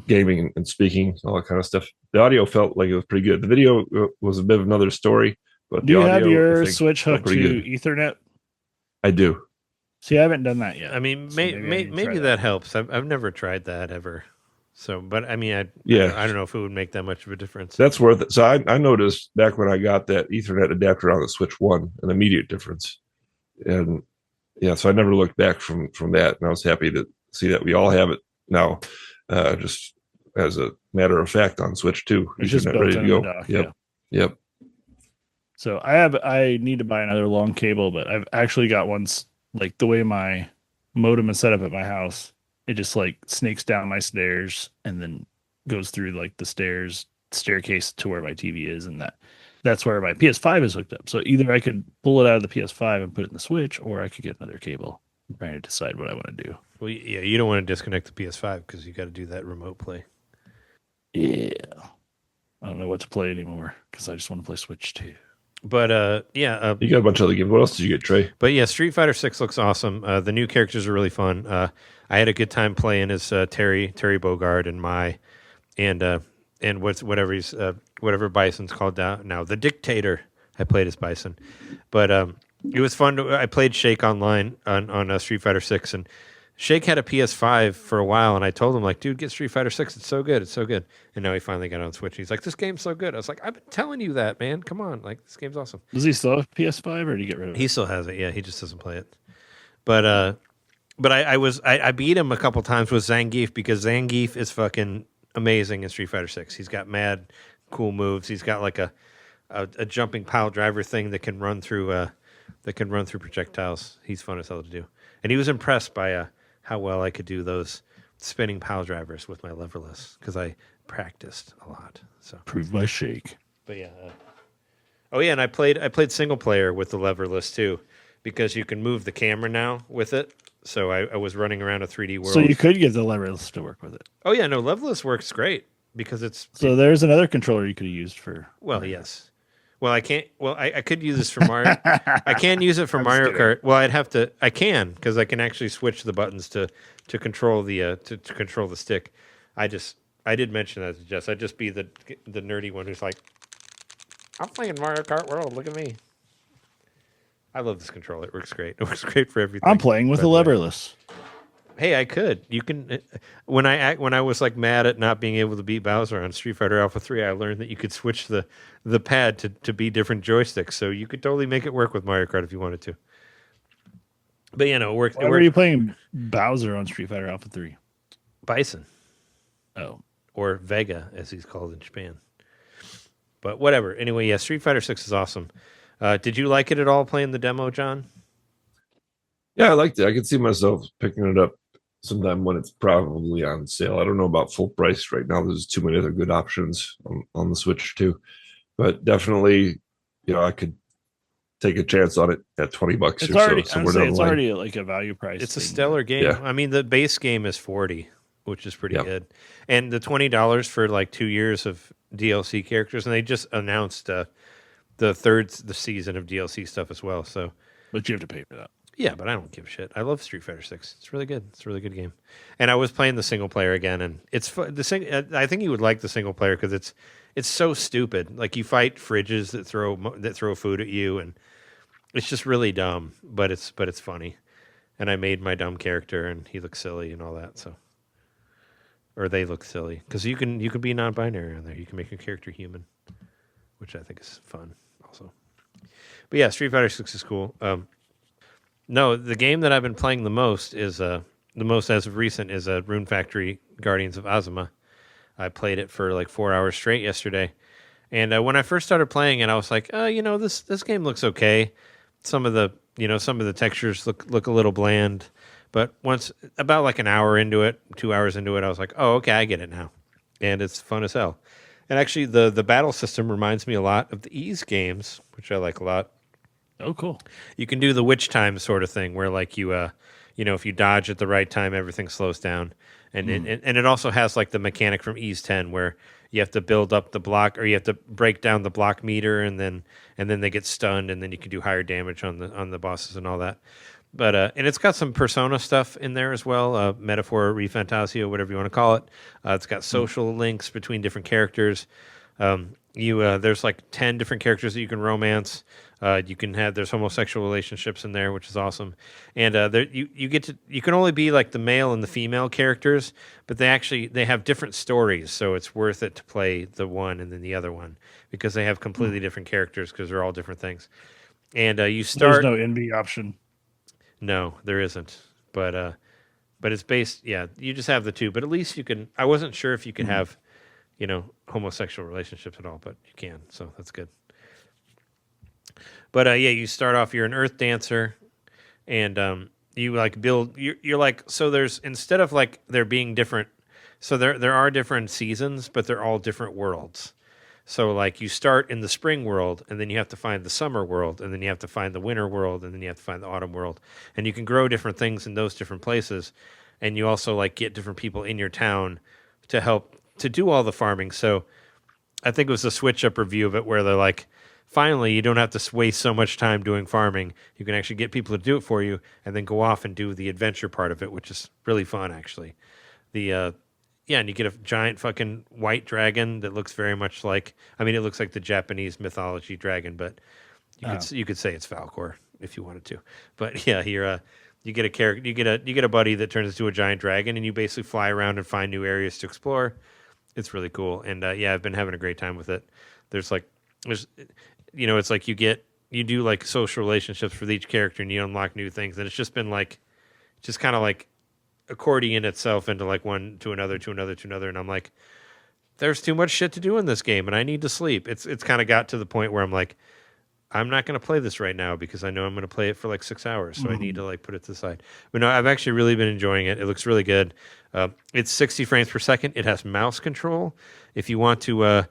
Speaker 4: gaming and speaking, all that kind of stuff. The audio felt like it was pretty good. The video was a bit of another story, but
Speaker 3: do you have your Switch hooked to Ethernet?
Speaker 4: I do.
Speaker 3: See, I haven't done that yet.
Speaker 2: I mean, maybe that helps. I've never tried that ever. So, but I mean, I don't know if it would make that much of a difference.
Speaker 4: That's worth it. So I noticed back when I got that Ethernet adapter on the Switch 1, an immediate difference. And yeah, so I never looked back from that. And I was happy to see that we all have it now, just as a matter of fact on Switch 2.
Speaker 3: It's just ready to go.
Speaker 4: Yep.
Speaker 3: So I need to buy another long cable, but I've actually got one. Like the way my modem is set up at my house, it just like snakes down my stairs and then goes through like the staircase to where my TV is, and that's where my PS5 is hooked up. So either I could pull it out of the PS5 and put it in the Switch, or I could get another cable. I'm trying to decide what I want to do.
Speaker 2: Well, yeah, you don't want to disconnect the PS5 because you got to do that remote play.
Speaker 3: Yeah, I don't know what to play anymore because I just want to play Switch 2.
Speaker 2: But
Speaker 4: you got a bunch of other games. What else did you get, Trey?
Speaker 2: But yeah, Street Fighter 6 looks awesome. The new characters are really fun. I had a good time playing as Terry Bogard and whatever Bison's called now, the Dictator. I played as Bison, but it was fun. I played Shake online on Street Fighter 6, and Shake had a PS5 for a while, and I told him, like, dude, get Street Fighter 6. It's so good. It's so good. And now he finally got on Switch. He's like, this game's so good. I was like, I've been telling you that, man. Come on. Like, this game's awesome.
Speaker 3: Does he still have PS5, or did he get rid of it?
Speaker 2: He still has it. Yeah, he just doesn't play it. But I beat him a couple times with Zangief because Zangief is fucking amazing in Street Fighter 6. He's got mad cool moves. He's got like a jumping pile driver thing that can run through projectiles. He's fun as hell to do. And he was impressed by how well I could do those spinning pile drivers with my leverless because I practiced a lot. So
Speaker 3: proved by Shake.
Speaker 2: But yeah. And I played single player with the leverless too, because you can move the camera now with it. So I was running around a 3D world.
Speaker 3: So you could get the leverless to work with it.
Speaker 2: Oh yeah, no, leverless works great because it's.
Speaker 3: So there's another controller you could have used for.
Speaker 2: Well, yes. Well, I can't. Well, I could use this for Mario. I can use it for Mario Kart. Well, I'd have to. I can because I can actually switch the buttons to control the to control the stick. I did mention that to Jess. I'd just be the nerdy one who's like, I'm playing Mario Kart World. Look at me. I love this controller. It works great. It works great for everything.
Speaker 3: I'm playing with the leverless.
Speaker 2: Hey, I could. You can. When I was like mad at not being able to beat Bowser on Street Fighter Alpha 3, I learned that you could switch the pad to be different joysticks, so you could totally make it work with Mario Kart if you wanted to. But it worked.
Speaker 3: Why were you playing Bowser on Street Fighter Alpha 3?
Speaker 2: Bison.
Speaker 3: Oh.
Speaker 2: Or Vega, as he's called in Japan. But whatever. Anyway, yeah, Street Fighter 6 is awesome. Did you like it at all playing the demo, John?
Speaker 4: Yeah, I liked it. I could see myself picking it up sometime when it's probably on sale. I don't know about full price right now. There's too many other good options on the Switch too. But definitely, I could take a chance on it at $20
Speaker 3: It's
Speaker 4: or
Speaker 3: already,
Speaker 4: so. Somewhere
Speaker 3: it's already like a value price.
Speaker 2: It's a stellar game.
Speaker 4: Yeah.
Speaker 2: I mean, the base game is $40, which is pretty good. And the $20 for like 2 years of DLC characters, and they just announced the season of DLC stuff as well. So,
Speaker 3: but you have to pay for that.
Speaker 2: Yeah, but I don't give a shit. I love Street Fighter 6. It's really good. It's a really good game. And I was playing the single player again, and it's fun. I think you would like the single player because it's so stupid. Like you fight fridges that throw food at you, and it's just really dumb. But it's funny. And I made my dumb character, and he looks silly and all that. So, or they look silly because you can be non-binary on there. You can make your character human, which I think is fun also. But yeah, Street Fighter 6 is cool. No, the game that I've been playing the most as of recent is Rune Factory Guardians of Azuma. I played it for like 4 hours straight yesterday, and when I first started playing it, I was like, this game looks okay. Some of the textures look a little bland, but once about like an hour into it, 2 hours into it, I was like, oh, okay, I get it now, and it's fun as hell. And actually, the battle system reminds me a lot of the Ys games, which I like a lot.
Speaker 3: Oh, cool.
Speaker 2: You can do the witch time sort of thing where like you, if you dodge at the right time, everything slows down. And it also has like the mechanic from Ys 10 where you have to build up the block or you have to break down the block meter and then they get stunned and then you can do higher damage on the bosses and all that. But and it's got some Persona stuff in there as well, Metaphor, Refantasio, whatever you want to call it. It's got social links between different characters. There's like 10 different characters that you can romance. There's homosexual relationships in there, which is awesome. And you can only be like the male and the female characters, but they have different stories, so it's worth it to play the one and then the other one because they have completely different characters because they're all different things. And you start.
Speaker 3: There's no envy option.
Speaker 2: No, there isn't. But it's based. Yeah, you just have the two. But at least you can. I wasn't sure if you could have, homosexual relationships at all, but you can. So that's good. But you start off. You're an Earth dancer, and you like build. You're like so. There's instead of like there being different. So there are different seasons, but they're all different worlds. So like you start in the spring world, and then you have to find the summer world, and then you have to find the winter world, and then you have to find the autumn world, and you can grow different things in those different places, and you also like get different people in your town to help to do all the farming. So I think it was a switch up review of it where they're like, finally, you don't have to waste so much time doing farming. You can actually get people to do it for you, and then go off and do the adventure part of it, which is really fun actually. And you get a giant fucking white dragon that looks very much like, it looks like the Japanese mythology dragon, but you could say it's Falcor if you wanted to. But yeah, you get a character, you get a buddy that turns into a giant dragon, and you basically fly around and find new areas to explore. It's really cool, and I've been having a great time with it. It's like you do like social relationships with each character, and you unlock new things, and it's just been like, just kind of like accordion itself into like one to another to another to another, and I'm like, there's too much shit to do in this game and I need to sleep. It's kind of got to the point where I'm like, I'm not going to play this right now because I know I'm going to play it for like 6 hours, so I need to like put it to the side. But no, I've actually really been enjoying it. It looks really good. It's 60 frames per second. It has mouse control. If you want to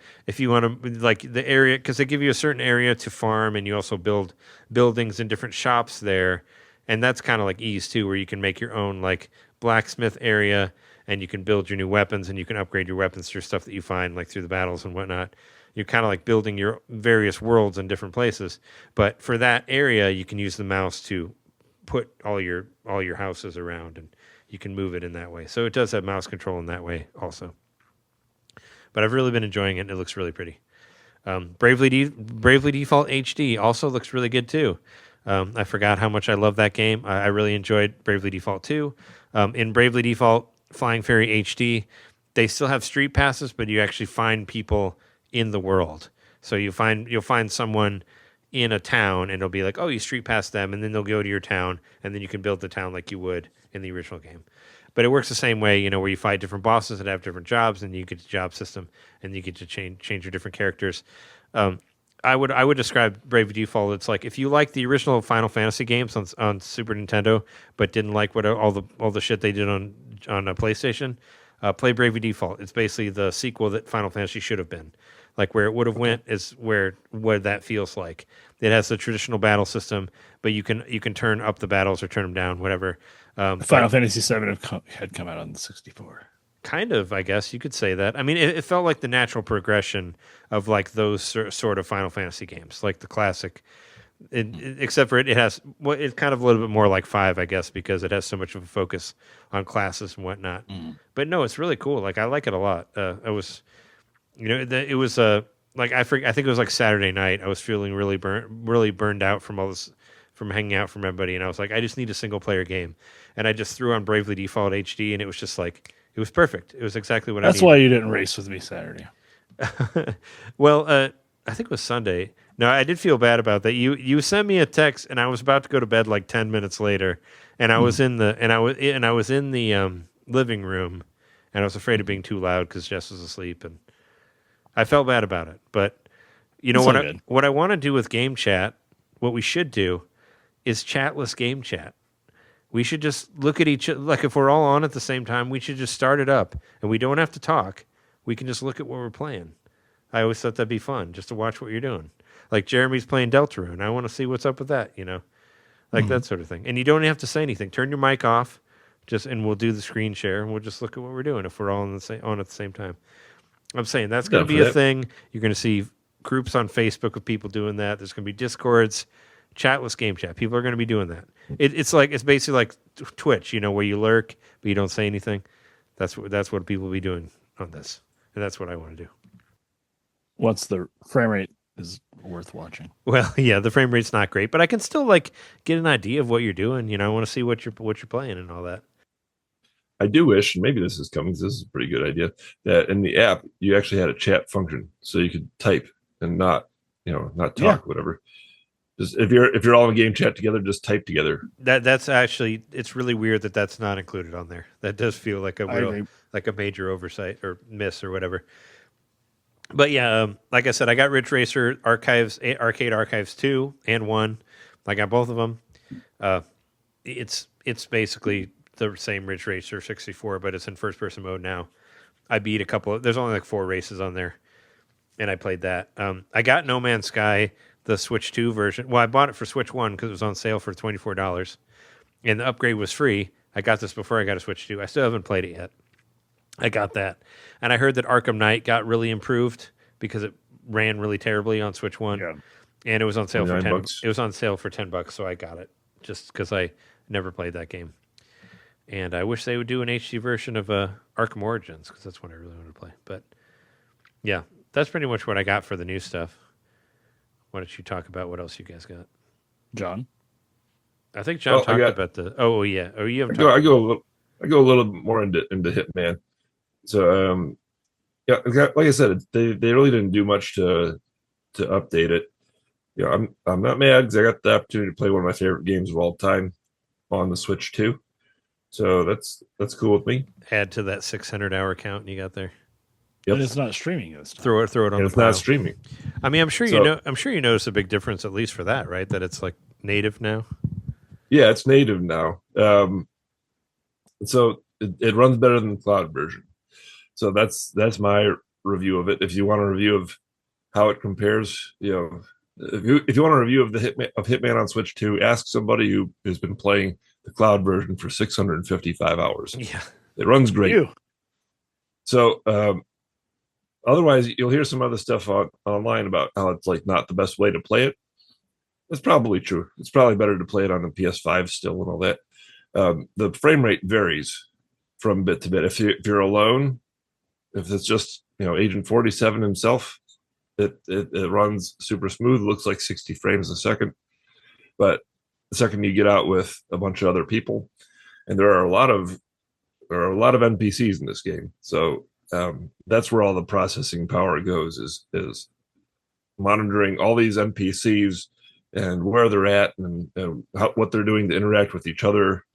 Speaker 2: like the area, because they give you a certain area to farm, and you also build buildings and different shops there, and that's kind of like Ys too, where you can make your own like blacksmith area, and you can build your new weapons, and you can upgrade your weapons through stuff that you find like through the battles and whatnot. You're kind of like building your various worlds in different places, but for that area, you can use the mouse to put all your houses around, and you can move it in that way. So it does have mouse control in that way also. But I've really been enjoying it, and it looks really pretty. Bravely Default HD also looks really good too. I forgot how much I love that game. I really enjoyed Bravely Default 2. In Bravely Default Flying Fairy HD, they still have street passes, but you actually find people in the world. So you'll find someone in a town, and it'll be like, oh, you street pass them, and then they'll go to your town, and then you can build the town like you would in the original game. But it works the same way, where you fight different bosses that have different jobs, and you get the job system, and you get to change your different characters. I would describe Bravely Default. It's like if you like the original Final Fantasy games on Super Nintendo, but didn't like what all the shit they did on a PlayStation, play Bravely Default. It's basically the sequel that Final Fantasy should have been. Like where it would have went is where that feels like. It has the traditional battle system, but you can turn up the battles or turn them down, whatever.
Speaker 3: Final Fantasy VII had come out on the 64.
Speaker 2: Kind of, I guess you could say that. I mean, it felt like the natural progression of like those sort of Final Fantasy games, like the classic. Except for it has it's kind of a little bit more like 5, I guess, because it has so much of a focus on classes and whatnot. But no, it's really cool. Like I like it a lot. It was like I think it was like Saturday night. I was feeling really burned out from all this, from hanging out from everybody, and I was like, I just need a single player game, and I just threw on Bravely Default HD, and it was just like. It was perfect. It was exactly what I needed.
Speaker 3: That's why you didn't race with me Saturday.
Speaker 2: Well, I think it was Sunday. No, I did feel bad about that. You sent me a text, and I was about to go to bed like 10 minutes later, and I was in the living room, and I was afraid of being too loud because Jess was asleep, and I felt bad about it. But what I want to do with game chat, what we should do, is chatless game chat. We should just look at each other. Like if we're all on at the same time, we should just start it up, and we don't have to talk. We can just look at what we're playing. I always thought that'd be fun, just to watch what you're doing. Like Jeremy's playing Deltarune. I want to see what's up with that, like that sort of thing. And you don't have to say anything. Turn your mic off, and we'll do the screen share, and we'll just look at what we're doing if we're all on at the same time. I'm saying that's going to be a thing. You're going to see groups on Facebook of people doing that. There's going to be Discords, chatless game chat. People are going to be doing that. It's basically like Twitch, where you lurk but you don't say anything. That's what people will be doing on this, and that's what I want to do.
Speaker 3: Once the frame rate is worth watching.
Speaker 2: Well, yeah, the frame rate's not great, but I can still get an idea of what you're doing. I want to see what you're playing and all that.
Speaker 4: I do wish, and maybe this is coming. This is a pretty good idea. That in the app you actually had a chat function, so you could type and not talk, whatever. Just if you're all in a game chat together, just type together.
Speaker 2: That's actually, it's really weird that's not included on there. That does feel like a major oversight or miss or whatever. But yeah, like I said, I got Ridge Racer Arcade Archives 2 and 1. I got both of them. It's basically the same Ridge Racer 64, but it's in first person mode now. I beat there's only like 4 races on there, and I played that. I got No Man's Sky, the Switch 2 version. Well, I bought it for Switch 1 because it was on sale for $24, and the upgrade was free. I got this before I got a Switch 2. I still haven't played it yet. I got that. And I heard that Arkham Knight got really improved because it ran really terribly on Switch 1. Yeah. And it was on sale for $10. It was on sale for $10, so I got it just because I never played that game. And I wish they would do an HD version of Arkham Origins because that's what I really want to play. But yeah, that's pretty much what I got for the new stuff. Why don't you talk about what else you guys got?
Speaker 3: John?
Speaker 2: I think John talked about the... Oh, yeah. Oh, you haven't
Speaker 4: I go a little more into Hitman. So, like I said, they really didn't do much to update it. I'm not mad because I got the opportunity to play one of my favorite games of all time on the Switch 2. So that's cool with me.
Speaker 2: Add to that 600-hour count you got there.
Speaker 3: Yep. And it's not streaming this time.
Speaker 2: Throw it on.
Speaker 4: It's not streaming.
Speaker 2: I mean, I'm sure you notice a big difference at least for that, right? That it's like native now.
Speaker 4: Yeah, it's native now. So it runs better than the cloud version. So that's my review of it. If you want a review of how it compares, if you want a review of Hitman on Switch 2, ask somebody who has been playing the cloud version for 655 hours.
Speaker 2: Yeah,
Speaker 4: it runs great. So otherwise, you'll hear some other stuff online about how it's like not the best way to play it. That's probably true. It's probably better to play it on the PS5 still and all that. The frame rate varies from bit to bit. If you're alone, if it's just Agent 47 himself, it runs super smooth. It looks like 60 frames a second. But the second you get out with a bunch of other people, and there are a lot of NPCs in this game. So that's where all the processing power goes, is monitoring all these NPCs and where they're at and what they're doing to interact with each other.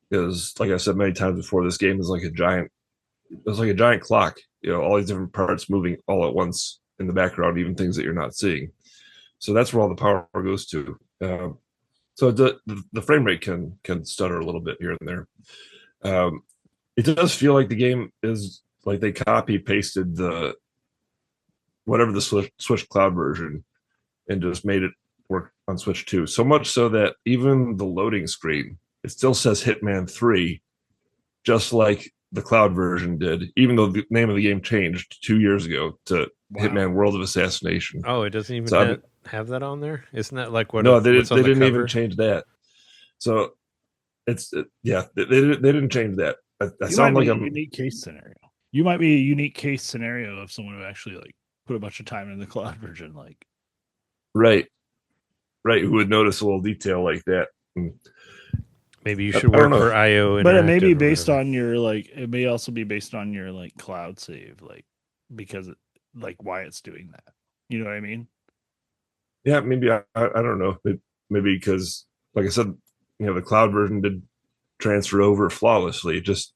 Speaker 4: Because, like I said many times before, this game is like a giant clock. All these different parts moving all at once in the background, even things that you're not seeing. So that's where all the power goes to. So the frame rate can stutter a little bit here and there. It does feel like the game is like they copy pasted the Switch Cloud version and just made it work on Switch 2. So much so that even the loading screen, it still says Hitman 3, just like the cloud version did, even though the name of the game changed 2 years ago to Hitman World of Assassination.
Speaker 2: Oh, it doesn't even have that on there? Isn't that like what?
Speaker 4: No, they didn't even change that. So they didn't change that. I sound like a
Speaker 3: unique case scenario. You might be a unique case scenario of someone who actually like put a bunch of time in the cloud version, like
Speaker 4: right, who would notice a little detail like that.
Speaker 2: Maybe you should work for IO,
Speaker 3: but it may be based on your it may also be based on your like cloud save, like because why it's doing that. You know what I mean?
Speaker 4: Yeah, maybe I don't know. Maybe because, like I said, the cloud version did transfer over flawlessly. It just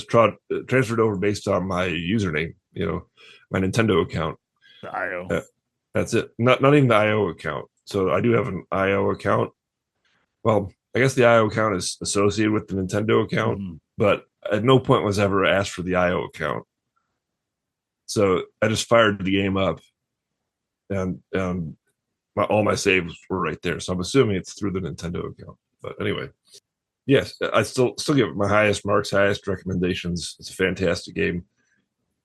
Speaker 4: transferred over based on my username, my Nintendo account.
Speaker 3: The IO.
Speaker 4: That's it. Not even the IO account. So I do have an IO account. Well, I guess the IO account is associated with the Nintendo account, but at no point was ever asked for the IO account. So I just fired the game up, and all my saves were right there. So I'm assuming it's through the Nintendo account. But anyway, yes, I still give it my highest marks, highest recommendations. It's a fantastic game.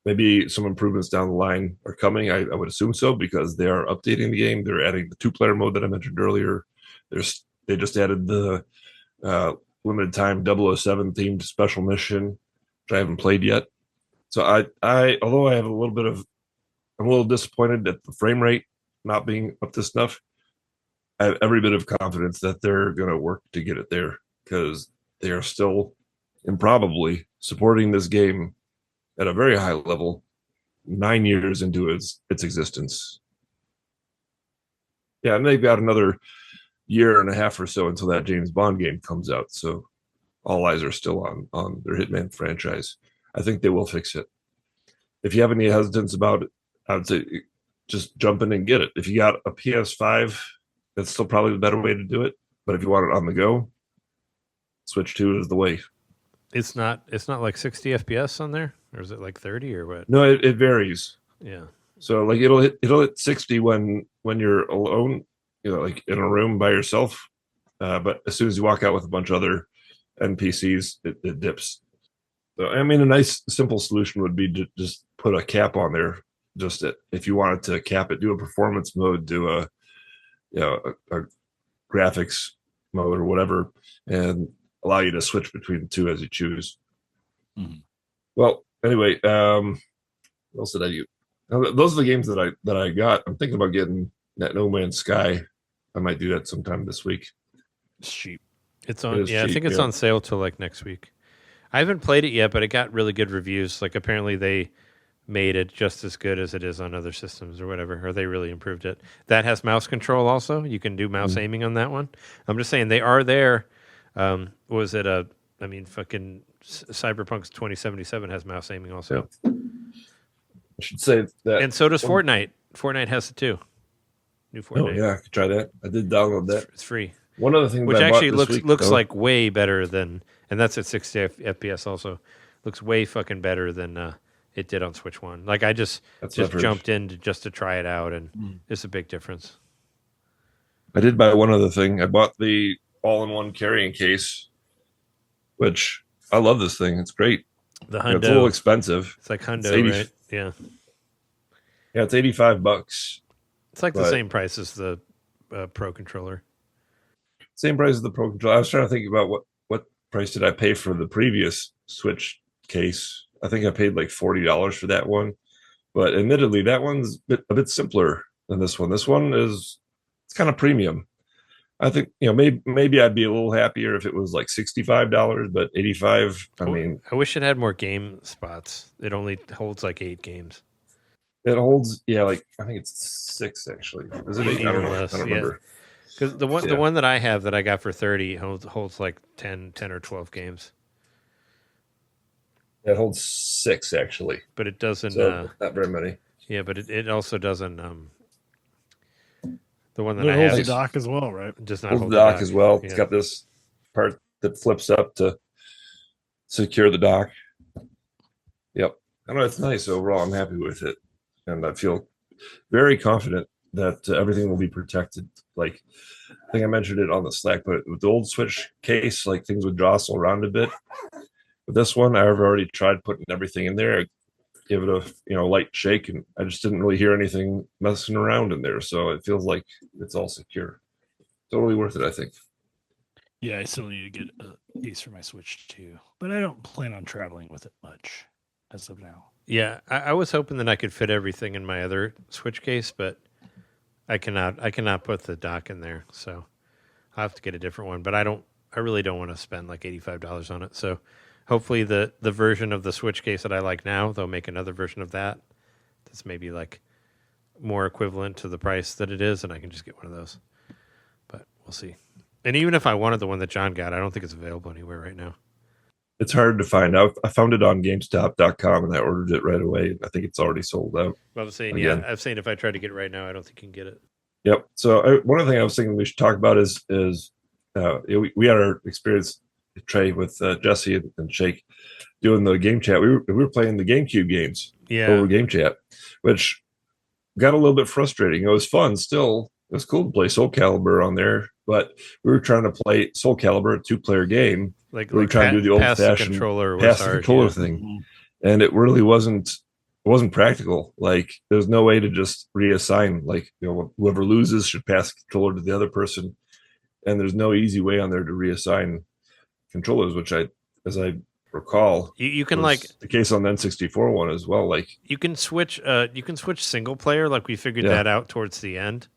Speaker 4: Maybe some improvements down the line are coming. I would assume so, because they are updating the game. They're adding the 2-player mode that I mentioned earlier. They just added the limited time 007 themed special mission, which I haven't played yet. So although I have I'm a little disappointed at the frame rate not being up to snuff. I have every bit of confidence that they're going to work to get it there, because they are still improbably supporting this game at a very high level 9 years into its existence. Yeah, and they've got another year and a half or so until that James Bond game comes out. So all eyes are still on their Hitman franchise. I think they will fix it. If you have any hesitance about it, I would say just jump in and get it. If you got a PS5, that's still probably the better way to do it. But if you want it on the go, Switch 2 is the way.
Speaker 2: It's not like 60 FPS on there, or is it like 30 or what?
Speaker 4: No, it varies.
Speaker 2: Yeah.
Speaker 4: So like it'll hit 60 when you're alone, like in a room by yourself. But as soon as you walk out with a bunch of other NPCs, it dips. So I mean, a nice simple solution would be to just put a cap on there. Just if you wanted to cap it, do a performance mode, do a graphics mode or whatever, and allow you to switch between the two as you choose. Mm-hmm. Well, anyway, what else did I do? Those are the games that I got. I'm thinking about getting that No Man's Sky. I might do that sometime this week.
Speaker 3: It's cheap.
Speaker 2: It's on. I think it's on sale till like next week. I haven't played it yet, but it got really good reviews. Like apparently they made it just as good as it is on other systems or whatever, or they really improved it. That has mouse control also. You can do mouse aiming on that one. I'm just saying they are there. Was it fucking Cyberpunk's 2077 has mouse aiming also.
Speaker 4: Yeah. I should say that.
Speaker 2: And so does Fortnite. Fortnite has it too. New Fortnite.
Speaker 4: Oh yeah, I could try that. I did download that.
Speaker 2: It's free.
Speaker 4: One other thing,
Speaker 2: which actually looks like way better than, and that's at 60 FPS also. Looks way fucking better than it did on Switch 1. Like I just jumped in to try it out, and it's a big difference.
Speaker 4: I did buy one other thing. I bought the all-in-one carrying case, which I love this thing. It's great.
Speaker 2: The Hundo.
Speaker 4: It's a little expensive.
Speaker 2: It's like Hundo, right? Yeah.
Speaker 4: Yeah, it's $85.
Speaker 2: It's like the same price as the Pro controller.
Speaker 4: Same price as the Pro controller. I was trying to think about what price did I pay for the previous Switch case. I think I paid like $40 for that one. But admittedly, that one's a bit simpler than this one. This one it's kind of premium. I think maybe I'd be a little happier if it was like $65, but 85. I mean,
Speaker 2: I wish it had more game spots. It only holds like 8 games.
Speaker 4: it holds like I think it's 6 actually. Is it 8? I don't know.
Speaker 2: Less,
Speaker 4: I don't
Speaker 2: yeah.
Speaker 4: remember.
Speaker 2: Because the one that I have that I got for 30 holds like 10 or 12 games.
Speaker 4: It holds 6 actually,
Speaker 2: but it doesn't.
Speaker 4: So not very many.
Speaker 2: Yeah, but it also doesn't. The one that
Speaker 3: But
Speaker 2: I
Speaker 3: it holds
Speaker 2: have
Speaker 3: the dock as well, right?
Speaker 2: does not
Speaker 4: Holds
Speaker 2: hold
Speaker 4: the dock as well.
Speaker 2: Yeah.
Speaker 4: It's got this part that flips up to secure the dock. Yep. I know it's nice overall. I'm happy with it, and I feel very confident that everything will be protected. Like I think I mentioned it on the Slack, but with the old Switch case, like things would jostle around a bit. With this one, I've already tried putting everything in there. I gave it a light shake, and I just didn't really hear anything messing around in there. So it feels like it's all secure. Totally worth it, I think.
Speaker 3: Yeah, I still need to get a case for my Switch too, but I don't plan on traveling with it much as of now.
Speaker 2: Yeah, I was hoping that I could fit everything in my other Switch case, but I cannot put the dock in there, so I'll have to get a different one. But I really don't want to spend like $85 on it. So hopefully the version of the Switch case that I like now, they'll make another version of that that's maybe like more equivalent to the price that it is, and I can just get one of those. But we'll see. And even if I wanted the one that John got, I don't think it's available anywhere right now.
Speaker 4: It's hard to find out. I found it on GameStop.com and I ordered it right away. I think it's already sold out.
Speaker 2: I was saying,
Speaker 4: Again.
Speaker 2: yeah, I'm saying if I tried to get it right now, I don't think you can get it.
Speaker 4: Yep. So one other thing I was thinking we should talk about is we had our experience, Trey, with Jesse and Shake doing the game chat. We were playing the GameCube games over game chat, which got a little bit frustrating. It was fun still. It was cool to play Soul Calibur on there, but we were trying to play Soul Calibur, a 2-player game. We were trying to do the old-fashioned
Speaker 2: controller
Speaker 4: thing, and it really wasn't practical. Like there's no way to just reassign. Like whoever loses should pass the controller to the other person, and there's no easy way on there to reassign controllers. Which as I recall,
Speaker 2: you can
Speaker 4: was the case on the N64 one as well. Like
Speaker 2: you can switch single player. Like we figured that out towards the end.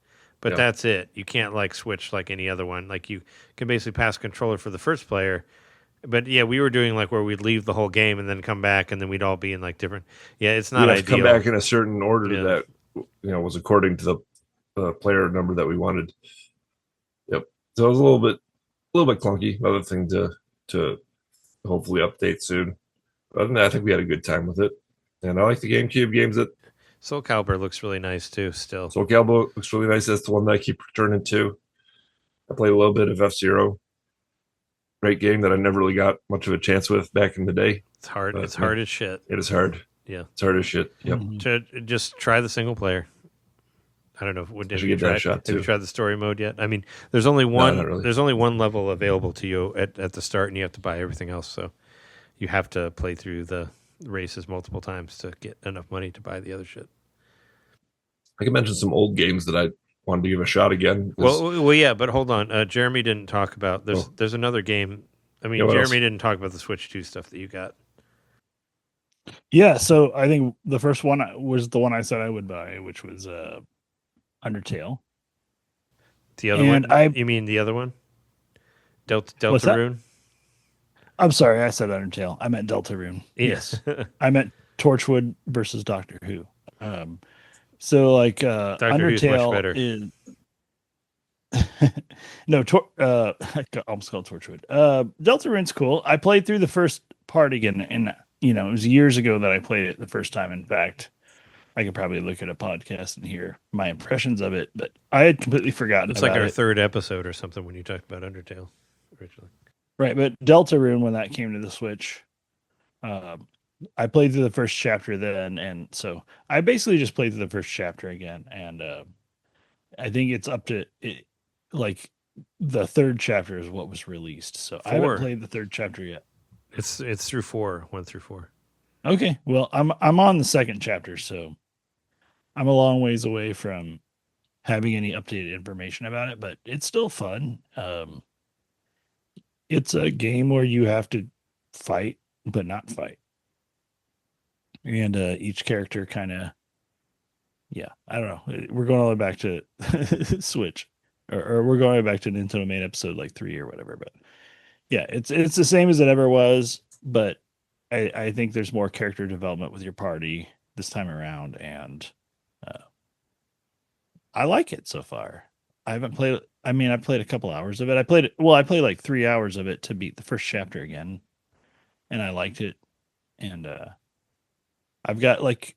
Speaker 2: But that's it. You can't like switch like any other one. Like you can basically pass controller for the first player. But yeah, we were doing like where we'd leave the whole game and then come back and then we'd all be in like different. Yeah, it's not ideal.
Speaker 4: Come back in a certain order that was according to the player number that we wanted. Yep. So it was a little bit clunky. Another thing to hopefully update soon. Other than that, I think we had a good time with it, and I like the GameCube games that.
Speaker 2: Soul Calibur looks really nice too. Still,
Speaker 4: Soul Calibur looks really nice. That's the one that I keep returning to. I played a little bit of F-Zero. Great game that I never really got much of a chance with back in the day.
Speaker 2: It's hard. It's hard as shit.
Speaker 4: It is hard.
Speaker 2: Yeah,
Speaker 4: it's hard as shit. Yep.
Speaker 2: Just try the single player. I don't know. Have you tried the story mode yet? I mean, there's only one. No, not really. There's only one level available to you at the start, and you have to buy everything else. So you have to play through the races multiple times to get enough money to buy the other shit.
Speaker 4: I can mention some old games that I wanted to give a shot again.
Speaker 2: Well, yeah, but hold on. Jeremy didn't talk about there's another game. I mean, Jeremy didn't talk about the Switch 2 stuff that you got.
Speaker 3: Yeah, so I think the first one was the one I said I would buy, which was Undertale.
Speaker 2: The other one? You mean the other one? Deltarune?
Speaker 3: I'm sorry, I said Undertale. I meant Deltarune.
Speaker 2: Yes.
Speaker 3: I meant Torchwood versus Doctor Who. So like
Speaker 2: Doctor
Speaker 3: Undertale is no I almost called Torchwood. Deltarune's cool. I played through the first part again, and it was years ago that I played it the first time. In fact, I could probably look at a podcast and hear my impressions of it, but I had completely forgotten.
Speaker 2: It's like our third episode or something when you talked about Undertale originally.
Speaker 3: Right, but Deltarune, when that came to the Switch, I played through the first chapter then, and so I basically just played through the first chapter again, and I think it's up to it, like the third chapter is what was released. So 4. I haven't played the through chapter yet.
Speaker 2: It's through 4, 1 through 4.
Speaker 3: Okay, well I'm on the second chapter, so I'm a long ways away from having any updated information about it, but it's still fun. It's a game where you have to fight, but not fight. And each character kind of, I don't know. We're going all the way back to Switch. or we're going back to NintenDomain episode like 3 or whatever. But yeah, it's the same as it ever was, but I think there's more character development with your party this time around, and I like it so far. I haven't played. I mean, I played a couple hours of it. I played like 3 hours of it to beat the first chapter again, and I liked it. And I've got like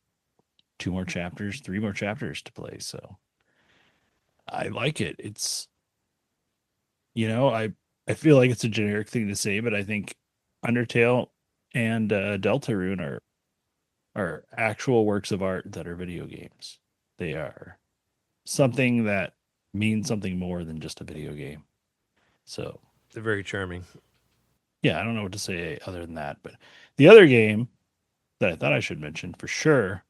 Speaker 3: 3 more chapters to play. So I like it. It's I feel like it's a generic thing to say, but I think Undertale and Deltarune are actual works of art that are video games. They are something that means something more than just a video game. So
Speaker 2: They're very charming.
Speaker 3: yeah, I don't know what to say other than that. But the other game that I thought I should mention for sure,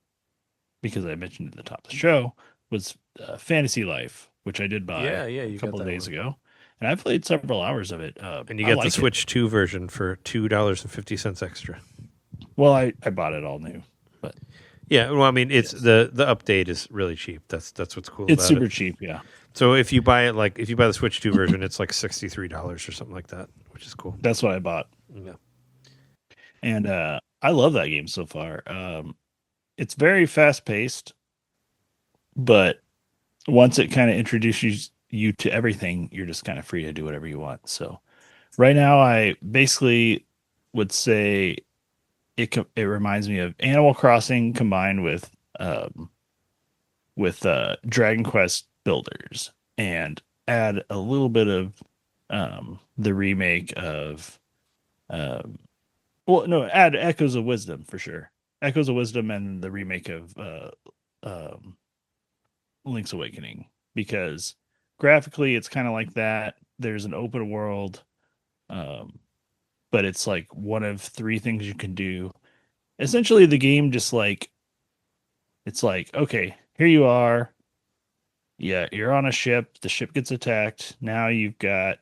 Speaker 3: because I mentioned it at the top of the show, was Fantasy Life, which I did buy
Speaker 2: you
Speaker 3: a couple of days ago. And I played several hours of it.
Speaker 2: And you got the Switch 2 version for $2.50 extra.
Speaker 3: Well, I bought it all new. But
Speaker 2: yeah, well, I mean, it's the update is really cheap. That's what's cool about it.
Speaker 3: It's super cheap, yeah.
Speaker 2: So if you buy the Switch 2 version, it's like $63 or something like that, which is cool.
Speaker 3: That's what I bought.
Speaker 2: Yeah.
Speaker 3: And I love that game so far. It's very fast paced, but once it kind of introduces you to everything, you're just kind of free to do whatever you want. So right now, I basically would say it reminds me of Animal Crossing combined with Dragon Quest Builders, and add a little bit of the remake of add Echoes of Wisdom for sure. Echoes of Wisdom and the remake of Link's Awakening, because graphically it's kind of like that. There's an open world, but it's like one of 3 things you can do. Essentially, the game just like, it's like, okay, here you are. Yeah, you're on a ship. The ship gets attacked. Now you've got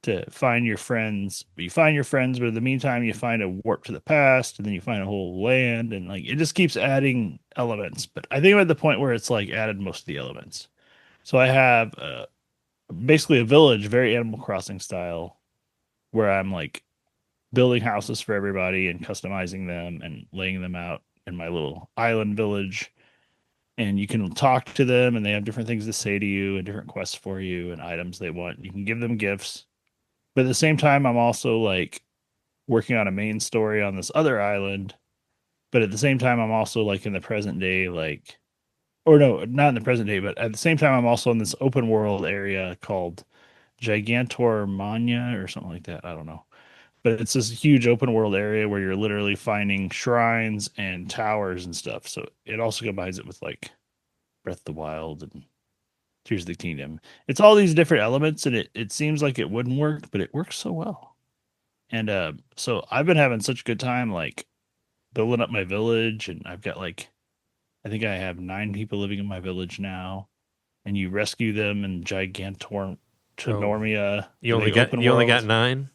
Speaker 3: to find your friends. You find your friends, but in the meantime, you find a warp to the past, and then you find a whole land, and like it just keeps adding elements. But I think I'm at the point where it's like added most of the elements. So I have basically a village, very Animal Crossing style, where I'm like building houses for everybody and customizing them and laying them out in my little island village. And you can talk to them, and they have different things to say to you and different quests for you and items they want. You can give them gifts. But at the same time, I'm also like working on a main story on this other island. But at the same time, I'm also like in the present day, or no, not in the present day, but at the same time, I'm also in this open world area called Gigantormania or something like that. I don't know. But it's this huge open world area where you're literally finding shrines and towers and stuff. So it also combines it with like Breath of the Wild and Tears of the Kingdom. It's all these different elements, and it seems like it wouldn't work, but it works so well. And so I've been having such a good time like building up my village, and I've got like, I think I have 9 people living in my village now, and you rescue them in Gigantormia.
Speaker 2: You only got 9?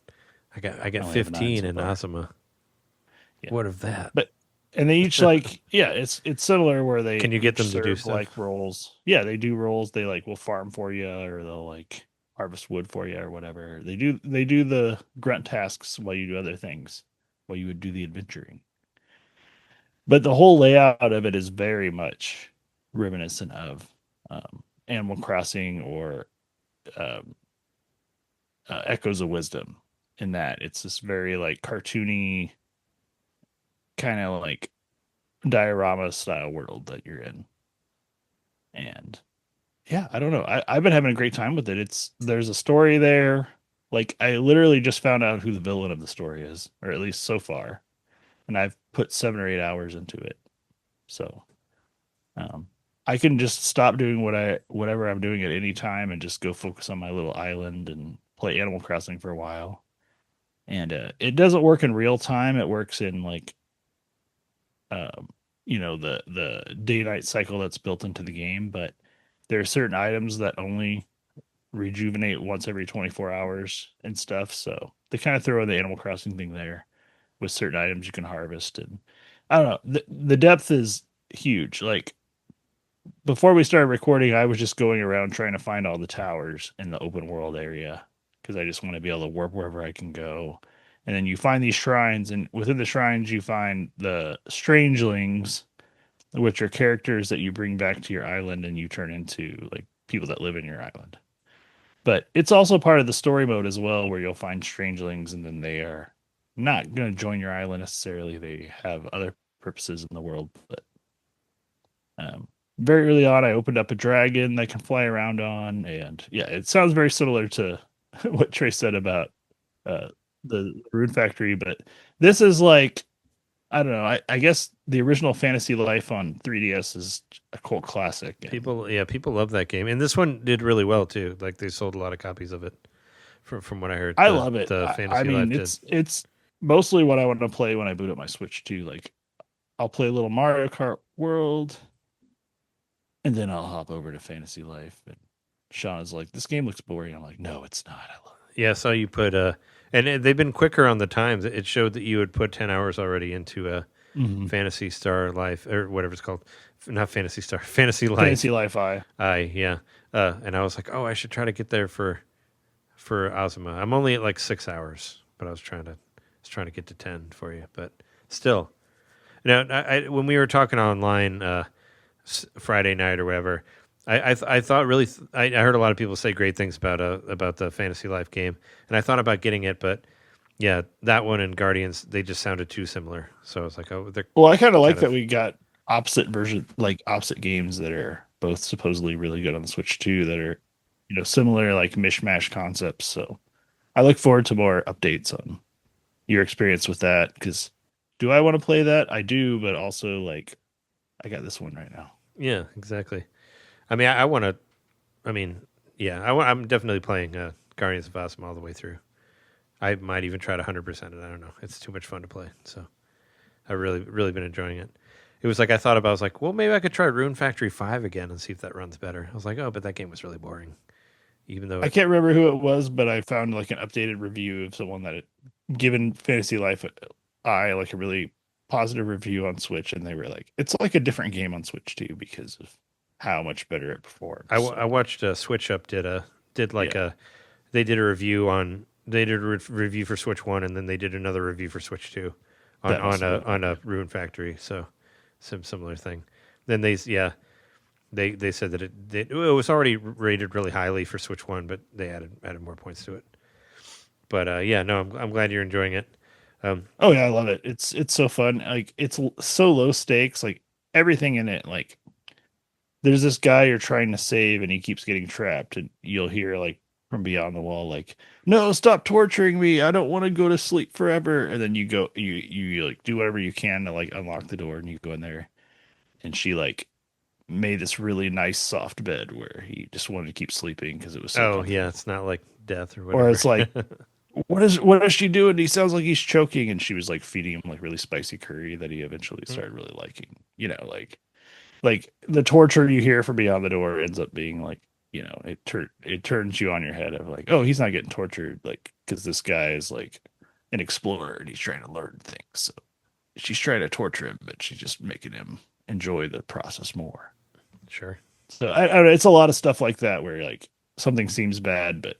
Speaker 2: I got 15 in Asuma. Yeah. What of that?
Speaker 3: And they each like, yeah, it's similar where they
Speaker 2: can you get them to do stuff?
Speaker 3: Like roles. Yeah, they do roles. They like will farm for you, or they'll like harvest wood for you, or whatever. They do the grunt tasks while you do other things, while you would do the adventuring. But the whole layout of it is very much reminiscent of Animal Crossing or Echoes of Wisdom, in that it's this very like cartoony kind of like diorama style world that you're in. And yeah, I don't know. I've been having a great time with it. There's a story there. Like I literally just found out who the villain of the story is, or at least so far. And I've put 7 or 8 hours into it. So I can just stop doing whatever I'm doing at any time and just go focus on my little island and play Animal Crossing for a while. And it doesn't work in real time. It works in like the day-night cycle that's built into the game, but there are certain items that only rejuvenate once every 24 hours and stuff. So they kind of throw in the Animal Crossing thing there with certain items you can harvest. And I don't know, the depth is huge. Like before we started recording, I was just going around trying to find all the towers in the open world area because I just want to be able to warp wherever I can go. And then you find these shrines, and within the shrines, you find the strangelings, which are characters that you bring back to your island and you turn into like people that live in your island. But it's also part of the story mode as well, where you'll find strangelings, and then they are not going to join your island necessarily. They have other purposes in the world. But very early on, I opened up a dragon that can fly around on, and yeah, it sounds very similar to what Trey said about the Rune Factory. But this is like, I don't know. I guess the original Fantasy Life on 3DS is a cult classic.
Speaker 2: People love that game, and this one did really well too. Like they sold a lot of copies of it, from what I heard.
Speaker 3: I love it.
Speaker 2: The Fantasy
Speaker 3: I mean,
Speaker 2: Life
Speaker 3: it's mostly what I want to play when I boot up my Switch too. Like, I'll play a little Mario Kart World, and then I'll hop over to Fantasy Life. And Sean's like, "This game looks boring." I'm like, "No, it's not. I love it."
Speaker 2: Yeah, so you put they've been quicker on the times. It showed that you had put 10 hours already into Fantasy Star Life, or whatever it's called. Not Fantasy Star, Fantasy Life.
Speaker 3: Fantasy Life
Speaker 2: yeah. And I was like, oh, I should try to get there for Ozma. I'm only at like 6 hours, but I was trying to get to 10 for you. But still, now when we were talking online Friday night or whatever, I thought really I heard a lot of people say great things about the Fantasy Life game, and I thought about getting it, but yeah, that one and Guardians, they just sounded too similar. So I was like, oh,
Speaker 3: well, I kind of like that we got opposite games that are both supposedly really good on the Switch too, that are, you know, similar like mishmash concepts. So I look forward to more updates on your experience with that, because do I want to play that? I do, but also like I got this one right now.
Speaker 2: Yeah, exactly. I mean, I'm definitely playing Guardians of Awesome all the way through. I might even try to 100% it. I don't know. It's too much fun to play. So I've really been enjoying it. It was like I thought about, I was like, well, maybe I could try Rune Factory 5 again and see if that runs better. I was like, oh, but that game was really boring. Even though
Speaker 3: I can't remember who it was, but I found like an updated review of someone that had given Fantasy Life like a really positive review on Switch, and they were like, it's like a different game on Switch too because of how much better it performs.
Speaker 2: I watched Switch Up did a review on. They did a review for Switch 1, and then they did another review for Switch 2 on a Rune Factory. So some similar thing. Then they said that it was already rated really highly for Switch 1, but they added more points to it. But I'm glad you're enjoying it.
Speaker 3: Oh yeah, I love it. It's so fun. Like, it's so low stakes. Like, everything in it. Like, there's this guy you're trying to save, and he keeps getting trapped, and you'll hear like from beyond the wall, like, "No, stop torturing me. I don't want to go to sleep forever." And then you like do whatever you can to like unlock the door, and you go in there, and she like made this really nice soft bed where he just wanted to keep sleeping because it was so comfortable.
Speaker 2: Yeah, it's not like death or whatever.
Speaker 3: Or it's like, what is she doing? He sounds like he's choking, and she was like feeding him like really spicy curry that he eventually started really liking. You know, like the torture you hear from beyond the door ends up being like, you know, it turns you on your head of like, oh, he's not getting tortured, like, because this guy is like an explorer and he's trying to learn things. So she's trying to torture him, but she's just making him enjoy the process more.
Speaker 2: Sure.
Speaker 3: So I don't know, it's a lot of stuff like that where like something seems bad, but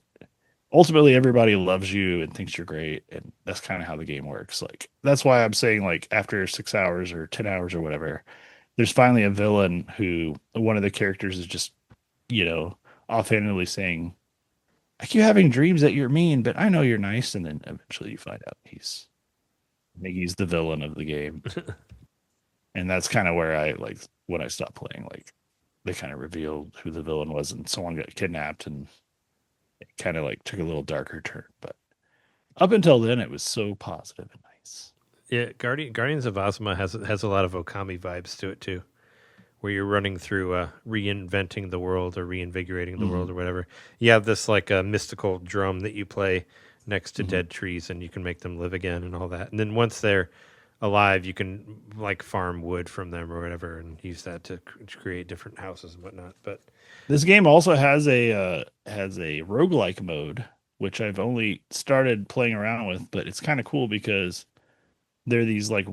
Speaker 3: ultimately everybody loves you and thinks you're great, and that's kind of how the game works. Like, that's why I'm saying, like, after 6 hours or 10 hours or whatever, there's finally a villain who one of the characters is just, you know, offhandedly saying, "I keep having dreams that you're mean, but I know you're nice." And then eventually you find out he's the villain of the game. And that's kind of where I, like, when I stopped playing, like, they kind of revealed who the villain was, and someone got kidnapped, and it kind of like took a little darker turn. But up until then, it was so positive and nice.
Speaker 2: Yeah, Guardians of Ozma has a lot of Okami vibes to it too, where you're running through reinventing the world or reinvigorating the world or whatever. You have this like a mystical drum that you play next to dead trees, and you can make them live again and all that. And then once they're alive, you can like farm wood from them or whatever, and use that to create different houses and whatnot. But
Speaker 3: this game also has a roguelike mode, which I've only started playing around with, but it's kind of cool because they're these like,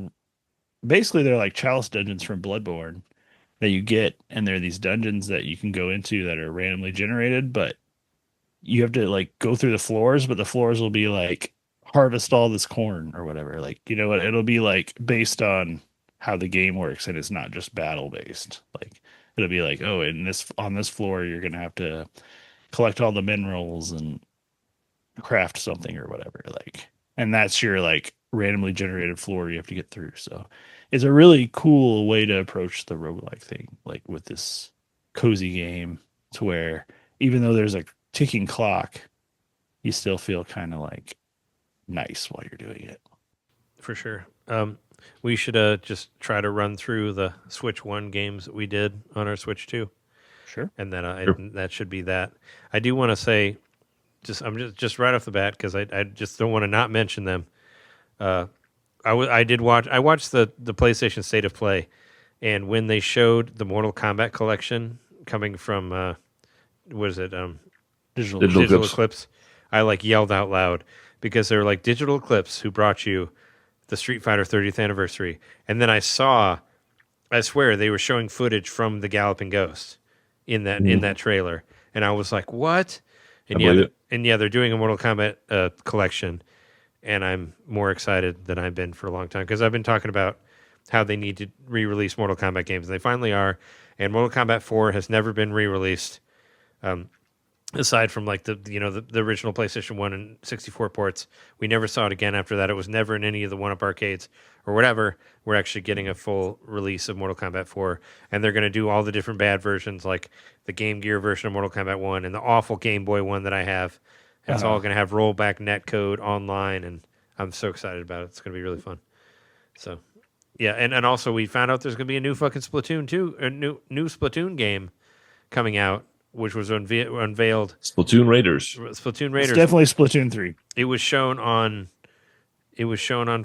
Speaker 3: basically they're like Chalice dungeons from Bloodborne, that you get, and there are these dungeons that you can go into that are randomly generated, but you have to like go through the floors, but the floors will be like harvest all this corn or whatever. Like, you know what? It'll be like based on how the game works, and it's not just battle based. Like it'll be like, oh, in this on this floor, you're gonna have to collect all the minerals and craft something or whatever. Like, and that's your like randomly generated floor you have to get through. So it's a really cool way to approach the roguelike thing, like with this cozy game, to where even though there's a ticking clock, you still feel kind of like nice while you're doing it.
Speaker 2: For sure. We should just try to run through the Switch 1 games that we did on our Switch 2.
Speaker 3: Sure.
Speaker 2: And then that should be that. I do want to say, I'm just right off the bat, because I just don't want to not mention them. I watched the PlayStation State of Play, and when they showed the Mortal Kombat collection coming from what is it? Digital Eclipse. I like yelled out loud because they were like Digital Eclipse who brought you the Street Fighter 30th anniversary, and then I swear they were showing footage from the Galloping Ghost in that trailer, and I was like, what? And yeah, they're doing a Mortal Kombat collection, and I'm more excited than I've been for a long time, because I've been talking about how they need to re-release Mortal Kombat games, and they finally are. And Mortal Kombat 4 has never been re-released, aside from like the original PlayStation 1 and 64 ports. We never saw it again after that. It was never in any of the 1-up arcades or whatever. We're actually getting a full release of Mortal Kombat 4, and they're going to do all the different bad versions, like the Game Gear version of Mortal Kombat 1 and the awful Game Boy one that I have. It's all going to have rollback netcode online, and I'm so excited about it. It's going to be really fun. So, yeah, and also we found out there's going to be a new fucking Splatoon 2, a new Splatoon game coming out, which was unveiled.
Speaker 4: Splatoon Raiders.
Speaker 3: It's definitely Splatoon 3.
Speaker 2: It was shown on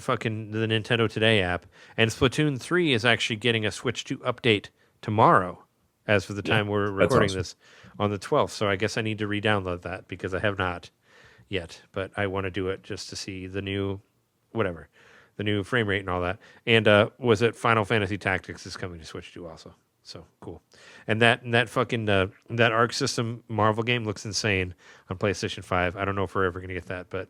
Speaker 2: fucking the Nintendo Today app, and Splatoon 3 is actually getting a Switch 2 update tomorrow, as for the time we're recording this on the 12th. So I guess I need to re-download that because I have not yet, but I want to do it just to see the new frame rate and all that. And was it Final Fantasy Tactics is coming to Switch 2 also. So cool. And that fucking that Arc System Marvel game looks insane on PlayStation 5. I don't know if we're ever going to get that, but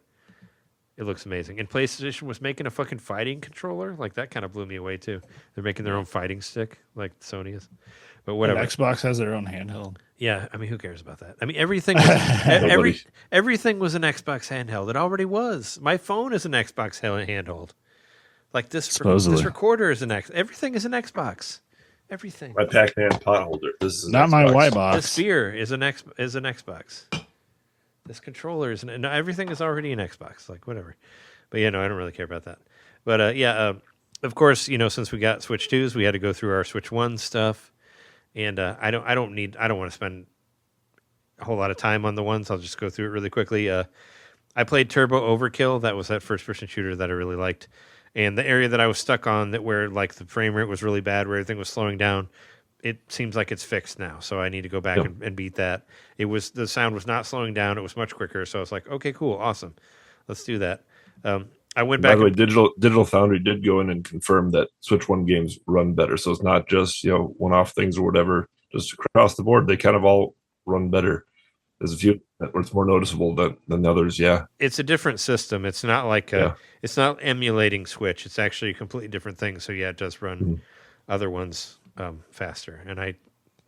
Speaker 2: it looks amazing. And PlayStation was making a fucking fighting controller. Like, that kind of blew me away too. They're making their own fighting stick like Sony is. But whatever.
Speaker 3: And Xbox has their own handheld.
Speaker 2: Yeah, I mean, who cares about that? I mean, everything was, everything was an Xbox handheld. It already was. My phone is an Xbox handheld. Like this recorder is everything is an Xbox. Everything.
Speaker 4: My Pac-Man pot holder. This is
Speaker 3: not my white box.
Speaker 2: This spear is an Xbox. This controller is everything is already an Xbox. Like, whatever. But yeah, no, I don't really care about that. But of course, since we got Switch 2s, we had to go through our Switch 1 stuff. And I don't want to spend a whole lot of time on the ones. I'll just go through it really quickly. I played Turbo Overkill. That was that first-person shooter that I really liked. And the area that I was stuck on, where like the frame rate was really bad, where everything was slowing down, it seems like it's fixed now. So I need to go back and beat that. The sound was not slowing down. It was much quicker. So I was like, okay, cool, awesome, let's do that. I went back. By
Speaker 4: the way, Digital Foundry did go in and confirm that Switch 1 games run better. So it's not just one-off things or whatever. Just across the board, they kind of all run better. There's a few where it's more noticeable than others. Yeah,
Speaker 2: it's a different system. It's not like it's not emulating Switch. It's actually a completely different thing. So yeah, it does run other ones faster, and I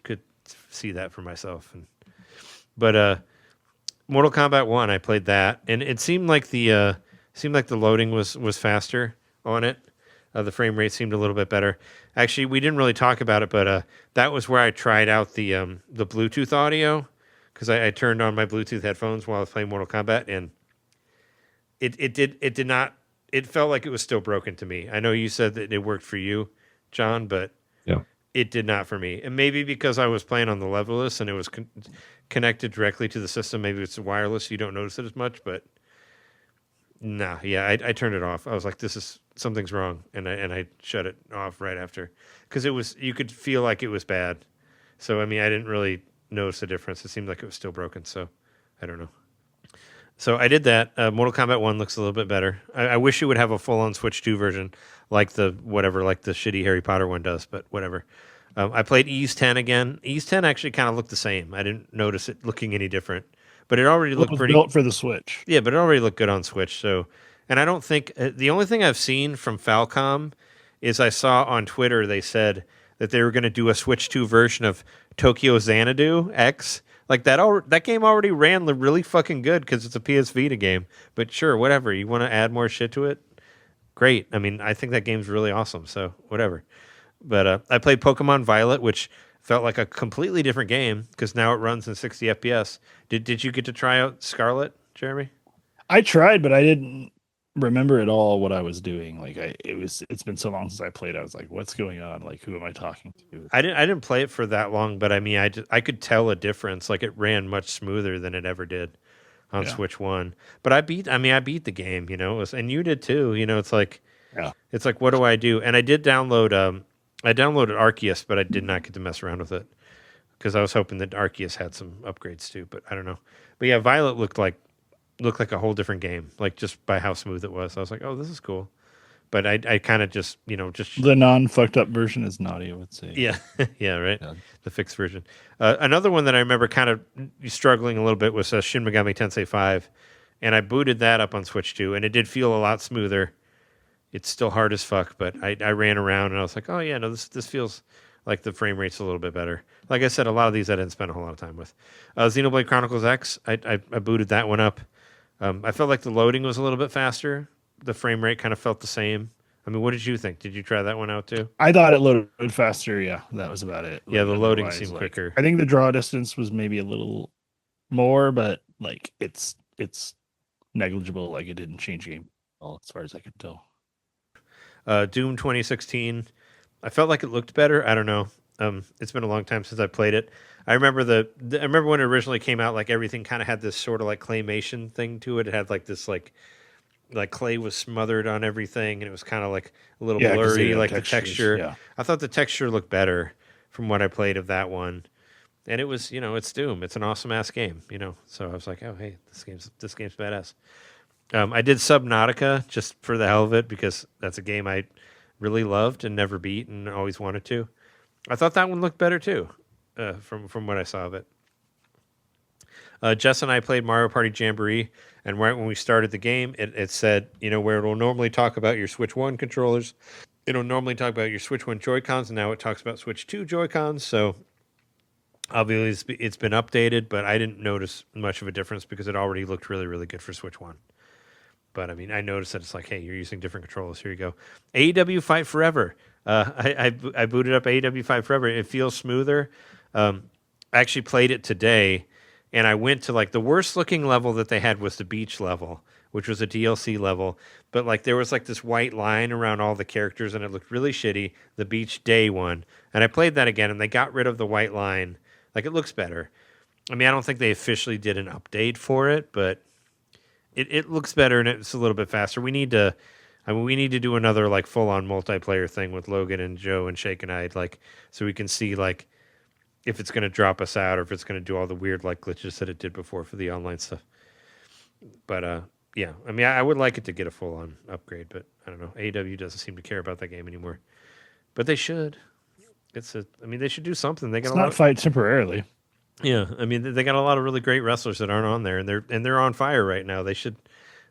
Speaker 2: could see that for myself. But Mortal Kombat 1, I played that, and it seemed like the loading was faster on it. The frame rate seemed a little bit better. Actually, we didn't really talk about it, but that was where I tried out the Bluetooth audio, because I turned on my Bluetooth headphones while I was playing Mortal Kombat, and it did not. It felt like it was still broken to me. I know you said that it worked for you, John, but it did not for me. And maybe because I was playing on the levelless and it was connected directly to the system. Maybe it's wireless, you don't notice it as much, but. Nah, yeah, I turned it off. I was like, something's wrong, and I shut it off right after, because you could feel like it was bad. So I mean, I didn't really notice the difference. It seemed like it was still broken. So I don't know. So I did that. Mortal Kombat 1 looks a little bit better. I wish it would have a full-on Switch 2 version, like the shitty Harry Potter one does, but whatever. I played Ease 10 again. Ease 10 actually kind of looked the same. I didn't notice it looking any different, but it already
Speaker 3: It
Speaker 2: looked
Speaker 3: was
Speaker 2: pretty.
Speaker 3: built for the Switch.
Speaker 2: Yeah, but it already looked good on Switch. So, and I don't think the only thing I've seen from Falcom is I saw on Twitter they said that they were going to do a Switch 2 version of Tokyo Xanadu X. Like that game already ran really fucking good because it's a PS Vita game. But sure, whatever. You want to add more shit to it? Great. I mean, I think that game's really awesome. So whatever. But I played Pokemon Violet, which felt like a completely different game because now it runs in 60 FPS. Did you get to try out Scarlet, Jeremy?
Speaker 3: I tried, but I didn't remember at all what I was doing. Like it's been so long since I played. I was like, what's going on? Like, who am I talking to?
Speaker 2: I didn't play it for that long, but I mean, I could tell a difference. Like it ran much smoother than it ever did on Switch 1. But I beat the game, you know, and you did too. You know, it's like what do I do? And I did download I downloaded Arceus, but I did not get to mess around with it because I was hoping that Arceus had some upgrades too, but I don't know. But yeah, Violet looked like a whole different game, like just by how smooth it was. I was like, oh, this is cool. But I kind of just
Speaker 3: the non-fucked up version is naughty, I would say.
Speaker 2: Yeah, yeah, right. Yeah. The fixed version. Another one that I remember kind of struggling a little bit was Shin Megami Tensei 5, and I booted that up on Switch 2, and it did feel a lot smoother. It's still hard as fuck, but I ran around and I was like, oh yeah, no, this feels like the frame rate's a little bit better. Like I said, a lot of these I didn't spend a whole lot of time with. Xenoblade Chronicles X, I booted that one up. I felt like the loading was a little bit faster. The frame rate kind of felt the same. I mean, what did you think? Did you try that one out too?
Speaker 3: I thought it loaded faster. Yeah, that was about it.
Speaker 2: Yeah, the loading seemed quicker.
Speaker 3: I think the draw distance was maybe a little more, but like it's negligible. Like it didn't change the game at all, as far as I could tell.
Speaker 2: Doom 2016. I felt like it looked better. I don't know. It's been a long time since I played it. I remember I remember when it originally came out, like everything kind of had this sort of like claymation thing to it. It had like this like clay was smothered on everything, and it was kind of like a little blurry, like the texture.
Speaker 3: Yeah.
Speaker 2: I thought the texture looked better from what I played of that one. And it was, it's Doom. It's an awesome ass game, So I was like, oh hey, this game's badass. I did Subnautica just for the hell of it because that's a game I really loved and never beat and always wanted to. I thought that one looked better too, from what I saw of it. Jess and I played Mario Party Jamboree, and right when we started the game, it said, where it'll normally talk about your Switch 1 controllers, it'll normally talk about your Switch 1 Joy-Cons, and now it talks about Switch 2 Joy-Cons, so obviously it's been updated, but I didn't notice much of a difference because it already looked really, really good for Switch 1. But I mean, I noticed that it's like, hey, you're using different controllers. Here you go. AEW Fight Forever. I booted up AEW Fight Forever. It feels smoother. I actually played it today, and I went to like the worst looking level that they had was the beach level, which was a DLC level. But like there was like this white line around all the characters, and it looked really shitty. The beach day one, and I played that again, and they got rid of the white line. Like it looks better. I mean, I don't think they officially did an update for it, but it looks better and it's a little bit faster. We need to do another like full on multiplayer thing with Logan and Joe and Shake and I, like so we can see like if it's going to drop us out or if it's going to do all the weird like glitches that it did before for the online stuff. But yeah, I mean I would like it to get a full on upgrade, but I don't know. AEW doesn't seem to care about that game anymore, but they should. They should do something. They got
Speaker 3: not fight temporarily.
Speaker 2: Yeah, I mean they got a lot of really great wrestlers that aren't on there, and they're on fire right now. They should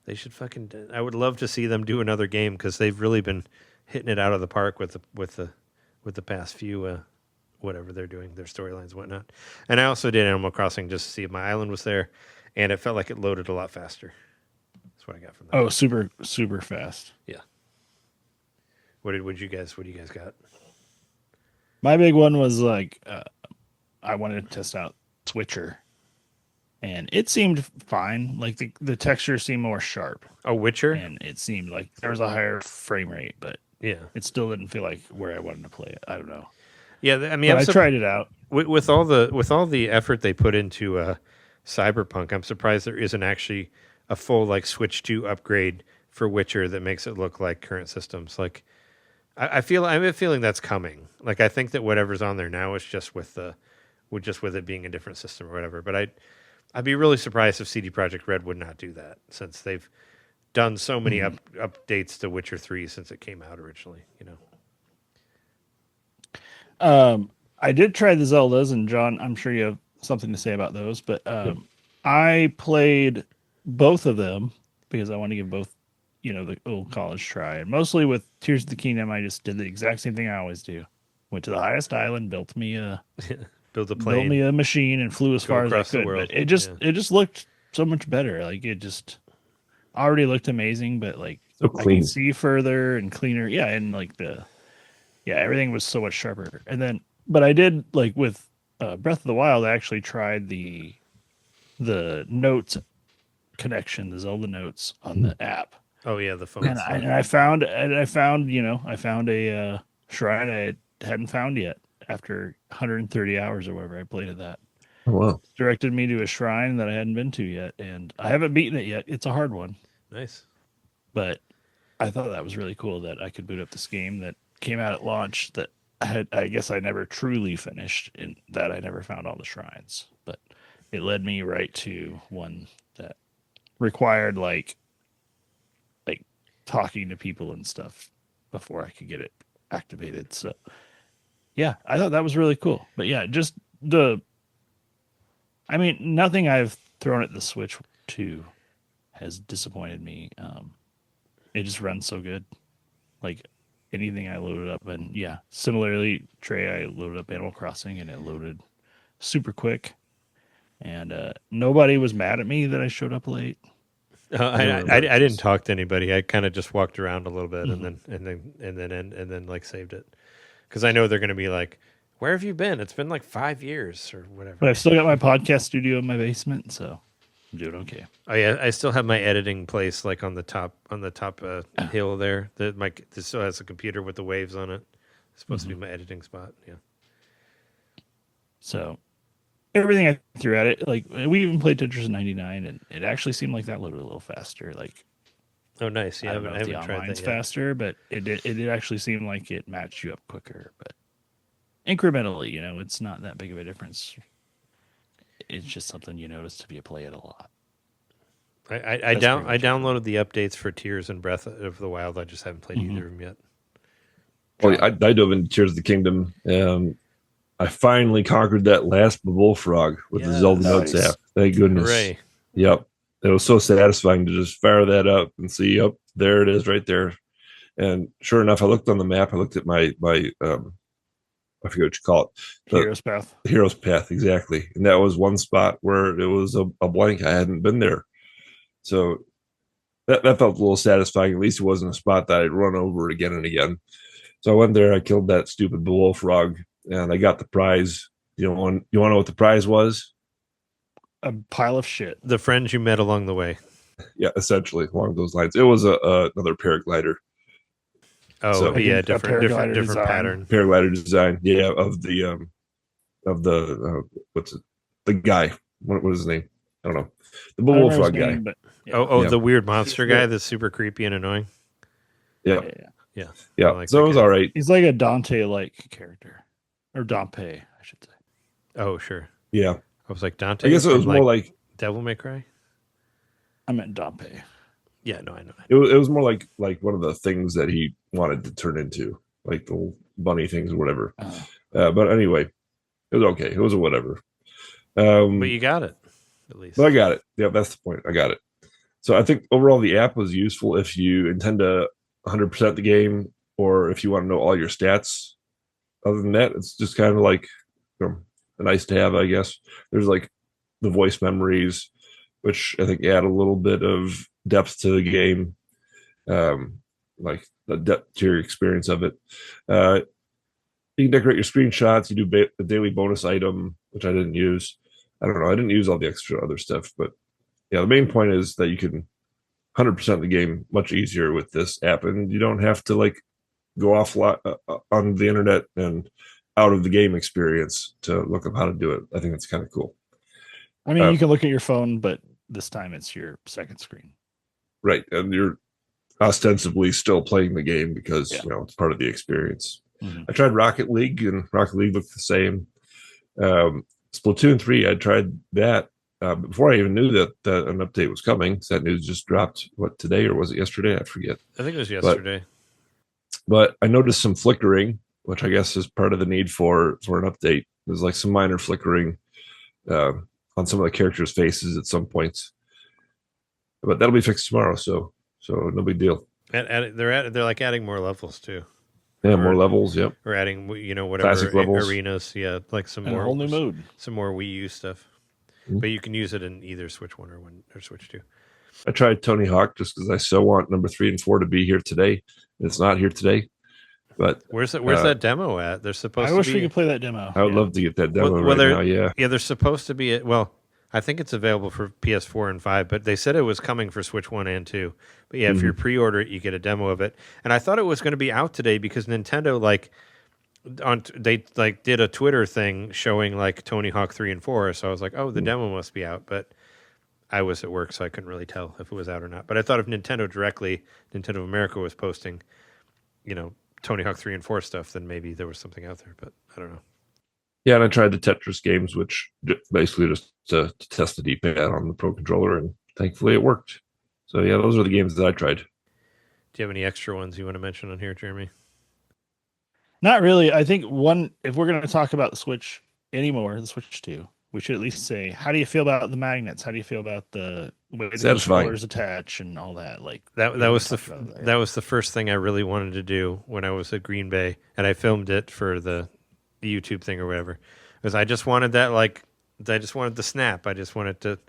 Speaker 2: fucking. I would love to see them do another game because they've really been hitting it out of the park with the past few whatever they're doing, their storylines and whatnot. And I also did Animal Crossing just to see if my island was there, and it felt like it loaded a lot faster. That's what I got from that.
Speaker 3: Oh, super fast.
Speaker 2: Yeah. What do you guys got?
Speaker 3: My big one was like. I wanted to test out Switcher, and it seemed fine. Like the texture seemed more sharp.
Speaker 2: Oh, Witcher?
Speaker 3: And it seemed like there was a higher frame rate, but
Speaker 2: yeah,
Speaker 3: it still didn't feel like where I wanted to play it. I don't know.
Speaker 2: Yeah, I mean,
Speaker 3: I tried it out
Speaker 2: with all the effort they put into Cyberpunk. I'm surprised there isn't actually a full like Switch 2 upgrade for Witcher that makes it look like current systems. Like I have a feeling that's coming. Like I think that whatever's on there now is just with it being a different system or whatever. But I'd be really surprised if CD Projekt Red would not do that since they've done so many updates to Witcher 3 since it came out originally,
Speaker 3: I did try the Zeldas, and John, I'm sure you have something to say about those, but I played both of them because I want to give both, the old college try. And mostly with Tears of the Kingdom, I just did the exact same thing I always do. Went to the highest island, built me a machine, and flew as far as I could. But it just looked so much better. Like it just already looked amazing, but like
Speaker 4: So
Speaker 3: I
Speaker 4: clean.
Speaker 3: could see further and cleaner. Yeah, and like everything was so much sharper. And then, but I did like with Breath of the Wild, I actually tried the notes connection, the Zelda notes on the app.
Speaker 2: Oh yeah, the phone.
Speaker 3: And I found a shrine I hadn't found yet after 130 hours or whatever I played at that.
Speaker 4: Oh, wow.
Speaker 3: Directed me to a shrine that I hadn't been to yet, and I haven't beaten it yet. It's a hard one.
Speaker 2: Nice.
Speaker 3: But I thought that was really cool that I could boot up this game that came out at launch that I guess I never truly finished, in that I never found all the shrines. But it led me right to one that required like talking to people and stuff before I could get it activated. So yeah, I thought that was really cool. But yeah, just nothing I've thrown at the Switch 2 has disappointed me. It just runs so good. Like anything I loaded up, and yeah, similarly, Trey, I loaded up Animal Crossing and it loaded super quick. And nobody was mad at me that I showed up late.
Speaker 2: I didn't talk to anybody. I kind of just walked around a little bit and then like saved it, because I know they're going to be like, "Where have you been? It's been like 5 years or whatever."
Speaker 3: But I've still got my podcast studio in my basement, so I'm doing okay.
Speaker 2: Oh yeah, I still have my editing place like on the top hill there. This still has a computer with the waves on it. It's supposed to be my editing spot. Yeah.
Speaker 3: So everything I threw at it, like we even played Tetris 99, and it actually seemed like that loaded a little faster. Like,
Speaker 2: oh nice, yeah,
Speaker 3: I don't know if the online's faster, but it did actually seem like it matched you up quicker. But incrementally, it's not that big of a difference. It's just something you notice if you play it a lot.
Speaker 2: I downloaded the updates for Tears and Breath of the Wild. I just haven't played either of them yet.
Speaker 4: Well, I dove into Tears of the Kingdom. I finally conquered that last bullfrog with the Zelda Notes app. Thank goodness.
Speaker 2: Hooray.
Speaker 4: Yep. It was so satisfying to just fire that up and see, yep, there it is right there. And sure enough, I looked on the map. I looked at my I forget what you call it.
Speaker 3: Hero's Path.
Speaker 4: Hero's Path, exactly. And that was one spot where it was a blank. I hadn't been there. So that felt a little satisfying. At least it wasn't a spot that I'd run over again and again. So I went there. I killed that stupid bullfrog, and I got the prize. You want to know what the prize was?
Speaker 3: A pile of shit.
Speaker 2: The friends you met along the way.
Speaker 4: Yeah, essentially along those lines. It was another paraglider.
Speaker 2: Oh,
Speaker 4: so,
Speaker 2: yeah, different pattern.
Speaker 4: Paraglider design. Yeah, of the what's it? The guy. What was his name? I don't know. The bullfrog guy.
Speaker 3: But,
Speaker 2: yeah. The weird monster guy that's super creepy and annoying.
Speaker 4: Yeah.
Speaker 2: Like
Speaker 4: so it was all right.
Speaker 3: He's like a Dante-like character, or Dompe, I should say.
Speaker 2: Oh, sure.
Speaker 4: Yeah.
Speaker 2: I was like, Dante.
Speaker 4: I guess it was more like
Speaker 2: Devil May Cry.
Speaker 3: I meant Dompe.
Speaker 2: Yeah, no, I know.
Speaker 4: It was more like one of the things that he wanted to turn into, like the little bunny things or whatever. But anyway, it was okay. It was a whatever.
Speaker 2: But you got it, at least.
Speaker 4: But I got it. Yeah, that's the point. I got it. So I think overall the app was useful if you intend to 100% the game, or if you want to know all your stats. Other than that, it's just kind of like a nice to have, I guess. There's like the voice memories, which I think add a little bit of depth to the game, like the depth to your experience of it. You can decorate your screenshots. You do the daily bonus item, which I didn't use. I don't know. I didn't use all the extra other stuff, but yeah, the main point is that you can 100% the game much easier with this app, and you don't have to like go off on the internet and out of the game experience to look up how to do it. I think that's kind of cool.
Speaker 3: I mean, you can look at your phone, but this time it's your second screen.
Speaker 4: Right. And you're ostensibly still playing the game because, it's part of the experience. Mm-hmm. I tried Rocket League, and Rocket League looked the same. Splatoon 3, I tried that before I even knew that an update was coming. That news just dropped, today, or was it yesterday? I forget.
Speaker 2: I think it was yesterday.
Speaker 4: But I noticed some flickering which I guess is part of the need for an update. There's like some minor flickering on some of the characters' faces at some points, but that'll be fixed tomorrow. So no big deal.
Speaker 2: They're like adding more levels too.
Speaker 4: Yeah, more levels. Yep.
Speaker 2: Or adding, whatever
Speaker 4: Classic levels.
Speaker 2: arenas. Yeah, like some
Speaker 3: And
Speaker 2: more
Speaker 3: a whole new mode.
Speaker 2: some more Wii U stuff.
Speaker 4: Mhm.
Speaker 2: But you can use it in either Switch 1 or Switch 2.
Speaker 4: I tried Tony Hawk just because I so want number 3 and 4 to be here today. It's not here today, but
Speaker 2: Where's that demo at? They're supposed.
Speaker 3: I wish
Speaker 2: to
Speaker 3: we
Speaker 2: be,
Speaker 3: could play that demo.
Speaker 4: I would love to get that demo right now. Yeah,
Speaker 2: Yeah, they're supposed to be. Well, I think it's available for PS4 and 5, but they said it was coming for Switch 1 and 2. But yeah, if you pre-order it, you get a demo of it. And I thought it was going to be out today because Nintendo they did a Twitter thing showing like Tony Hawk 3 and 4. So I was like, oh, the demo must be out, but I was at work, so I couldn't really tell if it was out or not. But I thought if Nintendo America was posting, Tony Hawk 3 and 4 stuff, then maybe there was something out there, but I don't know.
Speaker 4: yeah. And I tried the Tetris games, which basically just to test the D-pad on the Pro Controller, and thankfully it worked. So yeah, those are the games that I tried.
Speaker 2: Do you have any extra ones you want to mention on here, Jeremy?
Speaker 3: Not really. I think if we're going to talk about the Switch anymore, the Switch 2, we should at least say, how do you feel about the magnets? How do you feel about the way the controllers attach and all that? Like
Speaker 2: that was the first thing I really wanted to do when I was at Green Bay, and I filmed it for the YouTube thing or whatever. Because I just wanted that, I just wanted the snap. I just wanted to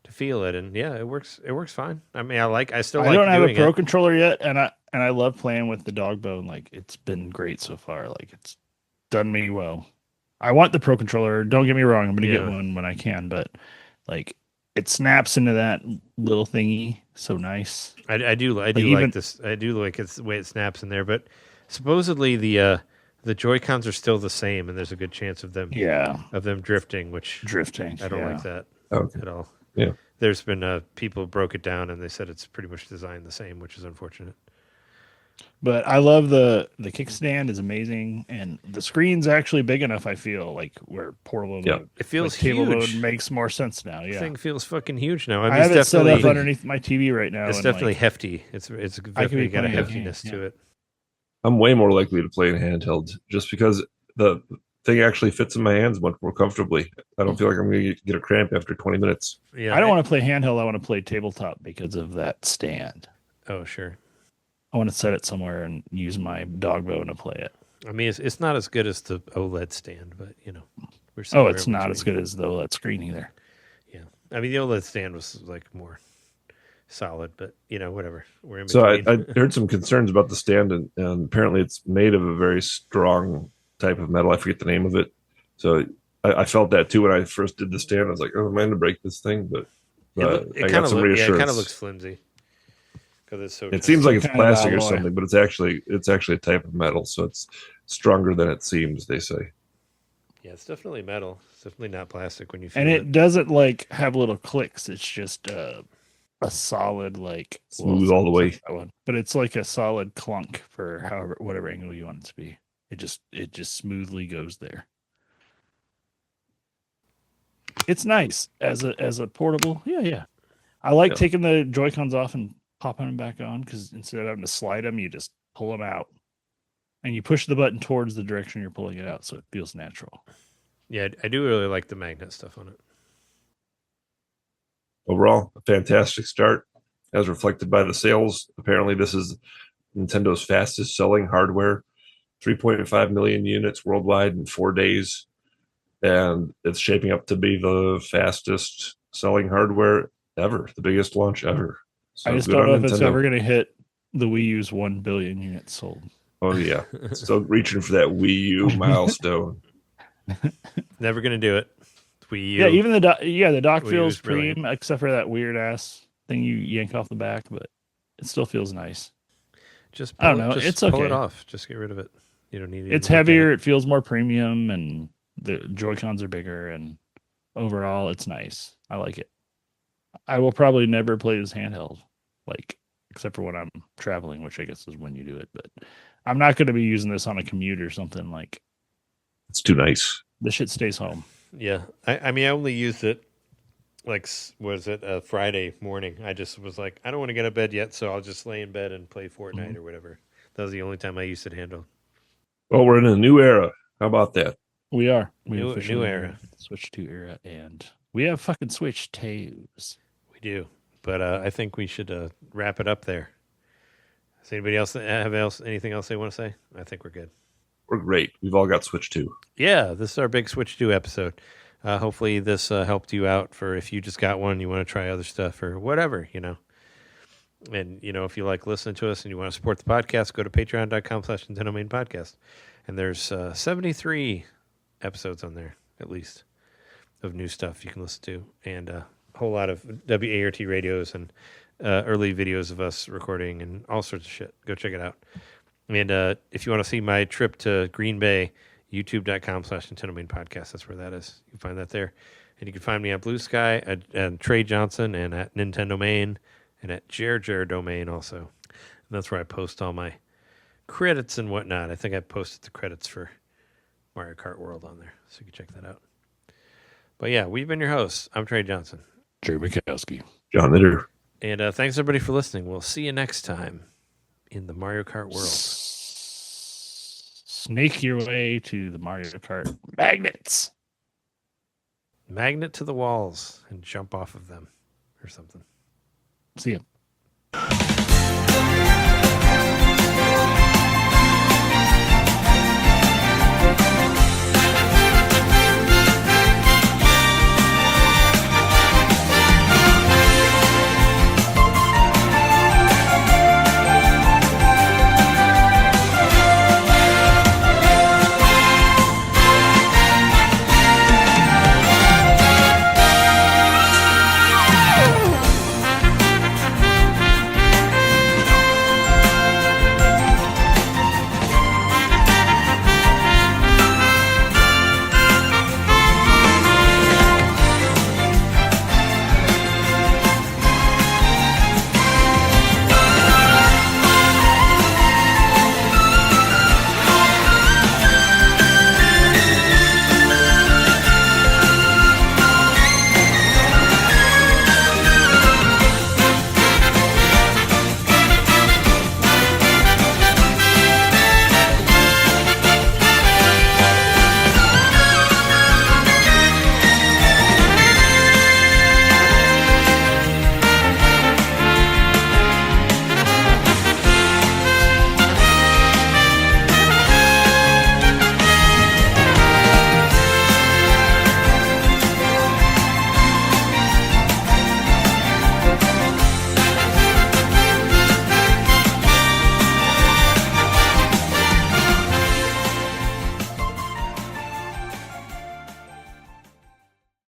Speaker 2: feel it, and yeah, it works. It works fine. I mean, I still. I
Speaker 3: don't have a Pro controller yet, and I love playing with the dog bone. Like, it's been great so far. Like, it's done me well. I want the Pro controller. Don't get me wrong. I'm going to get one when I can, but like, it snaps into that little thingy. So nice.
Speaker 2: I do like this. I do like the way it snaps in there, but supposedly the Joy-Cons are still the same, and there's a good chance of them drifting, which I don't like that at all.
Speaker 4: Yeah,
Speaker 2: there's been people broke it down, and they said it's pretty much designed the same, which is unfortunate.
Speaker 3: But I love the kickstand is amazing, and the screen's actually big enough. I feel like where portable mode,
Speaker 2: it feels
Speaker 3: table
Speaker 2: huge.
Speaker 3: mode makes more sense now. Yeah,
Speaker 2: the thing feels fucking huge now.
Speaker 3: I have it set up underneath my TV right now.
Speaker 2: It's definitely hefty. It's definitely got a heftiness to it.
Speaker 4: I'm way more likely to play in handheld just because the thing actually fits in my hands much more comfortably. I don't feel like I'm going to get a cramp after 20 minutes.
Speaker 3: Yeah, I don't want to play handheld. I want to play tabletop because of that stand.
Speaker 2: Oh, sure.
Speaker 3: I want to set it somewhere and use my dog bone to play it.
Speaker 2: I mean, it's not as good as the OLED stand, but
Speaker 3: it's not as good as the OLED screen either.
Speaker 2: Yeah, I mean the OLED stand was like more solid, but whatever. We're in
Speaker 4: between. So I heard some concerns about the stand, and apparently it's made of a very strong type of metal. I forget the name of it. So I felt that too when I first did the stand. I was like, oh, I'm going to break this thing, but I got some reassurance.
Speaker 2: It kind of looks flimsy. It's so
Speaker 4: it seems like it's plastic or something, but it's actually a type of metal, so it's stronger than it seems, they say.
Speaker 2: Yeah, it's definitely metal. It's definitely not plastic when you feel
Speaker 3: and
Speaker 2: it.
Speaker 3: Doesn't have little clicks. It's just a solid
Speaker 4: smooth all the way.
Speaker 3: But it's like a solid clunk for whatever angle you want it to be. It just smoothly goes there. It's nice as a portable. Yeah. I like taking the Joy-Cons off and popping them back on, because instead of having to slide them, you just pull them out and you push the button towards the direction you're pulling it out, so it feels natural.
Speaker 2: Yeah, I do really like the magnet stuff on it.
Speaker 4: Overall, a fantastic start as reflected by the sales. Apparently this is Nintendo's fastest selling hardware, 3.5 million units worldwide in 4 days, and it's shaping up to be the fastest selling hardware ever, the biggest launch ever. So
Speaker 3: I just don't know if it's ever going to hit the Wii U's 1 billion units sold.
Speaker 4: Oh, yeah. Still reaching for that Wii U milestone.
Speaker 2: Never going to do it. Wii U.
Speaker 3: Yeah, even the dock feels premium, except for that weird ass thing you yank off the back, but it still feels nice.
Speaker 2: I don't know. It's okay. Pull it off. Just get rid of it. You don't need it.
Speaker 3: It's heavier. It feels more premium, and the Joy-Cons are bigger, and overall, it's nice. I like it. I will probably never play this handheld, except for when I'm traveling, which I guess is when you do it. But I'm not going to be using this on a commute or something.
Speaker 4: It's too nice.
Speaker 3: The shit stays home.
Speaker 2: Yeah, I mean, I only used it Friday morning. I just was like, I don't want to get out of bed yet, so I'll just lay in bed and play Fortnite or whatever. That was the only time I used it handheld.
Speaker 4: Well, we're in a new era. How about that?
Speaker 3: We are.
Speaker 2: New era.
Speaker 3: Switch 2 era, and we have fucking Switch 2s.
Speaker 2: We do. But I think we should wrap it up there. Does anybody else have anything else they want to say? I think we're good.
Speaker 4: We're great. We've all got Switch 2.
Speaker 2: Yeah, this is our big Switch 2 episode. Hopefully this helped you out for if you just got one, you want to try other stuff or whatever, And, if you like listening to us and you want to support the podcast, go to patreon.com/NintenDomain podcast. And there's 73 episodes on there, at least, of new stuff you can listen to. And a whole lot of WART radios and early videos of us recording and all sorts of shit. Go check it out. And if you want to see my trip to Green Bay, youtube.com/NintenDomain podcast. That's where that is. You can find that there. And you can find me on Blue Sky, at Trey Johnson, and at NintenDomain, and at Domain also. And that's where I post all my credits and whatnot. I think I posted the credits for Mario Kart World on there, so you can check that out. But yeah, we've been your hosts. I'm Trey Johnson.
Speaker 3: Jerry Mikowski.
Speaker 4: John Litter.
Speaker 2: And thanks everybody for listening. We'll see you next time in the Mario Kart world.
Speaker 3: Snake your way to the Mario Kart magnets.
Speaker 2: Magnet to the walls and jump off of them or something.
Speaker 3: See ya.